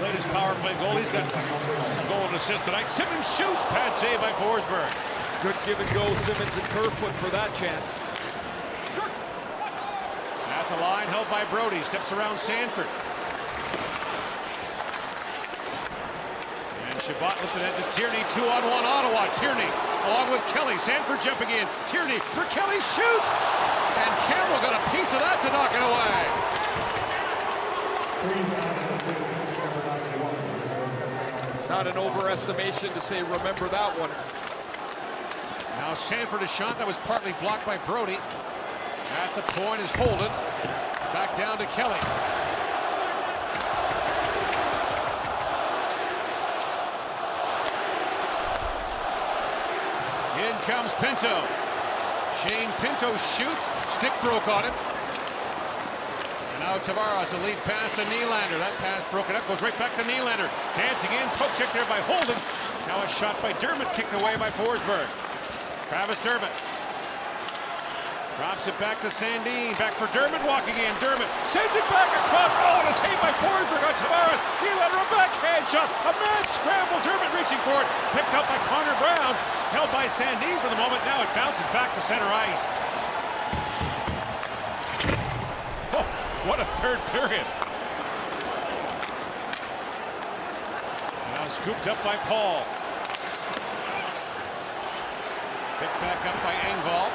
latest power play goal. He's got a goal and assist tonight. Simmons shoots. Pad save by Forsberg. Good give and go, Simmons and Kerfoot for that chance. At the line, held by Brody. Steps around Sanford. And Chabot lifts it into Tierney. 2-on-1 Ottawa. Tierney along with Kelly. Sanford jumping in. Tierney for Kelly. Shoots! And Campbell got a piece of that to knock it away. Not an overestimation to say, remember that one. Now Sanford, a shot that was partly blocked by Brody. At the point is Holden. Back down to Kelly. In comes Pinto. Shane Pinto shoots. Stick broke on him. And now Tavares, a lead pass to Nylander. That pass broken up, goes right back to Nylander. Dancing in, poke check there by Holden. Now a shot by Dermott, kicked away by Forsberg. Travis Dermott. Drops it back to Sandin. Back for Dermott, walking in. Dermott sends it back across. Oh, and a save by Forsberg on Tavares. Nylander, a backhand shot. A mad scramble. Dermott reaching for it. Picked up by Connor Brown. Held by Sandin for the moment. Now it bounces back to center ice. Oh, what a third period. Now scooped up by Paul. Picked back up by Engvall.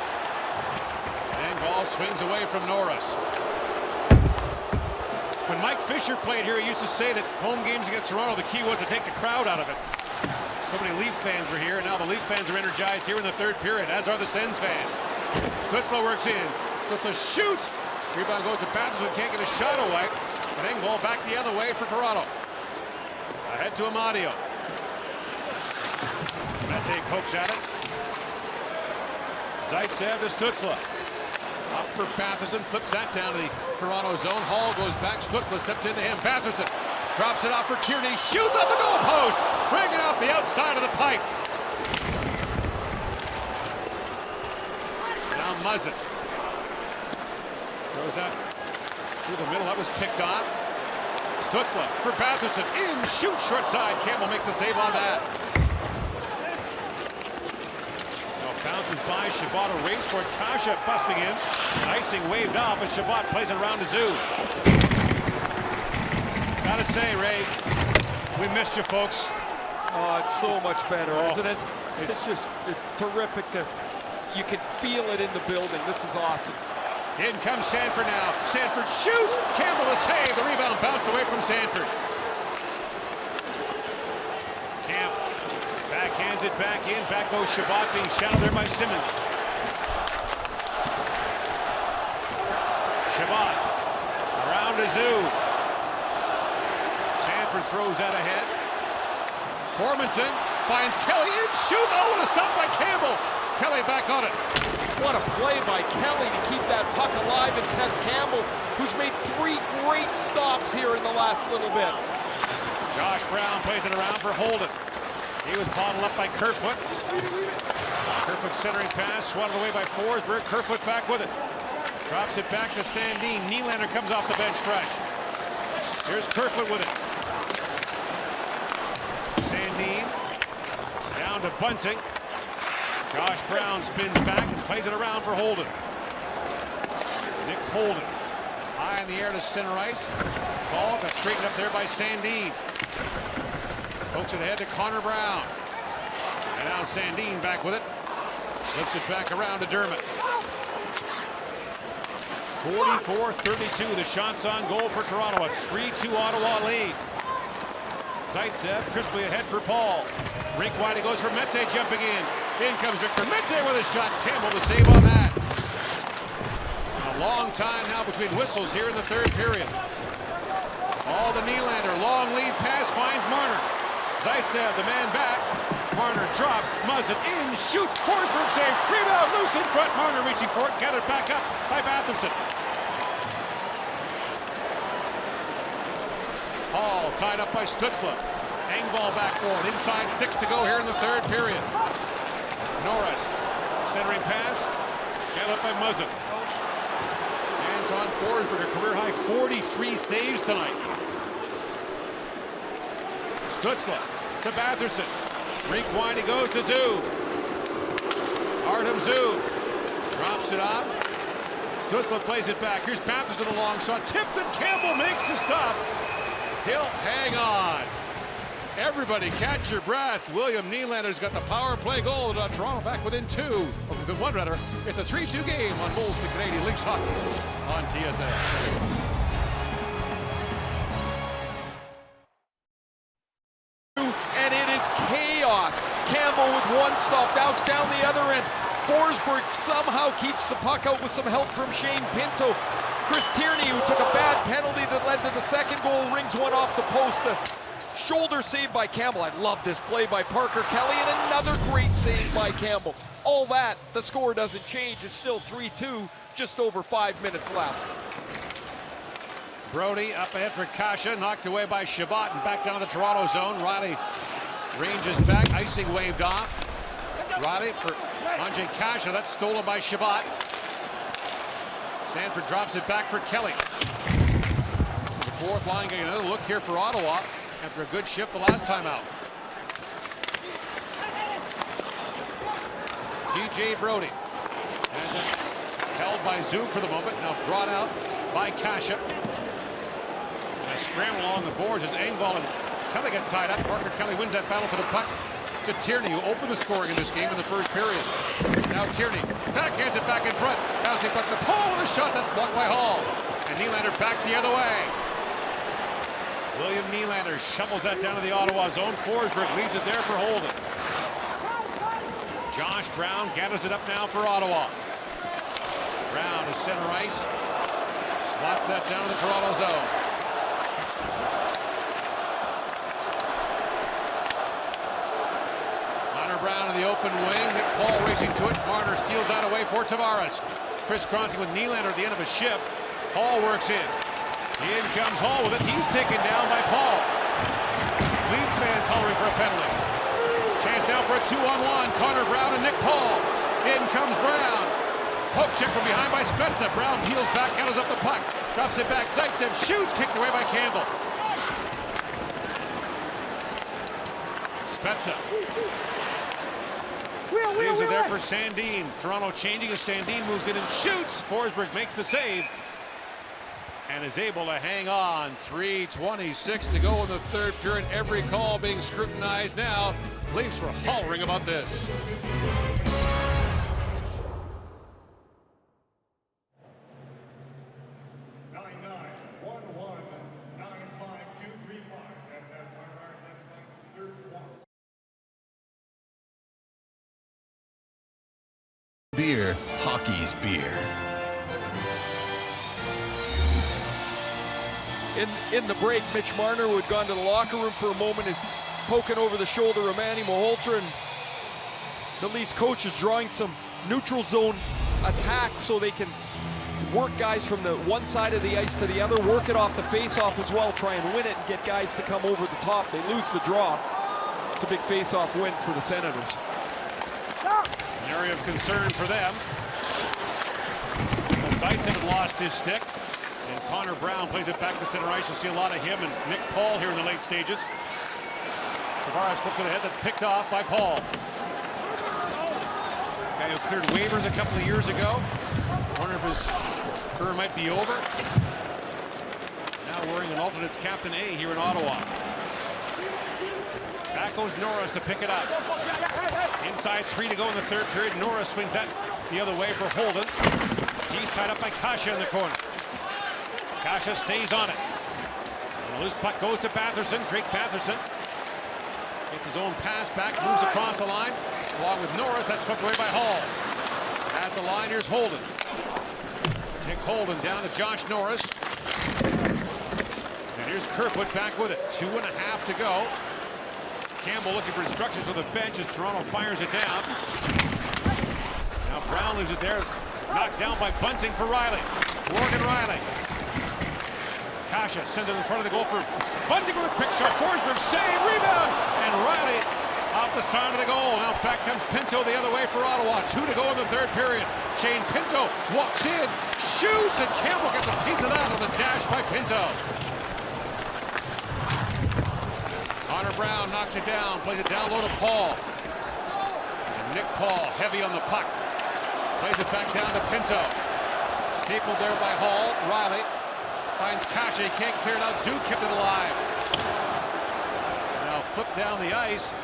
Engvall swings away from Norris. When Mike Fisher played here, he used to say that home games against Toronto, the key was to take the crowd out of it. So many Leaf fans were here, and now the Leaf fans are energized here in the third period, as are the Sens fans. Stützle works in. Stützle shoots. Rebound goes to Patterson, can't get a shot away. But Engvall back the other way for Toronto. Ahead to Amadio. Mete pokes at it. Zaitsev to Stützle. Up for Patterson, flips that down to the Toronto zone. Hall goes back, Stützle steps into him. Patterson drops it off for Tierney, shoots on the goalpost, bringing off the outside of the pipe. Now Muzzin throws that through the middle. That was picked on. Stützle for Patterson, in, shoot, short side. Campbell makes a save on that. Bounces by Chabot, a race for it. Kasha busting in. Icing waved off as Chabot plays it around to Zoo. Gotta say, Ray, we missed you folks. Oh, it's so much better, isn't it? It's terrific you can feel it in the building. This is awesome. In comes Sanford now. Sanford shoots. Campbell a save. The rebound bounced away from Sanford. Camp backhands it back in. Back goes Chabot, being shadowed there by Simmons. Chabot around to Zoo. Sanford throws that ahead. Formanton finds Kelly in, shoots. Oh, and a stop by Campbell. Kelly back on it. What a play by Kelly to keep that puck alive, and Tess Campbell, who's made 3 great stops here in the last little bit. Josh Brown plays it around for Holden. He was bottled up by Kerfoot. Kerfoot centering pass, swatted away by Forsberg. Kerfoot back with it. Drops it back to Sandin. Nylander comes off the bench fresh. Here's Kerfoot with it. Sandin down to Bunting. Josh Brown spins back and plays it around for Holden. Nick Holden. High in the air to center ice. Ball got straightened up there by Sandin. Pokes it ahead to Connor Brown. And now Sandin back with it. Flips it back around to Dermott. 44-32. The shots on goal for Toronto. A 3-2 Ottawa lead. Zaitsev crisply ahead for Paul. Rink wide, he goes for Mete jumping in. In comes Victor Mete with a shot. Campbell to save on that. A long time now between whistles here in the third period. All the Nylander, long lead pass finds Marner. Zaitsev, the man back. Marner drops, Muzzin in, shoots, Forsberg save, rebound, loose in front. Marner reaching for it, gathered back up by Batherson. Hall tied up by Stützle. Engvall back forward, inside 6 to go here in the third period. Norris, centering pass, gathered up by Muzzin. Anton Forsberg, a career-high 43 saves tonight. Stützle to Batherson. Rink wide, he goes to Zub. Artem Zub drops it off. Stützle plays it back. Here's Batherson, a long shot. Tipped, and Campbell makes the stop. He'll hang on. Everybody catch your breath. William Nylander's got the power play goal. Toronto back within 2. Or one rather. It's a 3-2 game on Molson Canadian Leafs hockey on TSN. And it is chaos. Campbell with one stop, down the other end. Forsberg somehow keeps the puck out with some help from Shane Pinto. Chris Tierney, who took a bad penalty that led to the second goal, rings one off the post. Shoulder save by Campbell. I love this play by Parker Kelly, and another great save by Campbell. All that, the score doesn't change. It's still 3-2, just over 5 minutes left. Brody up ahead for Kasha, knocked away by Shabbat and back down to the Toronto zone. Riley ranges back, icing waved off. Riley for Andrzej Kasha, that's stolen by Shabbat. Sanford drops it back for Kelly. The fourth line getting another look here for Ottawa after a good shift the last time out. TJ Brody has it held by Zub for the moment, now brought out by Kasha. And a scramble along the boards as Engvall and Kelly get tied up. Parker Kelly wins that battle for the puck to Tierney, who opened the scoring in this game in the first period. Now Tierney backhands it back in front. Bouncing puck to Paul with a shot that's blocked by Hall. And Nylander back the other way. William Nylander shovels that down to the Ottawa zone. Forsberg leaves it there for Holden. Josh Brown gathers it up now for Ottawa. Brown to center ice. Slots that down to the Toronto zone. Connor Brown in the open wing. Nick Paul racing to it. Marner steals that away for Tavares. Crisscrossing with Nylander at the end of a shift. Hall works in. In comes Hall with it. He's taken down by Paul. Leaf fans hollering for a penalty. Chance now for a 2-on-1. Connor Brown and Nick Paul. In comes Brown. Poke check from behind by Spezza. Brown peels back, gathers up the puck. Drops it back. Zaitsev shoots. Kicked away by Campbell. Spezza. Leaves it there for Sandin. Toronto changing as Sandin moves in and shoots. Forsberg makes the save and is able to hang on. 3:26 to go in the third period. Every call being scrutinized now. Leafs were hollering about this. Beer, hockey's beer. In the break, Mitch Marner, who had gone to the locker room for a moment, is poking over the shoulder of Manny Malhotra, and the Leafs coach is drawing some neutral zone attack so they can work guys from the one side of the ice to the other, work it off the face-off as well, try and win it and get guys to come over the top. They lose the draw. It's a big face-off win for the Senators. An area of concern for them. Zaitsev had lost his stick, and Connor Brown plays it back to center ice. You'll see a lot of him and Nick Paul here in the late stages. Tavares flips it ahead. That's picked off by Paul. Guy who cleared waivers a couple of years ago. Wonder if his career might be over. Now wearing an alternate's captain A here in Ottawa. Back goes Norris to pick it up. Inside 3 to go in the third period. Norris swings that the other way for Holden. He's tied up by Kasha in the corner. Kasha stays on it. And the loose puck goes to Batherson. Drake Batherson gets his own pass back, moves across the line. Along with Norris, that's swept away by Hall. At the line, here's Holden. Nick Holden down to Josh Norris. And here's Kerfoot back with it. 2.5 to go. Campbell looking for instructions on the bench as Toronto fires it down. Now Brown leaves it there. Knocked down by Bunting for Riley. Morgan Riley. Kasha sends it in front of the goal for Bunting with a quick shot. Forsberg save, rebound, and Riley off the side of the goal. Now back comes Pinto the other way for Ottawa. 2 to go in the third period. Shane Pinto walks in, shoots, and Campbell gets a piece of that on the dash by Pinto. Connor Brown knocks it down, plays it down low to Paul. And Nick Paul heavy on the puck. Plays it back down to Pinto. Stapled there by Hall. Riley finds Kasha. He can't clear it out. Zook kept it alive. Now flipped down the ice.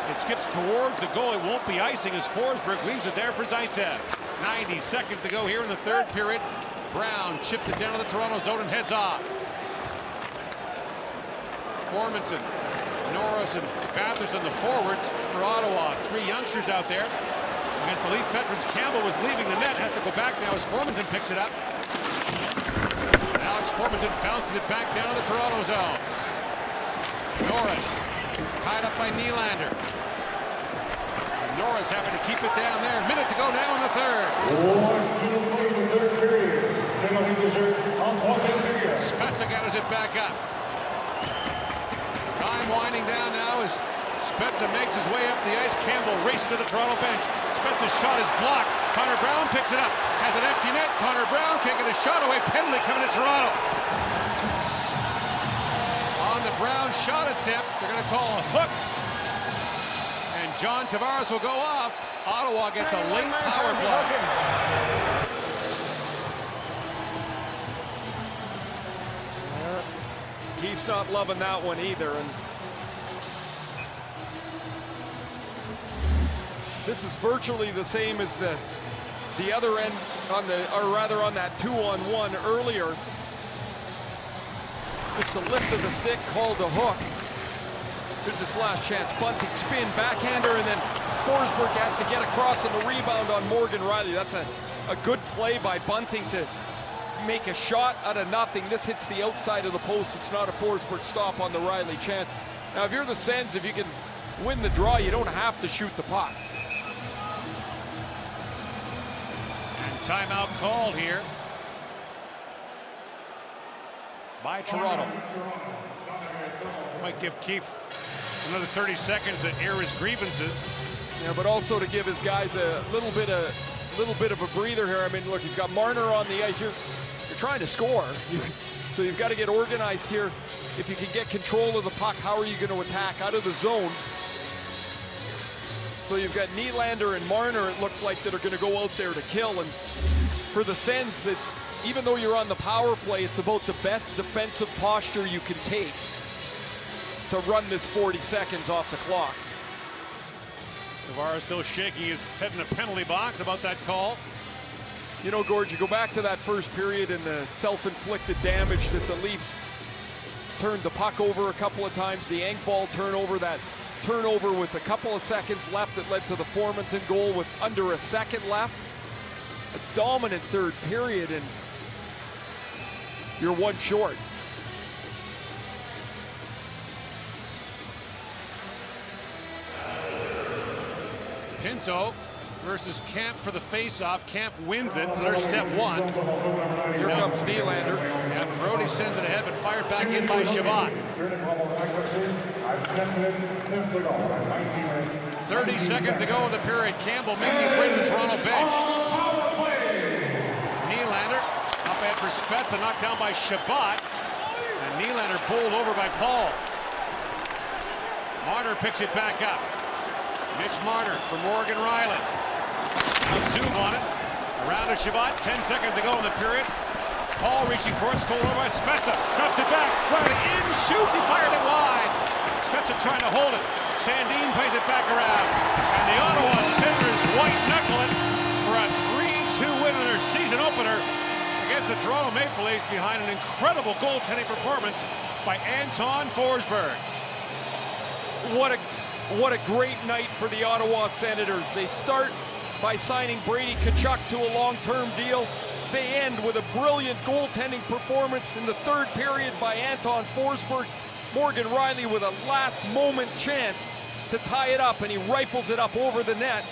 It skips towards the goal. It won't be icing as Forsberg leaves it there for Zaitsev. 90 seconds to go here in the third period. Brown chips it down to the Toronto zone and heads off. Formanton, Norris, and Batherson, the forwards for Ottawa. 3 youngsters out there. Against the Leaf veterans, Campbell was leaving the net. Has to go back now as Formanton picks it up. Alex Formanton bounces it back down to the Toronto zone. Norris tied up by Nylander. Norris having to keep it down there. Minute to go now in the third. Spezza gathers it back up. Time winding down now as Spezza makes his way up the ice. Campbell races to the Toronto bench. Spezza's shot is blocked. Connor Brown picks it up. Has an empty net. Connor Brown can't get a shot away. Penalty coming to Toronto. On the Brown shot attempt, they're going to call a hook. And John Tavares will go off. Ottawa gets a late power play. He's not loving that one either. And this is virtually the same as the other end on the, or rather on that 2-on-1 earlier. Just the lift of the stick called a hook. Here's his last chance. Bunting spin, backhander, and then Forsberg has to get across on the rebound on Morgan Riley. That's a good play by Bunting to make a shot out of nothing. This hits the outside of the post. It's not a Forsberg stop on the Riley chance. Now, if you're the Sens, if you can win the draw, you don't have to shoot the puck. And timeout called here by Toronto. Might give Keefe another 30 seconds to air his grievances. Yeah, but also to give his guys a little bit of a breather here. I mean, look, he's got Marner on the ice. You're trying to score, so you've got to get organized here. If you can get control of the puck, how are you going to attack out of the zone? So you've got Nylander and Marner, it looks like, that are going to go out there to kill. And for the Sens, it's, even though you're on the power play, it's about the best defensive posture you can take to run this 40 seconds off the clock. Tavares still shaking his head in the penalty box about that call. You know, Gord, you go back to that first period and the self-inflicted damage that the Leafs turned the puck over a couple of times. The Engvall turnover, that turnover with a couple of seconds left that led to the Formanton goal with under a second left. A dominant third period, and you're one short. Pinto versus Kampf for the face-off. Kampf wins it, so there's step one. Here comes Nylander. Yeah, Brody sends it ahead, but fired back in by Shabbat. 30 seconds to go in the period. Campbell making his way to the Toronto bench. Nylander up ahead for Spezza, knocked down by Shabbat. And Nylander bowled over by Paul. Marner picks it back up. Mitch Marner for Morgan Riley. Zoom on it. Around to Shabbat. 10 seconds to go in the period. Paul reaching for it. Stolen over by Spezza. Drops it back. Riley in, shoots. He fired it wide. Spezza trying to hold it. Sandin plays it back around. And the Ottawa Senators white-knuckle it for a 3-2 win in their season opener against the Toronto Maple Leafs behind an incredible goaltending performance by Anton Forsberg. What a great night for the Ottawa Senators. They start by signing Brady Tkachuk to a long-term deal. They end with a brilliant goaltending performance in the third period by Anton Forsberg. Morgan Riley with a last-moment chance to tie it up, and he rifles it up over the net.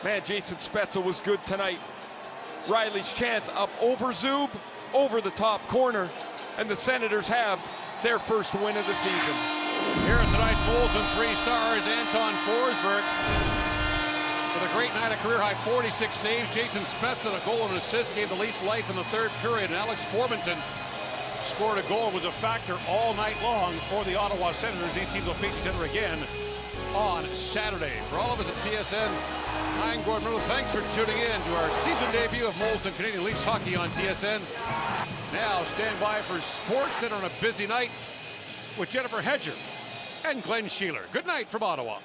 Man, Jason Spezza was good tonight. Riley's chance up over Zub, over the top corner, and the Senators have their first win of the season. Here are tonight's Molson 3 stars, Anton Forsberg with a great night, a career-high 46 saves. Jason Spezza, a goal and an assist, gave the Leafs life in the third period. And Alex Formenton scored a goal and was a factor all night long for the Ottawa Senators. These teams will face each other again on Saturday. For all of us at TSN, I'm Gordon Miller. Thanks for tuning in to our season debut of Molson Canadian Leafs hockey on TSN. Now stand by for Sports Center on a busy night with Jennifer Hedger and Glenn Sheeler. Good night from Ottawa.